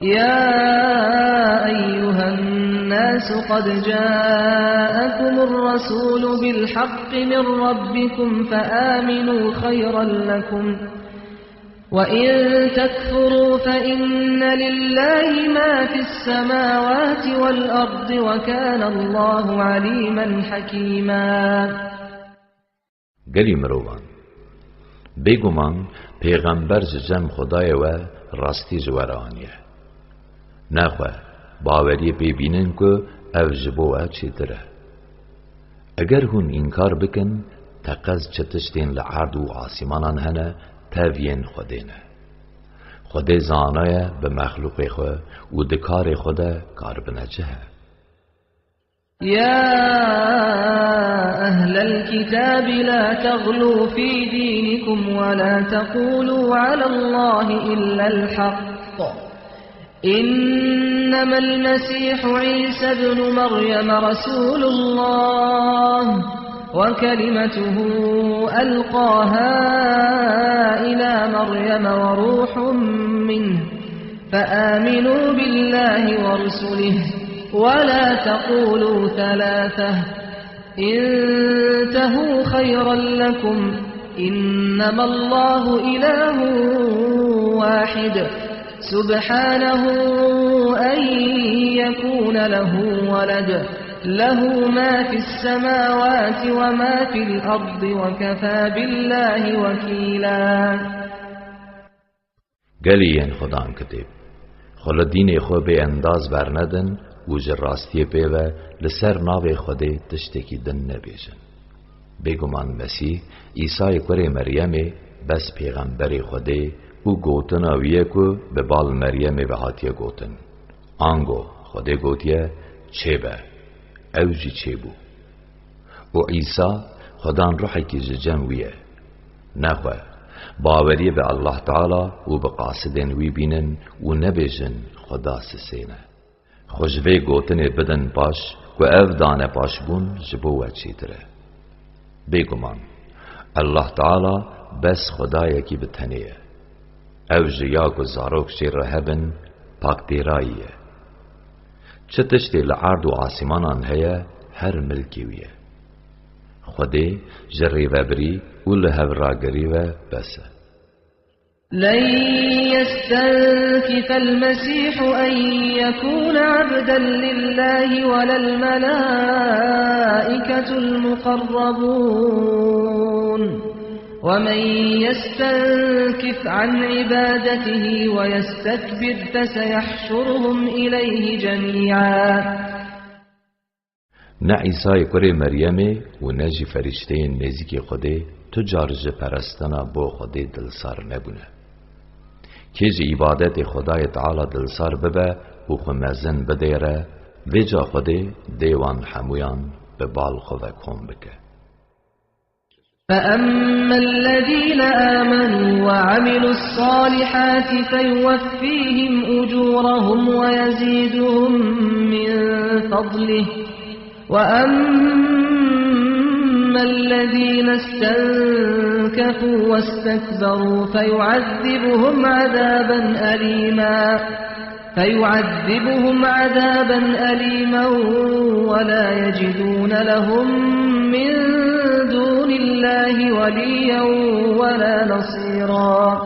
يا أيها الناس قد جاءكم الرسول بالحق من ربكم فآمنوا خيرا لكم وإن تكفروا فإن لله ما في السماوات والأرض وكان الله عليما حكيما. گلی مروان بگمان پیغمبر جم خدای و راستی جورانیه نخواه باوری ببینن که او جبوه چی دره. اگر هون انکار بکن تقز چتشتین لعرض و آسمانان هنه تاوین خودینه خود زانایه به مخلوق خود و دکار خود کار بنجه. يا أهل الكتاب لا تغلوا في دينكم ولا تقولوا على الله إلا الحق إنما المسيح عيسى ابن مريم رسول الله وكلمته ألقاها إلى مريم وروح منه فآمنوا بالله ورسله ولا تقولوا ثلاثة انتهوا خيرا لكم إنما الله إله واحد سبحانه أن يكون له ولد له ما في السماوات وما في الأرض وكفى بالله وكيلا. گلین خدام کتب خل دین خو به انداز برندن و جراستی پیوه لسر ناو خوده تشتکی دن نبیشن. بگمان مسیح عیسی کره مریم بس پیغمبر خوده او گوتن آویه که به بال مریم به هاتیه گوتن آنگو خوده گوتیه چه به اوجی چه بو و عیسی خدان روحی که جمویه نخواه باوری به الله تعالی و به قاصدین وی بینن و نبیجن خدا سسینه خوشوه گوتن بدن پاش و او دانه پاش بون جبوه چی تره. بگمان الله تعالی بس خدایه کی بتنیه او جیا و زاروک شیر هبن پاک دیراییه چه تشتی لعرض و آسمانان هیا هر ملکی ویه خوده جری و بری و لهو راگری و بسه. لن يستنكف المسيح أن يكون عبدا لله ولا الملائكة المقربون ومن يستنكف عن عبادته ويستكبر فسيحشرهم إليه جميعا. نه عیسی کره مریم و نه جی فرشته نزیکی خوده تو جارج پرستنا بو خوده دلسار نبونه که جی عبادت خدای تعالی دلسار ببه و خمزن بدیره و جا خوده دیوان حمویان به بال خوده کن بکه. فأما الذين آمنوا وعملوا الصالحات فيوفيهم أجورهم ويزيدهم من فضله وأما الذين استنكفوا واستكبروا فيعذبهم عذابا أليما ولا يجدون لهم من دون الله وليا ولا نصيرا.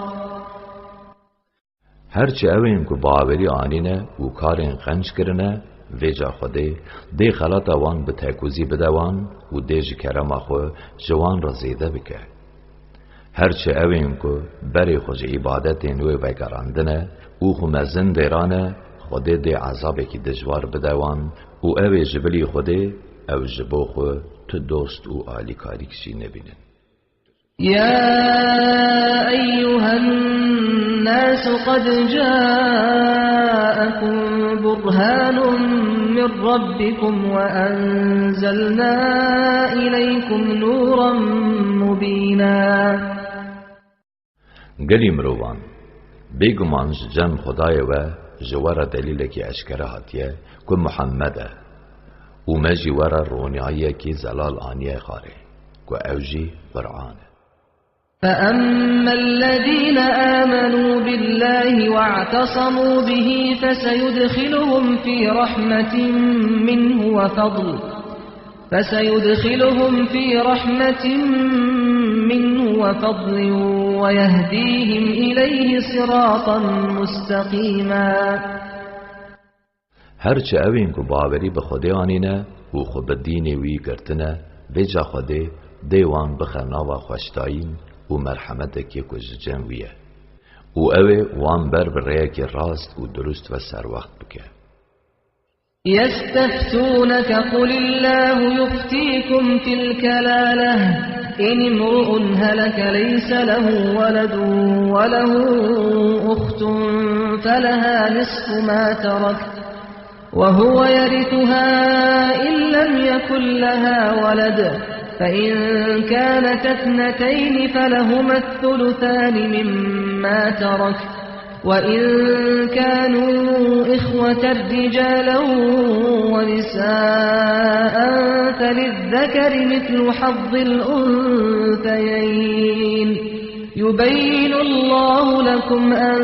هرچه اوین که باوری آنینه و کارین خنج کرنه ویجا خوده دی خلاط وان به تکوزی بدوان و دیج کرم خو جوان را زیده بکه. هرچه اوین که بری خوش عبادت نوی بگراندنه او خو مزن دیرانه خوده دی عذابه که دجوار بدوان و اوی جبلی خوده او جبو خو تو دوست و آلی کاری کشی نبینن. يا أيها الناس قد جاءكم برهان من ربكم وأنزلنا إليكم نورا مبينا. گلی مروان بیگمانش جم خدای و جوار دلیل کی اشکره هاتیه که محمده و مجی ورا رونیایه کی زلال آنیه خاره که اوجی قرآنه. فأما الذين آمنوا بالله واعتصموا به فسيدخلهم في رحمة منه وفضل ويهديهم إليه صراطا مستقيما. هرچه اوین که باوری به خوده آنینه و خود دینی وی گرتنه ویجا خوده دیوان بخنا و خوشتاین و مرحمت که کج جنویه و اوه وان بر بره که راست و درست و سر وقت بکه. يستفتونك قل الله يفتيكم في الكلالة إن امرؤ هلك ليس له ولد وله أخت فلها نصف ما ترك وهو يرثها إن لم يكن لها ولد فإن كانت اثنتين فلهما الثلثان مما ترك وإن كانوا إخوة رجالا ونساء فللذكر مثل حظ الأنثيين يبين الله لكم أن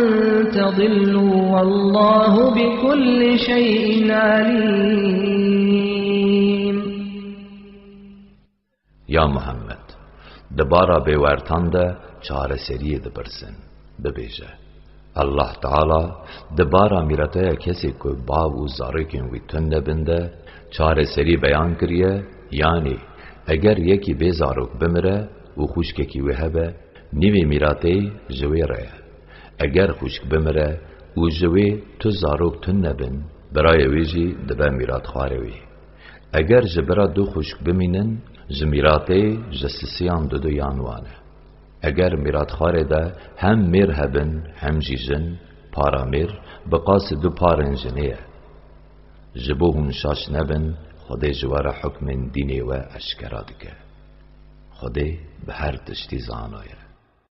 تضلوا والله بكل شيء عليم. یا محمد دبارا بیورتان ده چاره سریه ده برسن ببیجه الله تعالی دبارا میرته کسی که باو و زارکن وی تن نبنده چاره سری بیان کریه یعنی اگر یکی بی زارک بمره و خوشک کی وهبه نیوی میراته جوی ره اگر خوشک بمره و جوی تو زارک تن نبن برای ویجی دبه میرات خواروی اگر جبرا دو خوشک بمینن جمیراته جسسیان دو یانوانه اگر میرات خاره ده هم میر هبن هم جیجن پارا میر بقاس دو پارن جنیه جبوهن شاش نبن خده جوار حکم دینی و اشکرا دکه خده به هر تشتی زانایه.